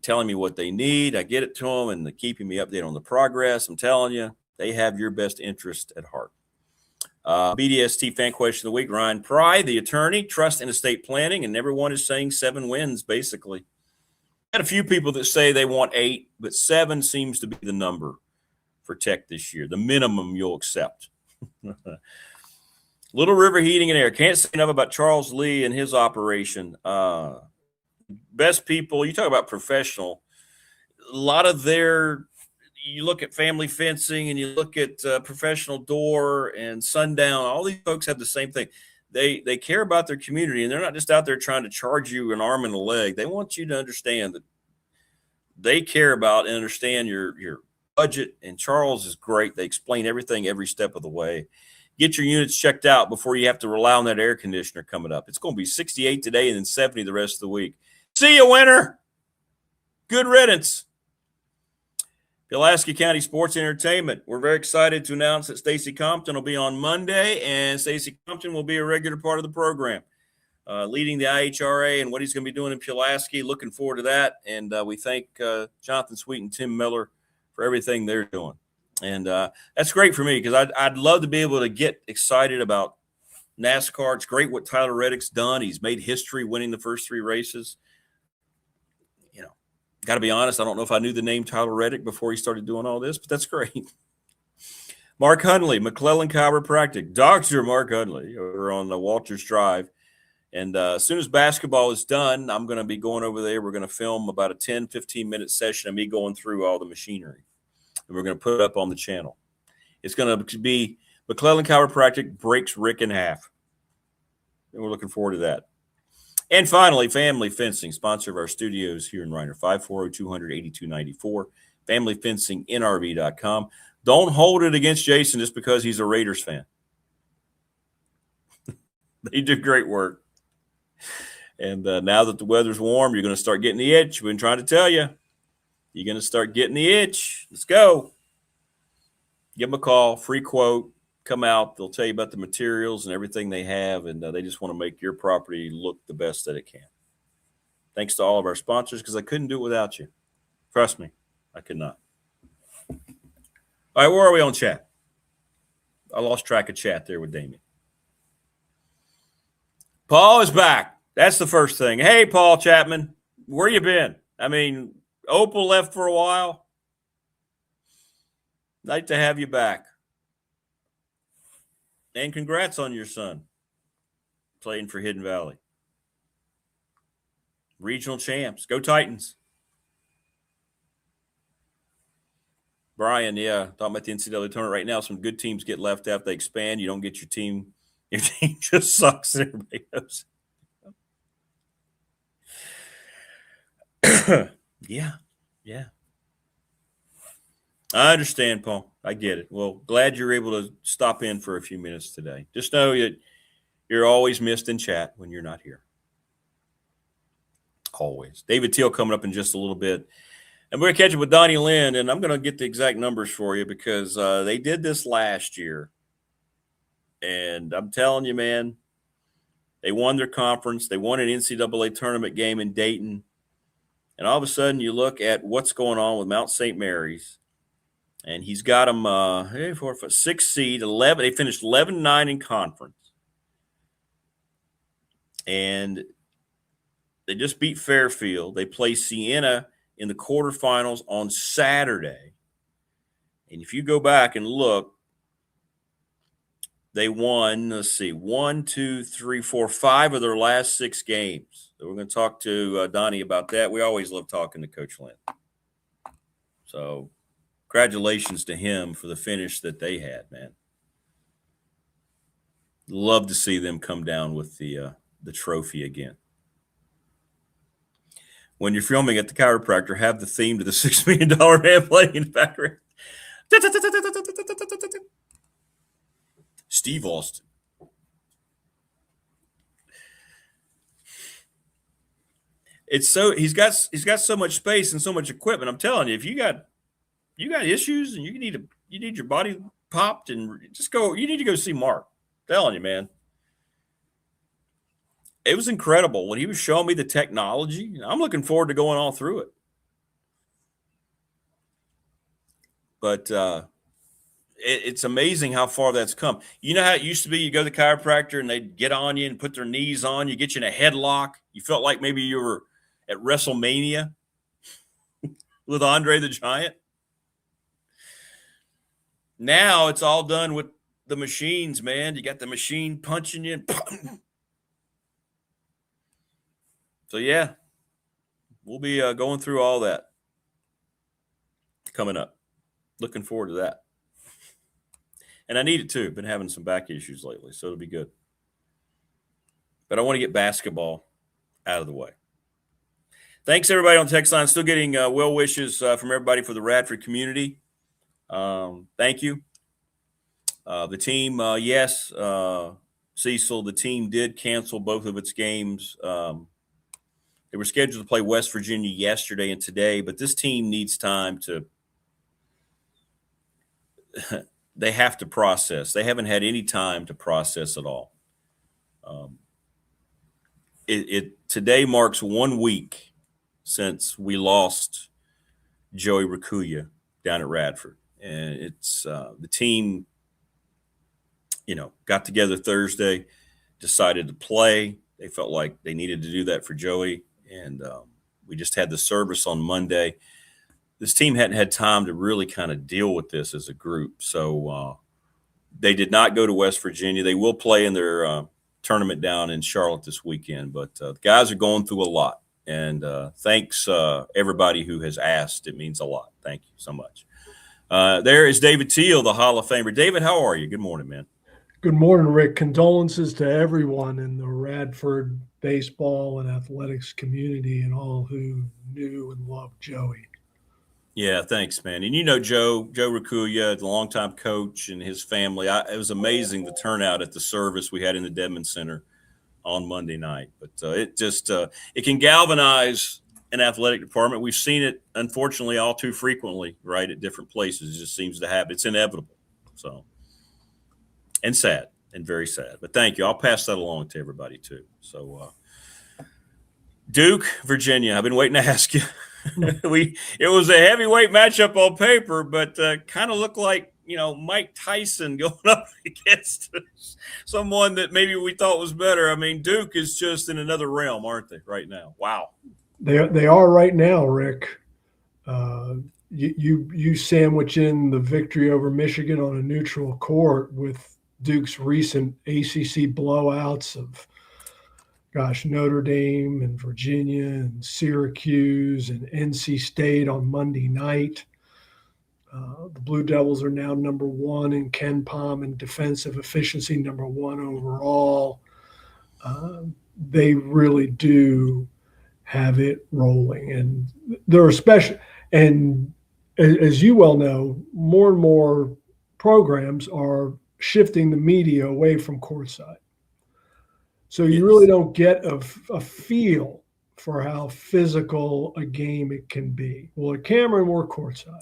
telling me what they need. I get it to them, and they're keeping me updated on the progress. I'm telling you, they have your best interest at heart. BDST fan question of the week, Ryan Pry, the attorney, trust and estate planning, and everyone is saying 7 wins, basically. Had a few people that say they want 8, but 7 seems to be the number for Tech this year, the minimum you'll accept. Little River Heating and Air. Can't say enough about Charles Lee and his operation. Best people, you talk about professional. A lot of you look at Family Fencing and you look at Professional Door and Sundown. All these folks have the same thing. They care about their community, and they're not just out there trying to charge you an arm and a leg. They want you to understand that they care about and understand your budget, and Charles is great. They explain everything every step of the way. Get your units checked out before you have to rely on that air conditioner coming up. It's going to be 68 today and then 70 the rest of the week. See you, winter. Good riddance. Pulaski County Sports Entertainment. We're very excited to announce that Stacey Compton will be on Monday, and Stacey Compton will be a regular part of the program, leading the IHRA and what he's going to be doing in Pulaski. Looking forward to that, and we thank Jonathan Sweet and Tim Miller for everything they're doing. And that's great for me because I'd love to be able to get excited about NASCAR. It's great what Tyler Reddick's done. He's made history winning the first 3 races. Got to be honest, I don't know if I knew the name Tyler Reddick before he started doing all this, but that's great. Mark Hundley, McClellan Chiropractic, Dr. Mark Hundley, over on the Walters Drive. And as soon as basketball is done, I'm going to be going over there. We're going to film about a 10, 15-minute session of me going through all the machinery. And we're going to put it up on the channel. It's going to be McClellan Chiropractic breaks Rick in half. And we're looking forward to that. And finally, Family Fencing, sponsor of our studios here in Reiner, 540-200-8294, familyfencingnrv.com. Don't hold it against Jason just because he's a Raiders fan. They do great work. And now that the weather's warm, you're going to start getting the itch. We've been trying to tell you. You're going to start getting the itch. Let's go. Give them a call, free quote. Come out. They'll tell you about the materials and everything they have, and they just want to make your property look the best that it can. Thanks to all of our sponsors, because I couldn't do it without you. Trust me, I could not. All right, where are we on chat? I lost track of chat there with Damien. Paul is back. That's the first thing. Hey, Paul Chapman, where you been? I mean, Opal left for a while. Nice to have you back. And congrats on your son playing for Hidden Valley. Regional champs. Go Titans. Brian, yeah, talking about the NCAA tournament right now. Some good teams get left out. They expand. You don't get your team. Your team just sucks. Everybody knows. Yeah. I understand, Paul. I get it. Well, glad you're able to stop in for a few minutes today. Just know that you're always missed in chat when you're not here. Always. David Teel coming up in just a little bit. And we're going to catch up with Donny Lind, and I'm going to get the exact numbers for you because they did this last year. And I'm telling you, man, they won their conference. They won an NCAA tournament game in Dayton. And all of a sudden you look at what's going on with Mount St. Mary's. And he's got them 6 seed, 11. They finished 11-9 in conference. And they just beat Fairfield. They play Siena in the quarterfinals on Saturday. And if you go back and look, they won, 5 of their last 6 games. So we're going to talk to Donnie about that. We always love talking to Coach Lind. So congratulations to him for the finish that they had, man. Love to see them come down with the trophy again. When you're filming at the chiropractor, have the theme to the $6 million man playing in the background. Steve Austin. It's so he's got so much space and so much equipment. I'm telling you, if you got issues and you need your body popped, and just go. You need to go see Mark. I'm telling you, man. It was incredible when he was showing me the technology. I'm looking forward to going all through it. But it's amazing how far that's come. You know how it used to be? You go to the chiropractor and they'd get on you and put their knees on you, get you in a headlock. You felt like maybe you were at WrestleMania with Andre the Giant. Now it's all done with the machines, man. You got the machine punching you. So, yeah, we'll be going through all that coming up. Looking forward to that. And I need it, too. Been having some back issues lately, so it'll be good. But I want to get basketball out of the way. Thanks, everybody on text line. Still getting well wishes from everybody for the Radford community. Thank you. The team, yes, Cecil, the team did cancel both of its games. They were scheduled to play West Virginia yesterday and today, but this team needs time to – they have to process. They haven't had any time to process at all. Today marks 1 week since we lost Joey Rakuya down at Radford. And it's the team, got together Thursday, decided to play. They felt like they needed to do that for Joey. And we just had the service on Monday. This team hadn't had time to really kind of deal with this as a group. So they did not go to West Virginia. They will play in their tournament down in Charlotte this weekend. But the guys are going through a lot. And thanks everybody who has asked. It means a lot. Thank you so much. There is David Teel, the Hall of Famer. David, how are you? Good morning, man. Good morning, Rick. Condolences to everyone in the Radford baseball and athletics community and all who knew and loved Joey. Yeah, thanks, man. And Joe Rakuya, the longtime coach, and his family. It was amazing the turnout at the service we had in the Dedman Center on Monday night. But it just it can galvanize an athletic department. We've seen it, unfortunately, all too frequently, right, at different places. It just seems to happen. It's inevitable. So, and sad, and very sad. But thank you. I'll pass that along to everybody too. So, Duke, Virginia. I've been waiting to ask you. It was a heavyweight matchup on paper, but kind of looked like, Mike Tyson going up against someone that maybe we thought was better. I mean, Duke is just in another realm, aren't they, right now? Wow. They are right now, Rick. You sandwich in the victory over Michigan on a neutral court with Duke's recent ACC blowouts of, Notre Dame and Virginia and Syracuse and NC State on Monday night. The Blue Devils are now number 1 in Ken Pom in defensive efficiency, number 1 overall. They really do have it rolling, and they're special. And as you well know, more and more programs are shifting the media away from courtside. So you really don't get a feel for how physical a game it can be. Well, at Cameron, we're courtside.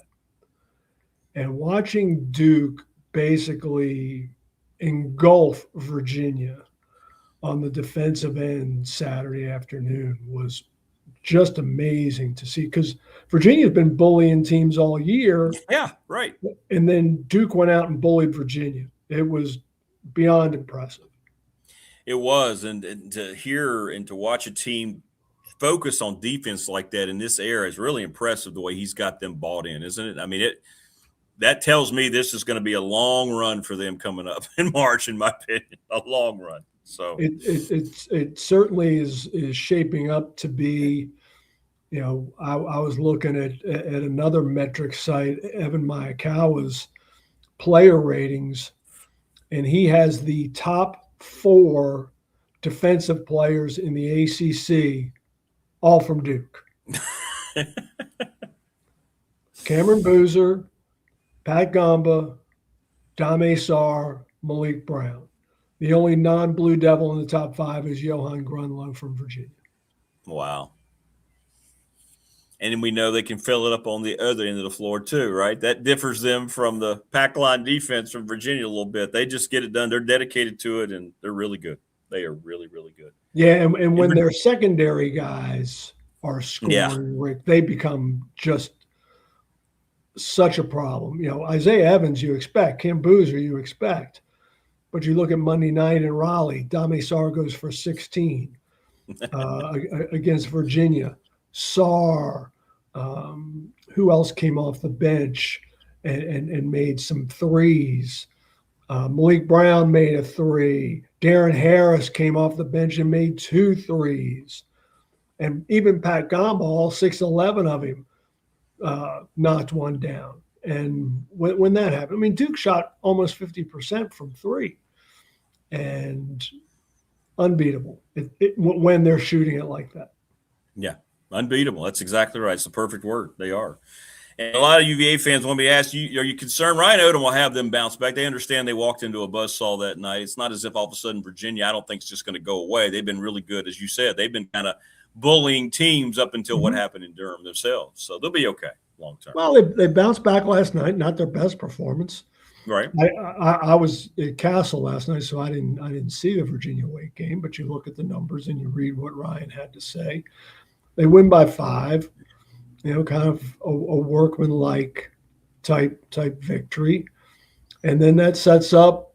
And watching Duke basically engulf Virginia on the defensive end Saturday afternoon was just amazing to see, because Virginia's been bullying teams all year. Yeah, right. And then Duke went out and bullied Virginia. It was beyond impressive. It was, and to hear and to watch a team focus on defense like that in this era is really impressive, the way he's got them bought in, isn't it? I mean, that tells me this is going to be a long run for them coming up in March, in my opinion, a long run. So it certainly is shaping up to be. I was looking at another metric site, Evan Maekawa's player ratings, and he has the top 4 defensive players in the ACC, all from Duke. Cameron Boozer, Pat Gamba, Dame Sarr, Malik Brown. The only non-Blue Devil in the top 5 is Johan Grunlow from Virginia. Wow. And we know they can fill it up on the other end of the floor too, right? That differs them from the pack line defense from Virginia a little bit. They just get it done. They're dedicated to it, and they're really good. They are really, really good. Yeah, and when their secondary guys are scoring, Rick, they become just such a problem. Isaiah Evans you expect, Cam Boozer you expect. But you look at Monday night in Raleigh, Dame Sarr goes for 16 against Virginia. Sarr, who else came off the bench and made some threes? Malik Brown made a 3. Darren Harris came off the bench and made 2 threes. And even Pat Gamba, all 6'11" of him, knocked one down. And when that happened, I mean, Duke shot almost 50% from 3. And unbeatable when they're shooting it like that. Yeah, unbeatable. That's exactly right. It's the perfect word. They are. And a lot of UVA fans want me to ask you, are you concerned Ryan Odom will have them bounce back? They understand they walked into a buzzsaw that night. It's not as if all of a sudden Virginia, I don't think, is just going to go away. They've been really good. As you said, they've been kind of bullying teams up until what happened in Durham themselves. So they'll be okay long term. Well, they bounced back last night, not their best performance. Right. I was at Castle last night, so I didn't see the Virginia Wake game, but you look at the numbers and you read what Ryan had to say. They win by 5, kind of a workmanlike type victory. And then that sets up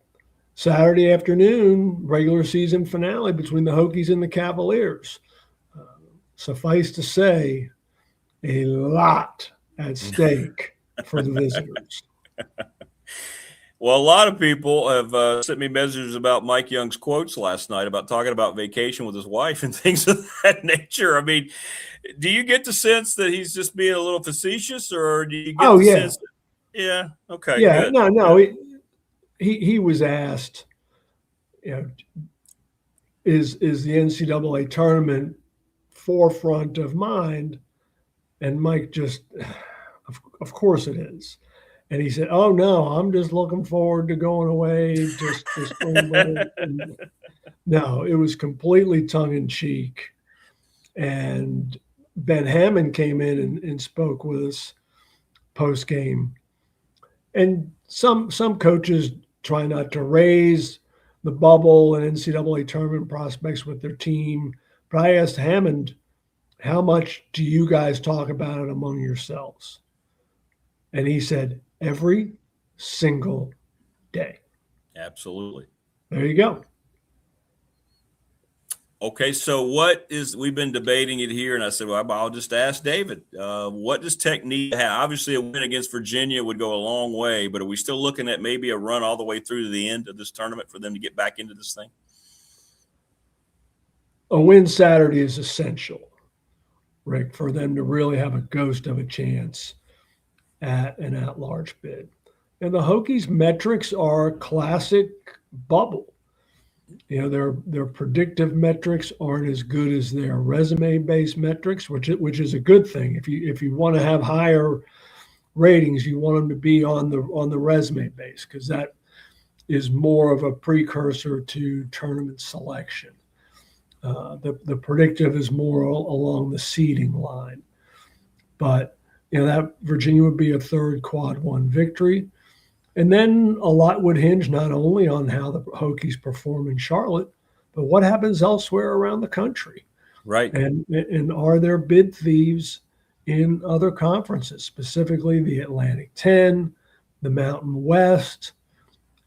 Saturday afternoon, regular season finale between the Hokies and the Cavaliers. Suffice to say, a lot at stake for the visitors. Well, a lot of people have sent me messages about Mike Young's quotes last night about talking about vacation with his wife and things of that nature. I mean, do you get the sense that he's just being a little facetious, or do you get sense that, yeah, okay. Yeah, good. no. He was asked, is the NCAA tournament forefront of mind? And Mike just, of course it is. And he said, "Oh no, I'm just looking forward to going away just to spring break." No, it was completely tongue in cheek. And Ben Hammond came in and spoke with us post game. And some coaches try not to raise the bubble and NCAA tournament prospects with their team. But I asked Hammond, "How much do you guys talk about it among yourselves?" And he said, "Every single day." Absolutely. There you go. Okay, so we've been debating it here, and I said, well, I'll just ask David, what does Tech need to have? Obviously, a win against Virginia would go a long way, but are we still looking at maybe a run all the way through to the end of this tournament for them to get back into this thing? A win Saturday is essential, Rick, for them to really have a ghost of a chance at an at-large bid. And the Hokies' metrics are classic bubble. You know, their predictive metrics aren't as good as their resume-based metrics, which is a good thing. If you want to have higher ratings, you want them to be on the resume base, because that is more of a precursor to tournament selection. The predictive is more along the seeding line. But you know, that Virginia would be a third quad one victory. And then a lot would hinge not only on how the Hokies perform in Charlotte, but what happens elsewhere around the country. Right. And are there bid thieves in other conferences, specifically the Atlantic 10, the Mountain West,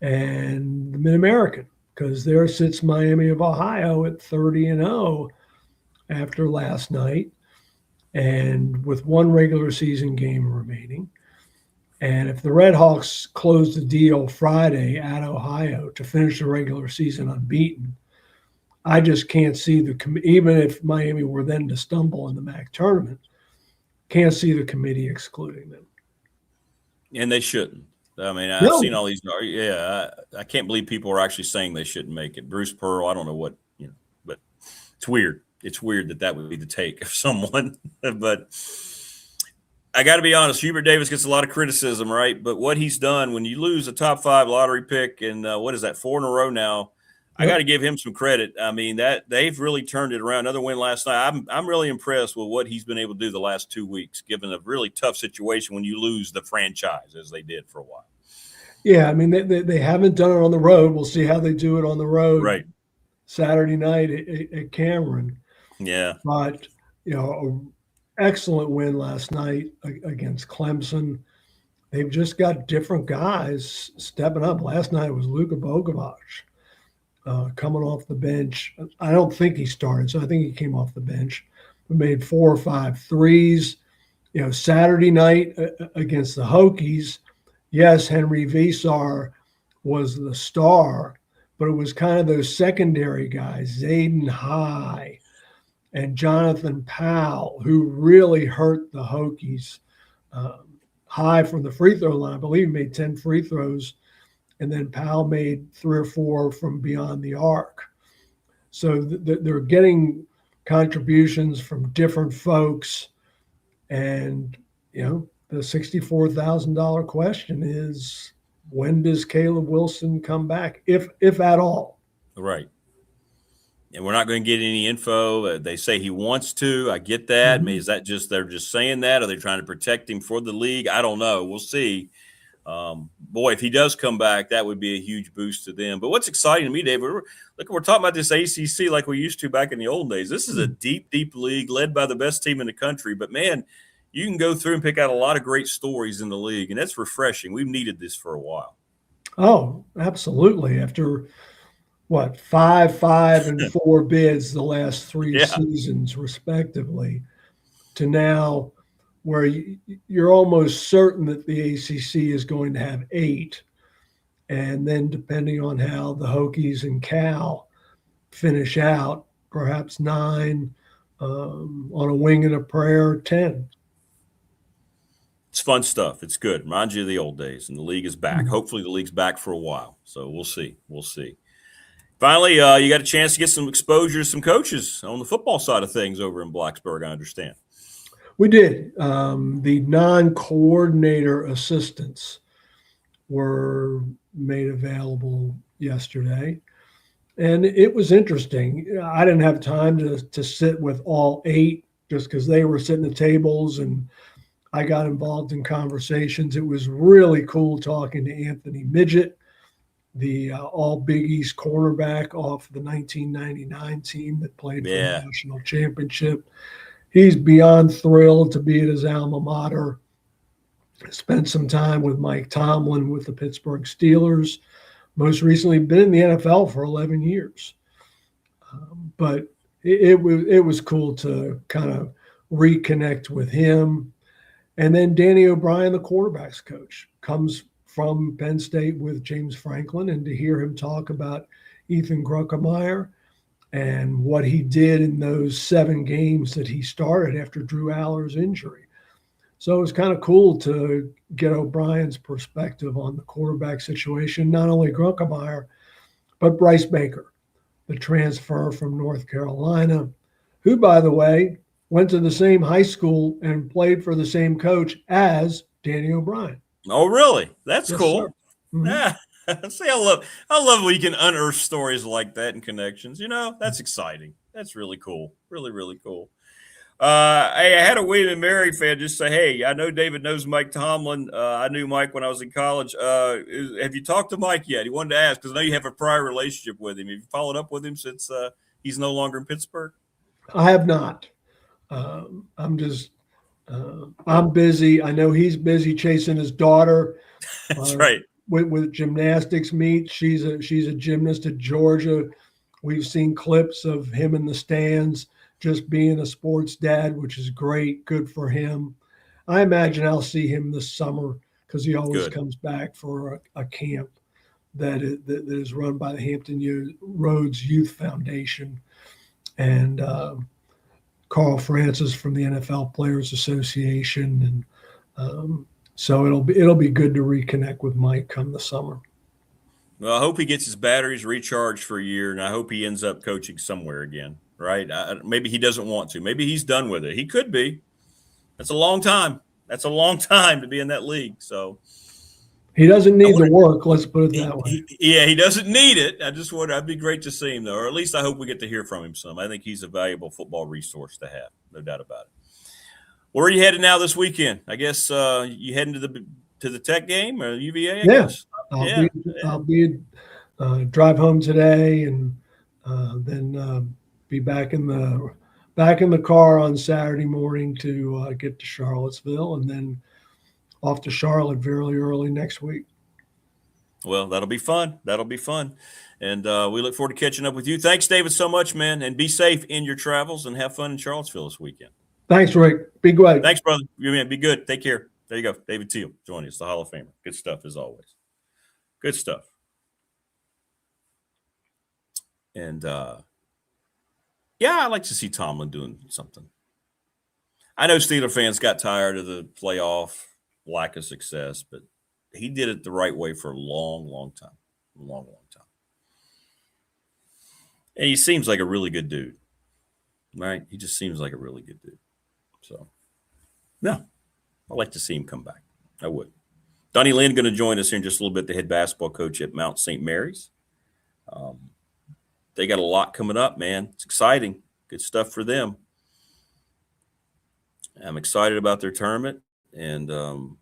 and the Mid-American? Because there sits Miami of Ohio at 30-0 after last night, and with one regular season game remaining. And if the Redhawks close the deal Friday at Ohio to finish the regular season unbeaten, I just can't see even if Miami were then to stumble in the MAAC tournament, can't see the committee excluding them. And they shouldn't. I mean, I've seen all these. Yeah, I can't believe people are actually saying they shouldn't make it. Bruce Pearl, I don't know what, but it's weird. It's weird that would be the take of someone. But I got to be honest, Hubert Davis gets a lot of criticism, right? But what he's done, when you lose a top 5 lottery pick, and what is that, 4 in a row now, I got to give him some credit. I mean, that they've really turned it around. Another win last night. I'm really impressed with what he's been able to do the last 2 weeks, given a really tough situation when you lose the franchise, as they did for a while. Yeah, I mean, they haven't done it on the road. We'll see how they do it on the road. Right. Saturday night at Cameron. Yeah. But, an excellent win last night against Clemson. They've just got different guys stepping up. Last night was Luka Bogovac coming off the bench. I don't think he started, so I think he came off the bench. We made 4 or 5 threes. Saturday night against the Hokies, yes, Henry Visar was the star, but it was kind of those secondary guys, Zayden High and Jonathan Powell, who really hurt the Hokies. High from the free throw line, I believe he made 10 free throws, and then Powell made 3 or 4 from beyond the arc. So they're getting contributions from different folks, and the $64,000 question is, when does Caleb Wilson come back, if at all? Right. And we're not going to get any info. They say he wants to. I get that. I mean, is that just they're just saying that? Are they trying to protect him for the league? I don't know. We'll see. Boy, if he does come back, that would be a huge boost to them. But what's exciting to me, Dave, we're talking about this ACC like we used to back in the old days. This is a deep, deep league led by the best team in the country. But, man, you can go through and pick out a lot of great stories in the league, and that's refreshing. We've needed this for a while. Oh, absolutely. After – 5 and 4 bids the last 3 seasons, respectively, to now where you're almost certain that the ACC is going to have 8. And then depending on how the Hokies and Cal finish out, perhaps 9, on a wing and a prayer, 10. It's fun stuff. It's good. Reminds you of the old days, and the league is back. Hopefully the league's back for a while. So we'll see. We'll see. Finally, you got a chance to get some exposure to some coaches on the football side of things over in Blacksburg, I understand. We did. The non-coordinator assistants were made available yesterday. And it was interesting. I didn't have time to sit with all 8 just because they were sitting at tables and I got involved in conversations. It was really cool talking to Anthony Midget, the all Big East cornerback off the 1999 team that played for the national championship. He's beyond thrilled to be at his alma mater. Spent some time with Mike Tomlin with the Pittsburgh Steelers. Most recently been in the NFL for 11 years. But it was cool to kind of reconnect with him. And then Danny O'Brien, the quarterback's coach, comes from Penn State with James Franklin, and to hear him talk about Ethan Grunkemeyer and what he did in those 7 games that he started after Drew Aller's injury. So it was kind of cool to get O'Brien's perspective on the quarterback situation, not only Grunkemeyer, but Bryce Baker, the transfer from North Carolina, who, by the way, went to the same high school and played for the same coach as Danny O'Brien. Oh, really? That's Yes, cool. Mm-hmm. Yeah. See, I love when you can unearth stories like that and connections. You know, that's exciting. That's really cool. Really, really cool. Hey, I had a William and Mary fan just say, hey, I know David knows Mike Tomlin. I knew Mike when I was in college. Have you talked to Mike yet? He wanted to ask because I know you have a prior relationship with him. Have you followed up with him since he's no longer in Pittsburgh? I have not. I'm busy. I know he's busy chasing his daughter. That's right. With gymnastics meet. She's a gymnast at Georgia. We've seen clips of him in the stands just being a sports dad, which is great. Good for him. I imagine I'll see him this summer because he always comes back for a camp that is run by the Hampton Roads Youth Foundation. And Carl Francis from the NFL Players Association. And so it'll be good to reconnect with Mike come the summer. Well, I hope he gets his batteries recharged for a year, and I hope he ends up coaching somewhere again, right? Maybe he doesn't want to. Maybe he's done with it. He could be. That's a long time. That's a long time to be in that league. So he doesn't need the work. Let's put it that way. He doesn't need it. I'd be great to see him, though, or at least I hope we get to hear from him some. I think he's a valuable football resource to have, no doubt about it. Where are you headed now this weekend? I guess you heading to the Tech game or UVA? I guess. I'll drive home today and then be back in the car on Saturday morning to get to Charlottesville, and then off to Charlotte very early next week. Well, that'll be fun. And we look forward to catching up with you. Thanks, David, so much, man. And be safe in your travels and have fun in Charlottesville this weekend. Thanks, Rick. Be great. Thanks, brother. Be good. Take care. There you go. David Teel joining us, the Hall of Famer. Good stuff as always. Good stuff. And I like to see Tomlin doing something. I know Steeler fans got tired of the playoff lack of success, but he did it the right way for a long, long time. Long time. And he seems like a really good dude, right? He just seems like a really good dude. So, no, I'd like to see him come back. I would. Donny Lind going to join us here in just a little bit, the head basketball coach at Mount St. Mary's. They got a lot coming up, man. It's exciting. Good stuff for them. I'm excited about their tournament, and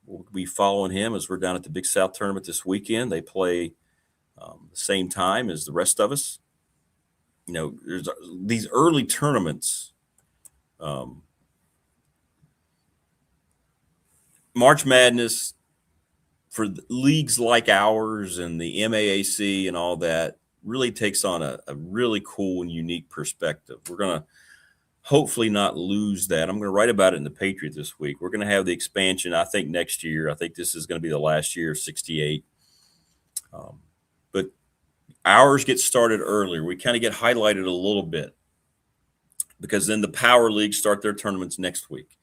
we'll be following him as we're down at the Big South tournament this weekend. They play the same time as the rest of us. You know, there's these early tournaments. March Madness for leagues like ours and the MAAC and all that really takes on a really cool and unique perspective. We're going to hopefully not lose that. I'm going to write about it in the Patriot this week. We're going to have the expansion, I think, next year. I think this is going to be the last year of 68. But ours gets started earlier. We kind of get highlighted a little bit because then the power leagues start their tournaments next week.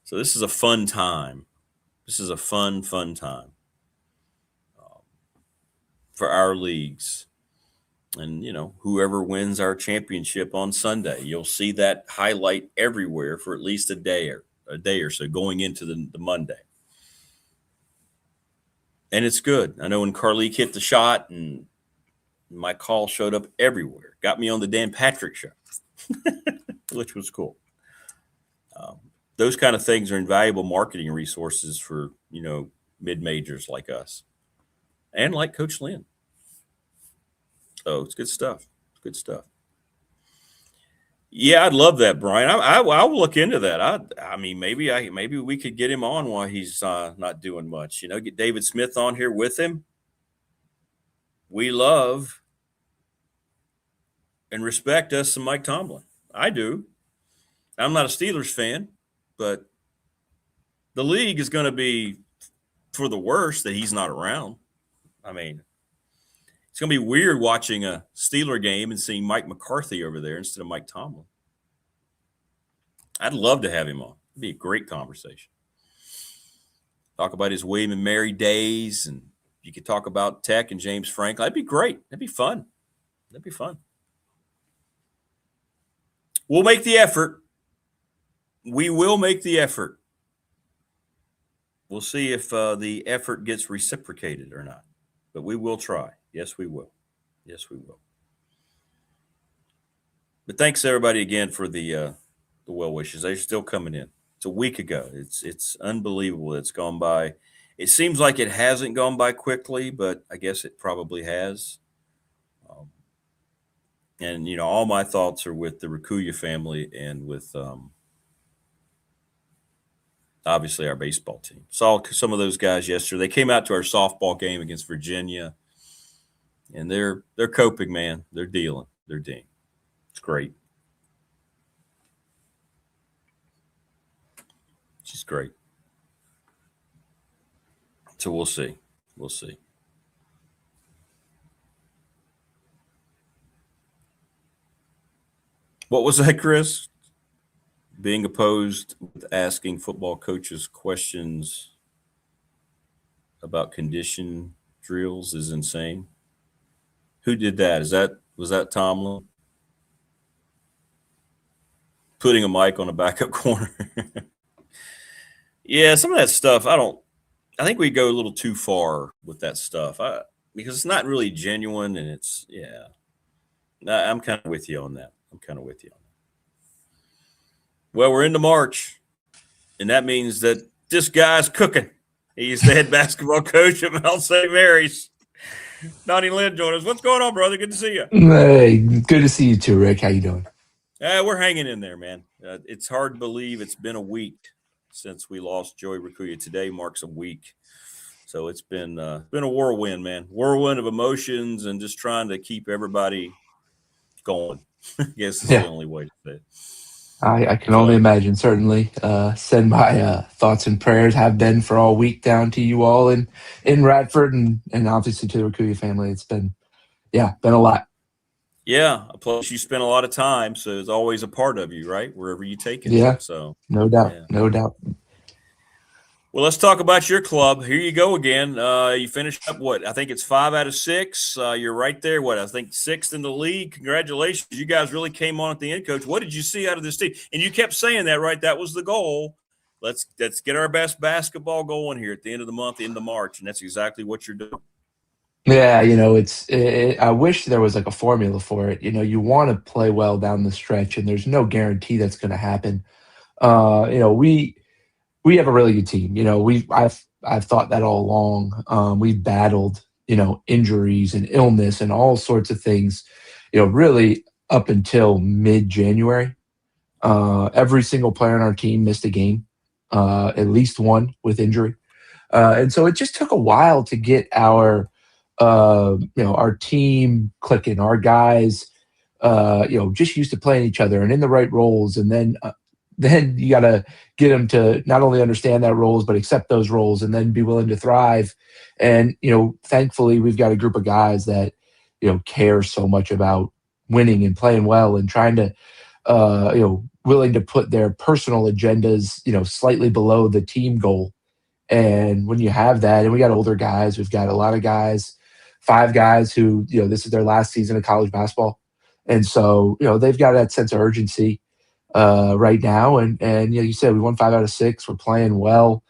So this is a fun time. This is a fun time for our leagues. And, you know, whoever wins our championship on Sunday, you'll see that highlight everywhere for at least a day or so going into the Monday. And it's good. I know when Carleek hit the shot and my call showed up everywhere, got me on the Dan Patrick show, which was cool. Those kind of things are invaluable marketing resources for, mid-majors like us and like Coach Lind. So it's good stuff. It's good stuff. Yeah, I'd love that, Brian. I will look into that. I mean, maybe we could get him on while he's not doing much. Get David Smith on here with him. We love and respect us some Mike Tomlin. I do. I'm not a Steelers fan, but the league is going to be for the worst that he's not around. I mean, it's going to be weird watching a Steeler game and seeing Mike McCarthy over there instead of Mike Tomlin. I'd love to have him on. It'd be a great conversation. Talk about his William and Mary days, and you could talk about Tech and James Franklin. That'd be great. That'd be fun. That'd be fun. We'll make the effort. We will make the effort. We'll see if the effort gets reciprocated or not. But we will try. Yes, we will. Yes, we will. But thanks everybody again for the well wishes. They're still coming in. It's a week ago. It's unbelievable. It's gone by. It seems like it hasn't gone by quickly, but I guess it probably has. And all my thoughts are with the Rakuya family and with obviously our baseball team. Saw some of those guys yesterday. They came out to our softball game against Virginia, and they're coping, man. They're dealing. They're dealing. It's great. She's great. So we'll see. We'll see. What was that, Chris? Being opposed with asking football coaches questions about condition drills is insane. Who did that? Was that Tomlin? Putting a mic on a backup corner. Yeah, some of that stuff, I think we go a little too far with that stuff because it's not really genuine, and I'm kind of with you on that. Well, we're into March, and that means that this guy's cooking. He's the head basketball coach at Mount St. Mary's. Donny Lind joined us. What's going on, brother? Good to see you. Hey, good to see you too, Rick. How you doing? We're hanging in there, man. It's hard to believe it's been a week since we lost Joey Rakuya. Today marks a week. So it's been a whirlwind, man. Whirlwind of emotions and just trying to keep everybody going. I guess is the only way to say it. I can only imagine. Certainly send my thoughts and prayers, have been for all week, down to you all in Radford and obviously to the Rakuya family. It's been a lot. Yeah, a place you spend a lot of time, so it's always a part of you, right? Wherever you take it. Yeah, so no doubt, no doubt. Well, let's talk about your club. Here you go again. You finished up what? I think it's 5 out of 6. You're right there. What? I think 6th in the league. Congratulations. You guys really came on at the end, Coach. What did you see out of this team? And you kept saying that, right? That was the goal. Let's get our best basketball going here at the end of the month, end of March, and that's exactly what you're doing. Yeah, I wish there was like a formula for it. You want to play well down the stretch, and there's no guarantee that's going to happen. We have a really good team. I've thought that all along. We've battled, injuries and illness and all sorts of things, really up until mid-January. Every single player on our team missed a game, at least one with injury. And so it just took a while to get our team clicking, our guys, just used to playing each other and in the right roles. And then you got to get them to not only understand that roles, but accept those roles and then be willing to thrive. And, thankfully we've got a group of guys that, care so much about winning and playing well and trying to, willing to put their personal agendas, slightly below the team goal. And when you have that, and we got older guys, we've got a lot of guys, 5 guys who, this is their last season of college basketball. And so, they've got that sense of urgency right now. And you said we won 5 out of 6. We're playing well.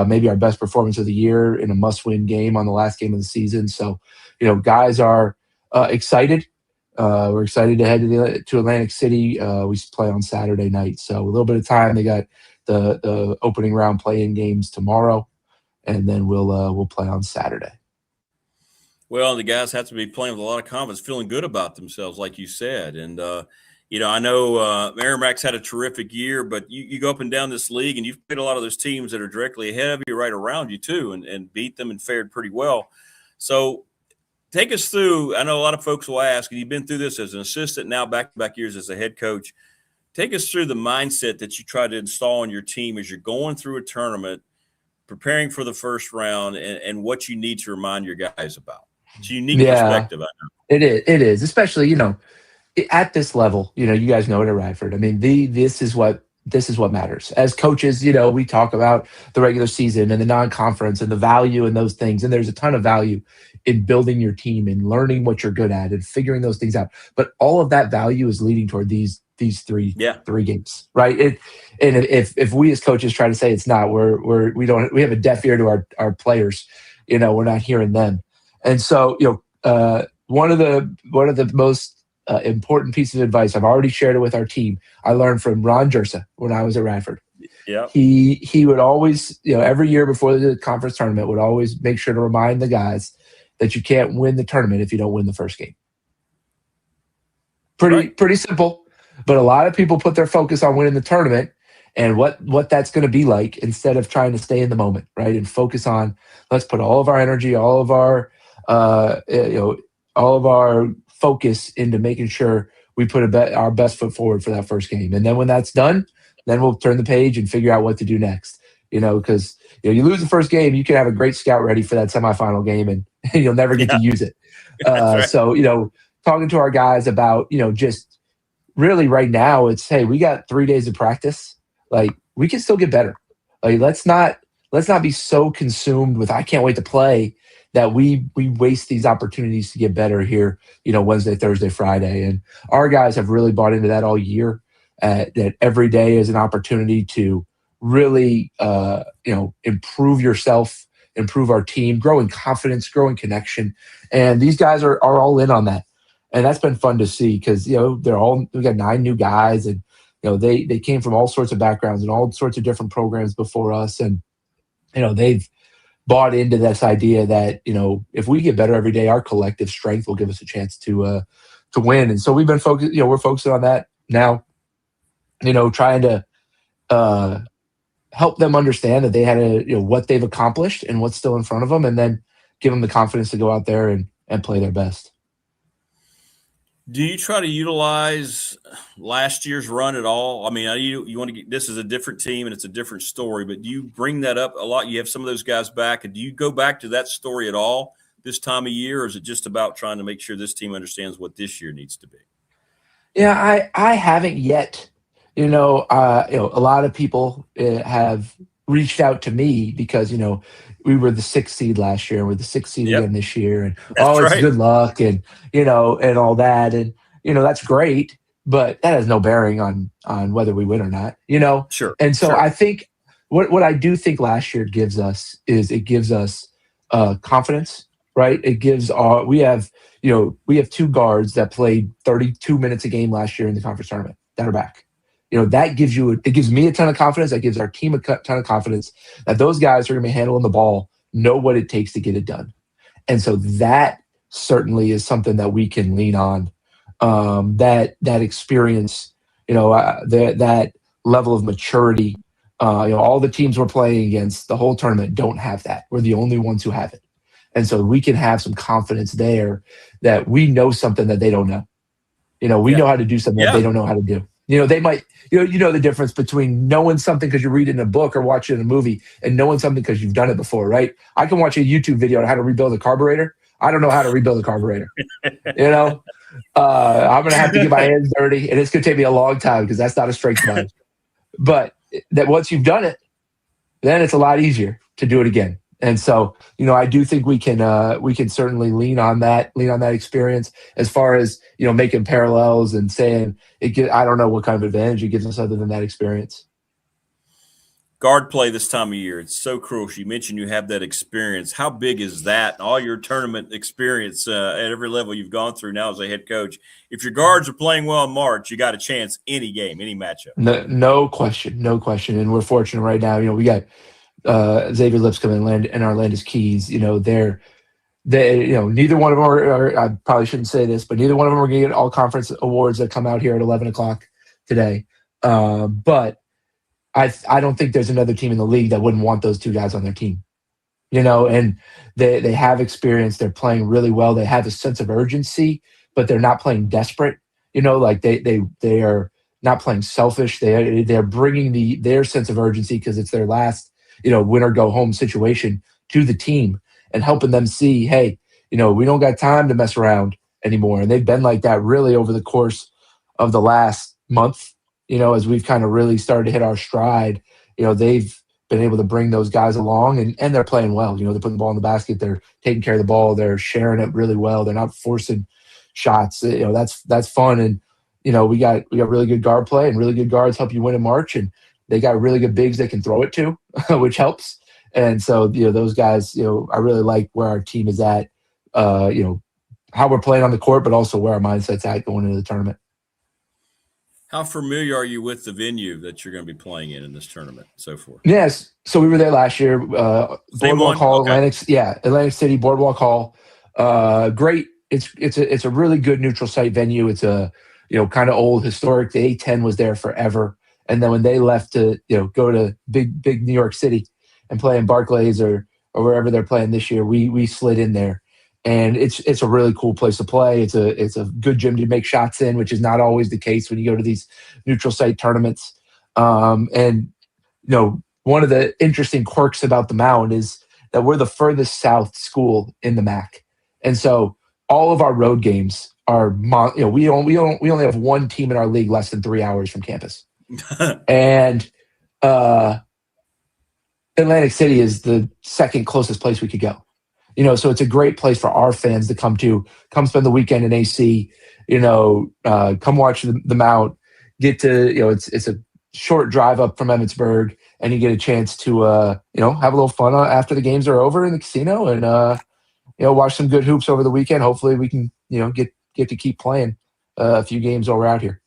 maybe our best performance of the year in a must-win game on the last game of the season. So, guys are excited. We're excited to head to Atlantic City. We play on Saturday night, so a little bit of time. They got the opening round play-in games tomorrow, and then we'll play on Saturday. Well, the guys have to be playing with a lot of confidence, feeling good about themselves, like you said. And, I know Merrimack's had a terrific year, but you go up and down this league, and you've played a lot of those teams that are directly ahead of you, right around you, too, and beat them and fared pretty well. So take us through. I know a lot of folks will ask, and you've been through this as an assistant, now back-to-back years as a head coach. Take us through the mindset that you try to install on your team as you're going through a tournament, preparing for the first round, and what you need to remind your guys about. It's a unique perspective, I know. It is, especially, at this level, you guys know it at Radford. I mean, this is what matters. As coaches, we talk about the regular season and the non-conference and the value in those things. And there's a ton of value in building your team and learning what you're good at and figuring those things out. But all of that value is leading toward these three games, right? And if we as coaches try to say it's not, we have a deaf ear to our players. We're not hearing them. And so, one of the most important pieces of advice, I've already shared it with our team, I learned from Ron Jersa when I was at Radford. Yeah, he would always, every year before the conference tournament, would always make sure to remind the guys that you can't win the tournament if you don't win the first game. Pretty simple, but a lot of people put their focus on winning the tournament and what that's going to be like instead of trying to stay in the moment, right? And focus on, let's put all of our energy, all of our focus into making sure we put our best foot forward for that first game. And then when that's done, then we'll turn the page and figure out what to do next. Because you lose the first game, you can have a great scout ready for that semifinal game, and you'll never get to use it. Right. So talking to our guys about just really right now, it's, hey, we got 3 days of practice. Like, we can still get better. Like, let's not be so consumed with I can't wait to play that we waste these opportunities to get better here, Wednesday, Thursday, Friday. And our guys have really bought into that all year, that every day is an opportunity to really, improve yourself, improve our team, grow in confidence, grow in connection. And these guys are all in on that. And that's been fun to see because, we got 9 new guys, and, they came from all sorts of backgrounds and all sorts of different programs before us. And, they've bought into this idea that, if we get better every day, our collective strength will give us a chance to win. And so we've been focused, we're focusing on that now, trying to help them understand that they had what they've accomplished and what's still in front of them, and then give them the confidence to go out there and play their best. Do you try to utilize last year's run at all? I mean, you want to get, this is a different team and it's a different story, but do you bring that up a lot? You have some of those guys back, and do you go back to that story at all this time of year, or is it just about trying to make sure this team understands what this year needs to be? Yeah, I haven't yet. A lot of people have reached out to me because, we were the 6th seed last year and we're the 6th seed again this year. And it's good luck and, and all that. And, that's great, but that has no bearing on whether we win or not, Sure. And so I think what I do think last year gives us is it gives us confidence, right? It gives we have 2 guards that played 32 minutes a game last year in the conference tournament that are back. That gives me a ton of confidence. That gives our team a ton of confidence that those guys who are going to be handling the ball know what it takes to get it done. And so that certainly is something that we can lean on. That experience, that level of maturity. All the teams we're playing against the whole tournament don't have that. We're the only ones who have it. And so we can have some confidence there that we know something that they don't know. We know how to do something that they don't know how to do. They might, the difference between knowing something because you read it in a book or watch it in a movie and knowing something because you've done it before, right? I can watch a YouTube video on how to rebuild a carburetor. I don't know how to rebuild a carburetor. I'm going to have to get my hands dirty, and it's going to take me a long time because that's not a strength of mine. But that once you've done it, then it's a lot easier to do it again. And so, I do think we can certainly lean on that experience as far as, making parallels and saying I don't know what kind of advantage it gives us other than that experience. guard play this time of year. It's so crucial. You mentioned you have that experience. How big is that? All your tournament experience at every level you've gone through now as a head coach. If your guards are playing well in March, you got a chance any game, any matchup. No question. And we're fortunate right now. We got Xavier Lipscomb and Arlandis Keys. They neither one of them are, I probably shouldn't say this, but neither one of them are going to get all conference awards that come out here at 11 o'clock today. But I don't think there's another team in the league that wouldn't want those two guys on their team, and they have experience. They're playing really well. They have a sense of urgency, but they're not playing desperate, like they are not playing selfish. They're bringing their sense of urgency because it's their last, win or go home situation to the team and helping them see, hey, we don't got time to mess around anymore. And they've been like that really over the course of the last month. As we've kind of really started to hit our stride, they've been able to bring those guys along and they're playing well. They're putting the ball in the basket. They're taking care of the ball. They're sharing it really well. They're not forcing shots. That's fun. And, we got really good guard play, and really good guards help you win in March. And they got really good bigs they can throw it to, which helps. And so, those guys, I really like where our team is at, how we're playing on the court, but also where our mindset's at going into the tournament. How familiar are you with the venue that you're going to be playing in this tournament so far? Yes. So we were there last year. Boardwalk Hall, okay. Atlantic City, Boardwalk Hall. Great. It's a really good neutral site venue. It's a, kind of old historic. The A-10 was there forever. And then when they left to, go to big New York City and play in Barclays or wherever they're playing this year, we slid in there. And it's a really cool place to play. It's a good gym to make shots in, which is not always the case when you go to these neutral site tournaments. And one of the interesting quirks about the Mound is that we're the furthest south school in the MAAC, and so all of our road games are we only have one team in our league less than 3 hours from campus, and Atlantic City is the second closest place we could go. So it's a great place for our fans to come spend the weekend in AC, come watch the Mount, get to, it's a short drive up from Emmitsburg, and you get a chance to, have a little fun after the games are over in the casino and, watch some good hoops over the weekend. Hopefully we can, get to keep playing a few games while we're out here.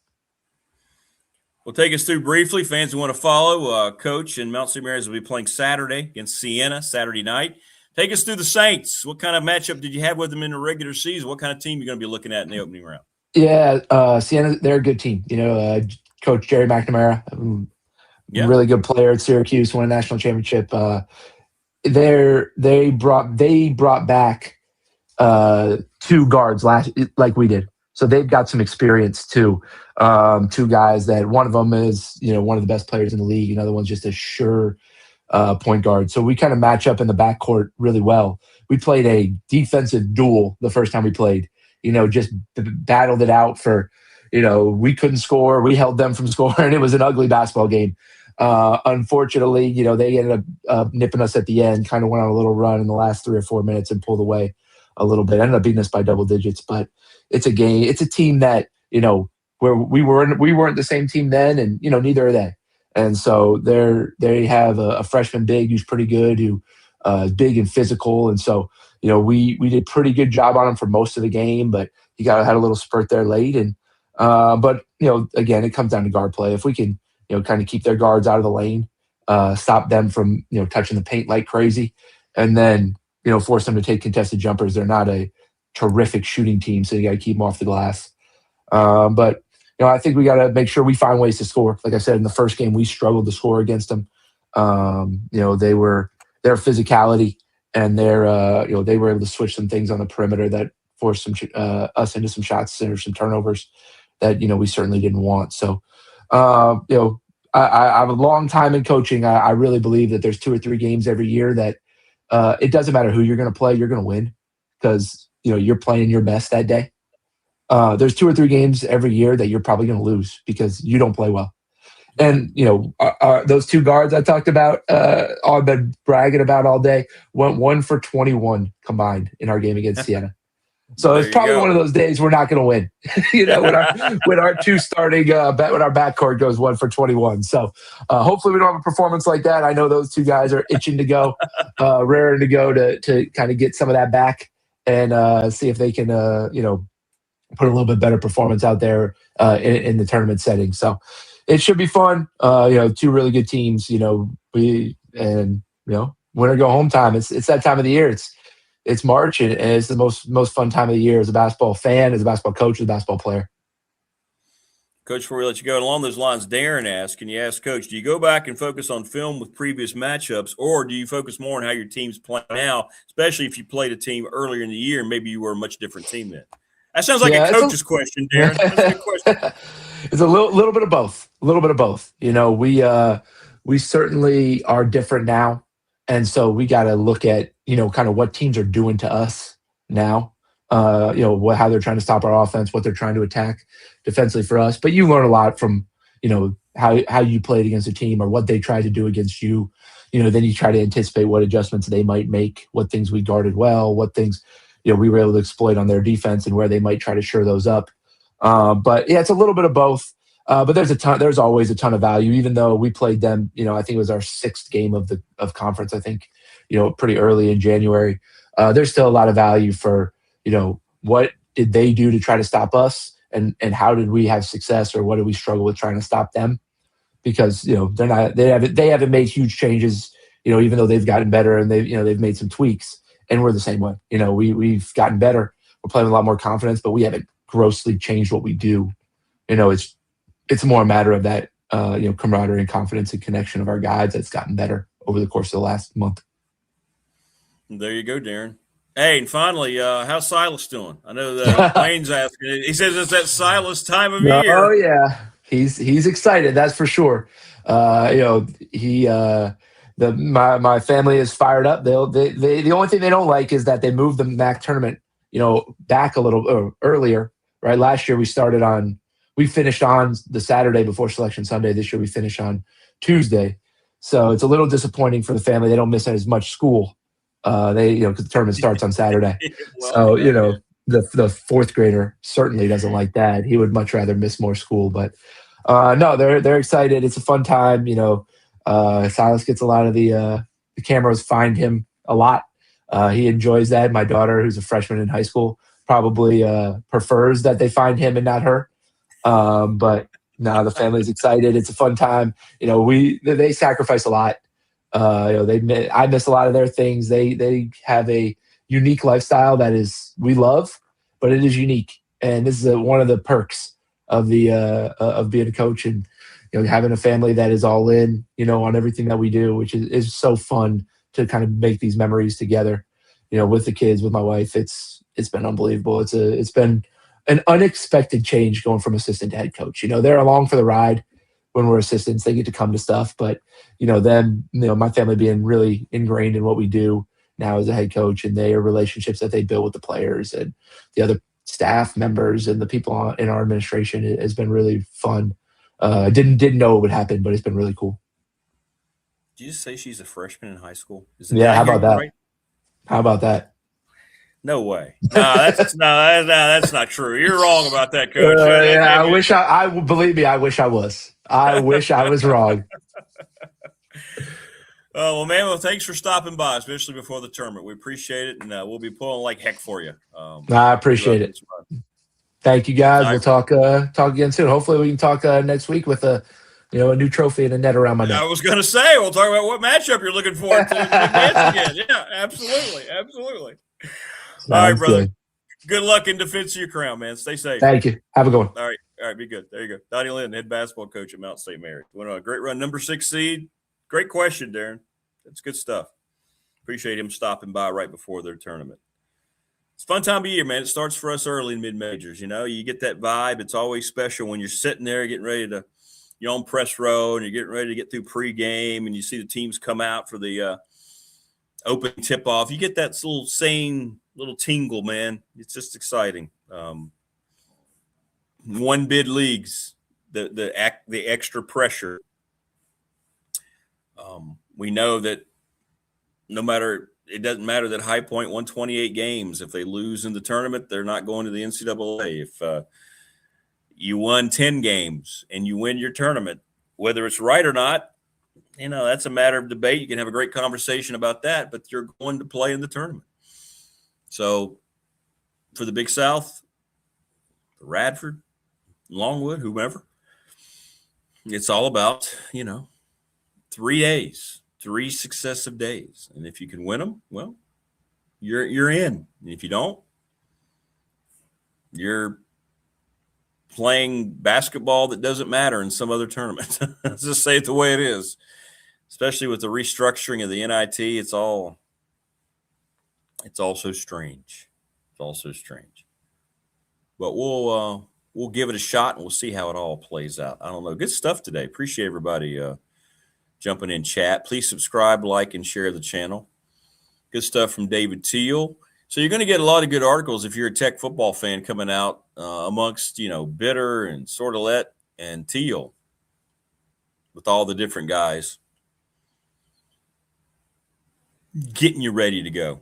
Well, take us through briefly. Fans who want to follow, Coach and Mount St. Mary's will be playing Saturday against Siena, Saturday night. Take us through the Saints. What kind of matchup did you have with them in the regular season? What kind of team are you going to be looking at in the opening round? Yeah, Siena, they're a good team. Coach Jerry McNamara, really good player at Syracuse, won a national championship. They brought back two guards like we did. So they've got some experience too. Two guys that one of them is, one of the best players in the league. Another one's just a sure point guard. So we kind of match up in the backcourt really well. We played a defensive duel the first time we played, just battled it out for, we couldn't score. We held them from scoring. It was an ugly basketball game. Unfortunately, they ended up nipping us at the end, kind of went on a little run in the last 3 or 4 minutes and pulled away a little bit. Ended up beating us by double digits, but it's a game. It's a team that, where we weren't the same team then, and, neither are they. And so they have a freshman big who's pretty good, who is big and physical. And so, we did a pretty good job on him for most of the game, but he had a little spurt there late. And but again, it comes down to guard play. If we can, kind of keep their guards out of the lane, stop them from touching the paint like crazy, and then force them to take contested jumpers. They're not a terrific shooting team, so you got to keep them off the glass. But I think we got to make sure we find ways to score. Like I said, in the first game, we struggled to score against them. Their physicality and they were able to switch some things on the perimeter that forced us into some shots or some turnovers that, we certainly didn't want. So, I have a long time in coaching. I really believe that there's 2 or 3 games every year that it doesn't matter who you're going to play, you're going to win because, you're playing your best that day. There's 2 or 3 games every year that you're probably going to lose because you don't play well. And, those 2 guards I talked about, I've been bragging about all day, went 1 for 21 combined in our game against Siena. So it's probably one of those days we're not going to win. When our two starting when our backcourt goes 1 for 21. So hopefully we don't have a performance like that. I know those two guys are itching to go, raring to go to kind of get some of that back and see if they can put a little bit better performance out there in the tournament setting. So it should be fun. Two really good teams. Winner go home time. It's that time of the year. It's March, and it's the most fun time of the year as a basketball fan, as a basketball coach, as a basketball player. Coach, before we let you go, along those lines, Darren asked, can you ask Coach, do you go back and focus on film with previous matchups, or do you focus more on how your team's playing now, especially if you played a team earlier in the year and maybe you were a much different team then? That sounds like a coach's question, Darren. That's a good question. It's a little bit of both. A little bit of both. We certainly are different now. And so we got to look at, kind of what teams are doing to us now, how they're trying to stop our offense, what they're trying to attack defensively for us. But you learn a lot from, how you played against a team or what they tried to do against you. Then you try to anticipate what adjustments they might make, what things we guarded well, what things, we were able to exploit on their defense and where they might try to shore those up. But yeah, it's a little bit of both. But there's always a ton of value, even though we played them, I think it was our 6th game of conference, I think, pretty early in January. There's still a lot of value for, what did they do to try to stop us and how did we have success, or what did we struggle with trying to stop them? Because, they haven't made huge changes, even though they've gotten better and they've made some tweaks, and we're the same way. We've gotten better. We're playing with a lot more confidence, but we haven't grossly changed what we do. It's more a matter of that, camaraderie and confidence and connection of our guys that's gotten better over the course of the last month. There you go, Darren. Hey, and finally, how's Silas doing? I know that Wayne's asking. He says it's that Silas time of year. Oh yeah, he's excited. That's for sure. My family is fired up. The only thing they don't like is that they moved the MAAC tournament, back a little earlier. Right, last year we finished on the Saturday before Selection Sunday. This year we finished on Tuesday. So it's a little disappointing for the family. They don't miss as much school. Because the tournament starts on Saturday. So, the 4th grader certainly doesn't like that. He would much rather miss more school. But no, they're excited. It's a fun time. Silas gets a lot of the cameras find him a lot. He enjoys that. My daughter, who's a freshman in high school, probably prefers that they find him and not her. But no, the family's excited. It's a fun time. They sacrifice a lot. I miss a lot of their things. They have a unique lifestyle that we love, but it is unique. And this is one of the perks of of being a coach and, having a family that is all in, on everything that we do, which is so fun to kind of make these memories together, with the kids, with my wife. It's been unbelievable. It's been an unexpected change going from assistant to head coach. They're along for the ride when we're assistants. They get to come to stuff, but my family being really ingrained in what we do now as a head coach, and their relationships that they build with the players and the other staff members and the people in our administration, it has been really fun. Didn't know it would happen, but it's been really cool. Did you just say she's a freshman in high school? Yeah. How about that? Right? How about that? No way. No, that's not true. You're wrong about that, Coach. Yeah, I wish I believe me. I wish I was. I wish I was wrong. Well, man, thanks for stopping by, especially before the tournament. We appreciate it, and we'll be pulling like heck for you. I appreciate it. Thank you, guys. We'll talk again soon. Hopefully, we can talk next week with a new trophy and a net around my neck. I was going to say, we'll talk about what matchup you're looking forward to again. Yeah, absolutely. All right, brother. Good luck in defense of your crown, man. Stay safe. Thank you. Have a good one. All right, be good. There you go. Donny Lind, head basketball coach at Mount St. Mary. Went on a great run, number 6 seed. Great question, Darren. That's good stuff. Appreciate him stopping by right before their tournament. It's a fun time of year, man. It starts for us early in mid-majors. You get that vibe. It's always special when you're sitting there getting ready to – you're on press row and you're getting ready to get through pregame and you see the teams come out for the open tip-off. You get that little sane little tingle, man. It's just exciting. One bid leagues, the extra pressure. We know that no matter it doesn't matter that High Point won 28 games. If they lose in the tournament, they're not going to the NCAA. If you won 10 games and you win your tournament, whether it's right or not, that's a matter of debate. You can have a great conversation about that, but you're going to play in the tournament. So for the Big South, Radford, Longwood, whomever, it's all about, 3 days, 3 successive days. And if you can win them, well, you're in. And if you don't, you're playing basketball that doesn't matter in some other tournament. Let's just say it the way it is. Especially with the restructuring of the NIT, it's all so strange. It's all so strange. But we'll give it a shot and we'll see how it all plays out. I don't know. Good stuff today. Appreciate everybody jumping in chat. Please subscribe, like, and share the channel. Good stuff from David Teel. So you're going to get a lot of good articles if you're a Tech football fan coming out amongst, Bitter and Sordelett and Teel with all the different guys. Getting you ready to go.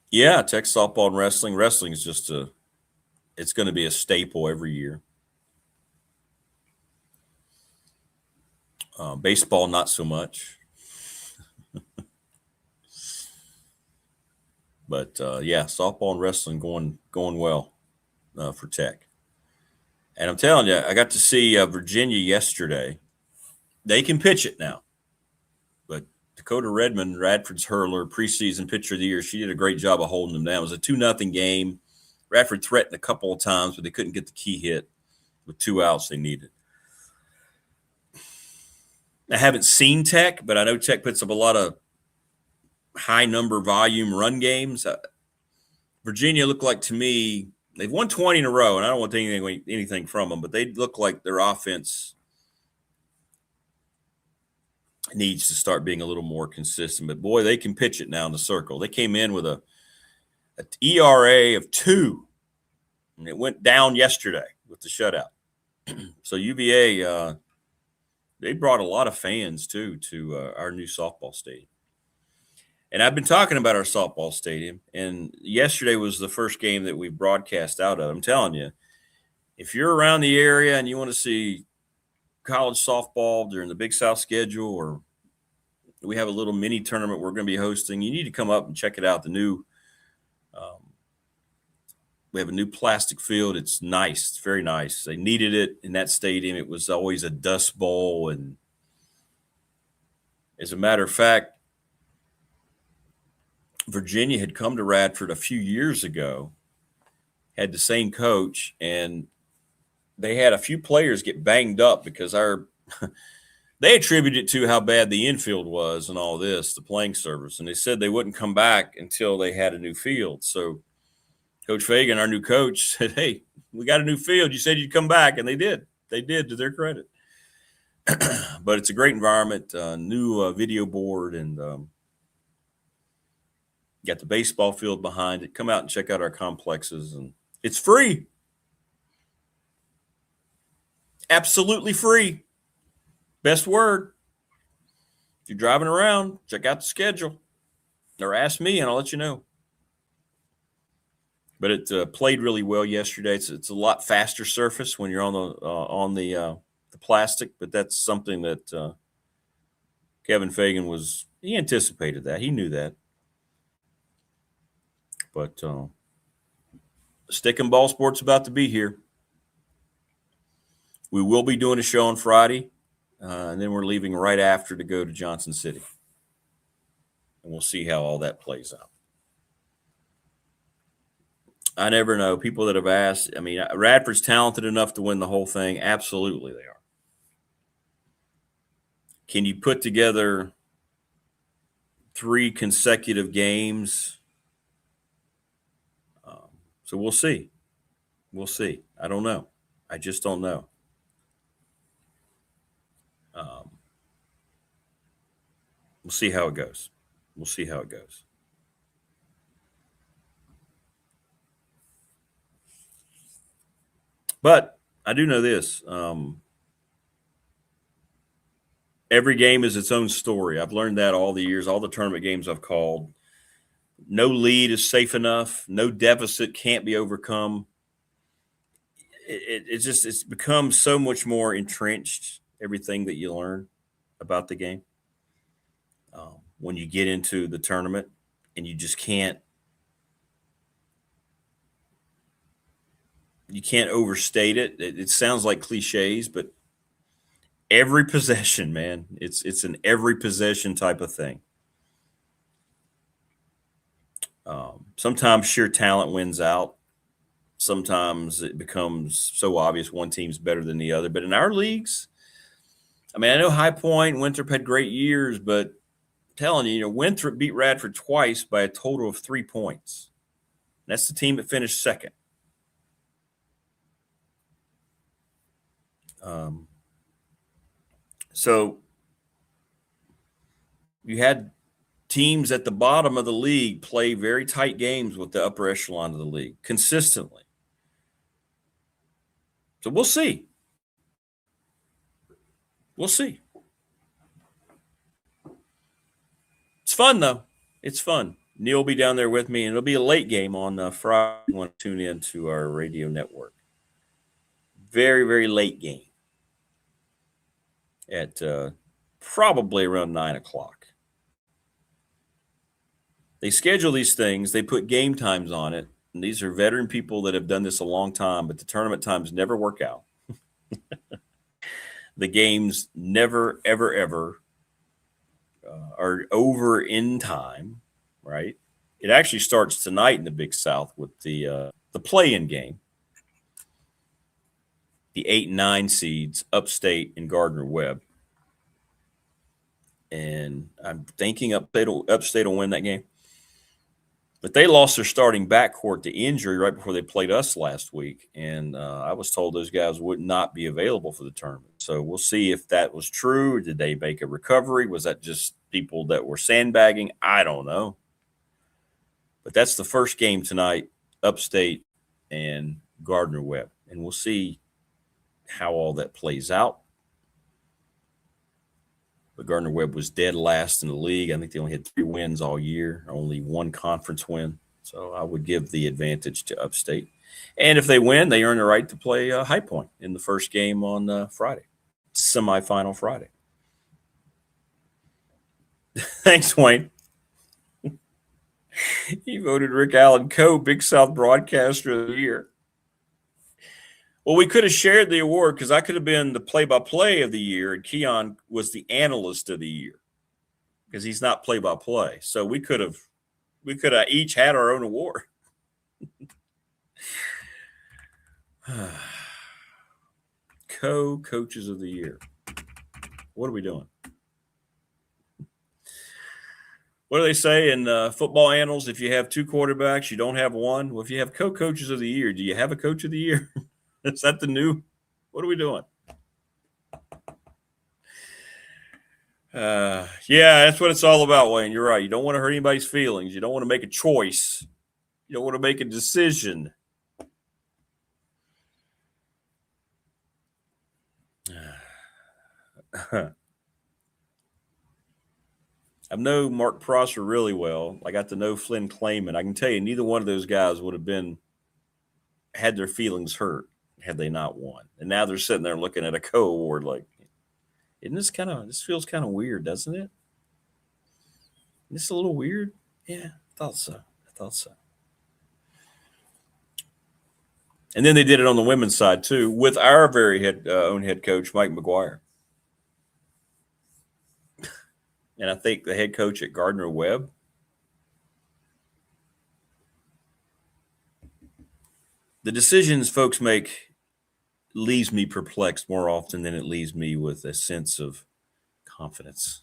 Yeah, Tech softball and wrestling. Wrestling is just it's going to be a staple every year. Baseball, not so much. But, softball and wrestling going well for Tech. And I'm telling you, I got to see Virginia yesterday. They can pitch it now. But Dakota Redmond, Radford's hurler, preseason pitcher of the year, she did a great job of holding them down. It was a 2-0 game. Radford threatened a couple of times, but they couldn't get the key hit with 2 outs they needed. I haven't seen Tech, but I know Tech puts up a lot of high number volume run games. Virginia looked like, to me, they've won 20 in a row, and I don't want anything from them, but they look like their offense needs to start being a little more consistent. But, boy, they can pitch it now in the circle. They came in with a ERA of 2, and it went down yesterday with the shutout. So UVA, they brought a lot of fans, too, to our new softball stadium. And I've been talking about our softball stadium, and yesterday was the first game that we broadcast out of. I'm telling you, if you're around the area and you want to see college softball during the Big South schedule, or we have a little mini tournament we're going to be hosting, you need to come up and check it out. The new we have a new plastic field. It's nice. It's very nice. They needed it in that stadium. It was always a dust bowl. And as a matter of fact, Virginia had come to Radford a few years ago, had the same coach, and they had a few players get banged up because they attributed it to how bad the infield was and all this, the playing service. And they said they wouldn't come back until they had a new field. So Coach Fagan, our new coach, said, hey, we got a new field. You said you'd come back, and they did. They did, to their credit. But it's a great environment, new video board, and got the baseball field behind it. Come out and check out our complexes, and it's free. Absolutely free. Best word. If you're driving around, check out the schedule or ask me, and I'll let you know. But it played really well yesterday. It's a lot faster surface when you're on the plastic, but that's something that Kevin Fagan he anticipated that. He knew that. But stick and ball sport's about to be here. We will be doing a show on Friday, and then we're leaving right after to go to Johnson City. And we'll see how all that plays out. I never know. People that have asked, I mean, Radford's talented enough to win the whole thing. Absolutely they are. Can you put together 3 consecutive games? So we'll see. We'll see. I don't know. I just don't know. We'll see how it goes. We'll see how it goes. But I do know this. Every game is its own story. I've learned that all the years, all the tournament games I've called. No lead is safe enough. No deficit can't be overcome. It's become so much more entrenched, everything that you learn about the game. When you get into the tournament and you just can't overstate it. It sounds like cliches, but every possession, man, it's an every possession type of thing. Sometimes sheer talent wins out. Sometimes it becomes so obvious one team's better than the other. But in our leagues, I mean, I know High Point and Winthrop had great years, but I'm telling you, Winthrop beat Radford twice by a total of 3 points. And that's the team that finished second. So you had teams at the bottom of the league play very tight games with the upper echelon of the league consistently. So we'll see. We'll see. It's fun, though. It's fun. Neil will be down there with me, and it'll be a late game on Friday. You want to tune in to our radio network. Very, very late game at probably around 9 o'clock. They schedule these things. They put game times on it. And these are veteran people that have done this a long time, but the tournament times never work out. The games never, ever, ever are over in time, right? It actually starts tonight in the Big South with the play-in game. The 8 and 9 seeds, Upstate and Gardner-Webb. And I'm thinking Upstate will win that game. But they lost their starting backcourt to injury right before they played us last week. And I was told those guys would not be available for the tournament. So we'll see if that was true. Did they make a recovery? Was that just people that were sandbagging? I don't know. But that's the first game tonight, Upstate and Gardner-Webb. And we'll see how all that plays out. But Gardner-Webb was dead last in the league. I think they only had 3 wins all year, only 1 conference win. So I would give the advantage to Upstate. And if they win, they earn the right to play High Point in the first game on Friday, semifinal Friday. Thanks, Wayne. He voted Rick Allen Coe Big South Broadcaster of the Year. Well, we could have shared the award because I could have been the play-by-play of the year, and Kion was the analyst of the year because he's not play-by-play. So we could have each had our own award. Co-coaches of the year. What are we doing? What do they say in football annals? If you have 2 quarterbacks, you don't have one. Well, if you have co-coaches of the year, do you have a coach of the year? Is that the new? What are we doing? Yeah, that's what it's all about, Wayne. You're right. You don't want to hurt anybody's feelings. You don't want to make a choice. You don't want to make a decision. I know Mark Prosser really well. I got to know Flynn Clayman. I can tell you neither one of those guys would have had their feelings hurt had they not won. And now they're sitting there looking at a co-award like, this feels kind of weird, doesn't it? Isn't this a little weird? Yeah, I thought so. And then they did it on the women's side too with our very own head coach, Mike McGuire. And I think the head coach at Gardner-Webb. The decisions folks make leaves me perplexed more often than it leaves me with a sense of confidence.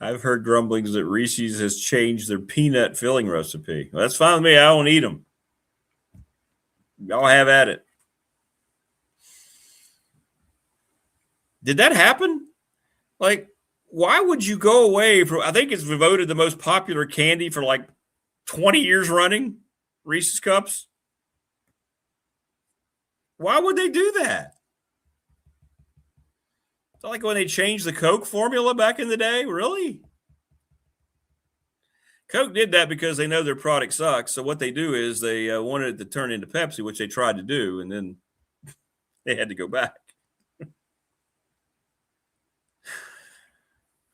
I've heard grumblings that Reese's has changed their peanut filling recipe. Well, that's fine with me. I don't eat them. Y'all have at it. Did that happen? Like, why would you go away from, I think it's voted the most popular candy for like 20 years running, Reese's Cups. Why would they do that? It's not like when they changed the Coke formula back in the day. Really? Coke did that because they know their product sucks. So what they do is they wanted it to turn into Pepsi, which they tried to do, and then they had to go back.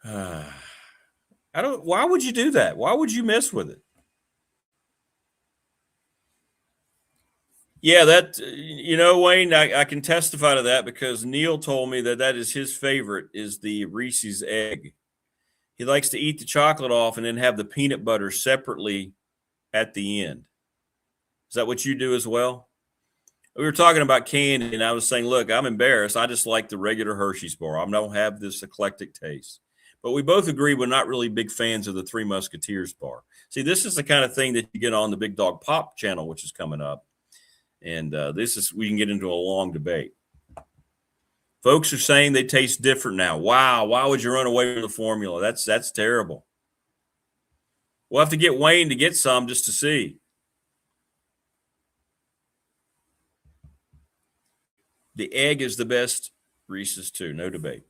Why would you do that? Why would you mess with it? Yeah, that, Wayne, I can testify to that because Neil told me that is his favorite, is the Reese's egg. He likes to eat the chocolate off and then have the peanut butter separately at the end. Is that what you do as well? We were talking about candy, and I was saying, look, I'm embarrassed. I just like the regular Hershey's bar. I don't have this eclectic taste. But we both agree we're not really big fans of the Three Musketeers bar. See, this is the kind of thing that you get on the Big Dog Pop channel, which is coming up. And we can get into a long debate. Folks are saying they taste different now. Wow, why would you run away from the formula? That's terrible. We'll have to get Wayne to get some just to see. The egg is the best Reese's too, no debate.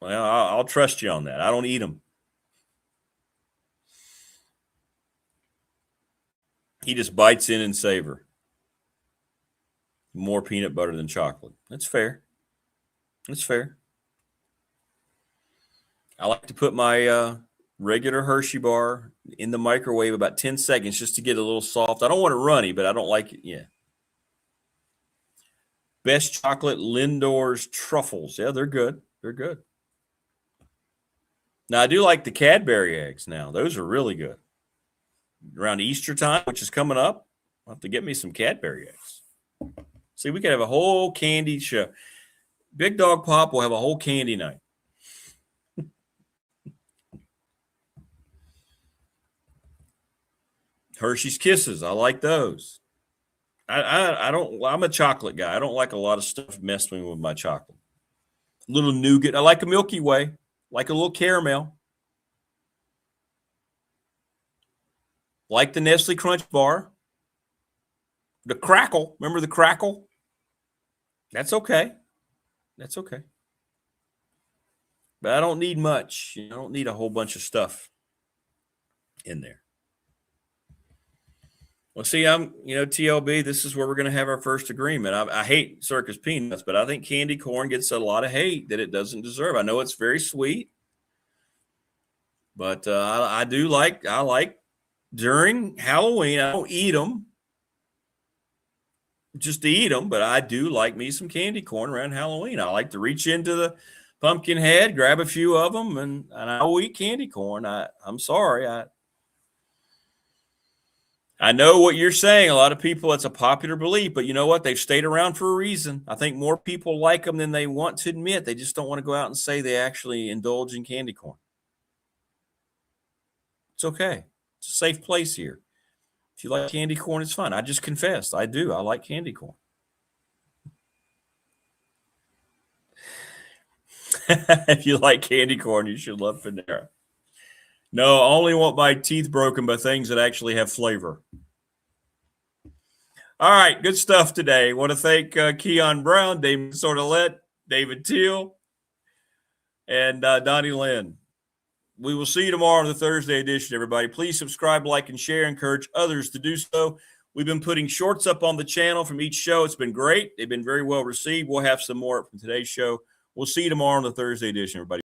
Well, I'll trust you on that. I don't eat them. He just bites in and savor. More peanut butter than chocolate. That's fair. That's fair. I like to put my regular Hershey bar in the microwave about 10 seconds just to get a little soft. I don't want it runny, but I don't like it. Yeah. Best chocolate, Lindor's truffles. Yeah, they're good. They're good. Now, I do like the Cadbury eggs now. Those are really good. Around Easter time, which is coming up, I'll have to get me some Cadbury eggs. See, we could have a whole candy show. Big Dog Pop will have a whole candy night. Hershey's Kisses. I like those. I'm a chocolate guy. I don't like a lot of stuff messing with my chocolate. A little nougat. I like a Milky Way. Like a little caramel. Like the Nestle Crunch Bar. The Crackle. Remember the Crackle? That's okay. That's okay. But I don't need much. I don't need a whole bunch of stuff in there. Well, see, TLB, this is where we're going to have our first agreement. I hate Circus Peanuts, but I think candy corn gets a lot of hate that it doesn't deserve. I know it's very sweet, but I like during Halloween, I don't eat them just to eat them, but I do like me some candy corn around Halloween. I like to reach into the pumpkin head, grab a few of them, and I'll eat candy corn. I'm sorry. I know what you're saying. A lot of people, it's a popular belief, but you know what? They've stayed around for a reason. I think more people like them than they want to admit. They just don't want to go out and say they actually indulge in candy corn. It's okay. It's a safe place here. If you like candy corn, it's fine. I just confessed. I do. I like candy corn. If you like candy corn, you should love Panera. No, I only want my teeth broken by things that actually have flavor. All right, good stuff today. I want to thank Kion Brown, Damien Sordelett, David Teel, and Donny Lind. We will see you tomorrow on the Thursday edition, everybody. Please subscribe, like, and share. Encourage others to do so. We've been putting shorts up on the channel from each show. It's been great. They've been very well received. We'll have some more from today's show. We'll see you tomorrow on the Thursday edition, everybody.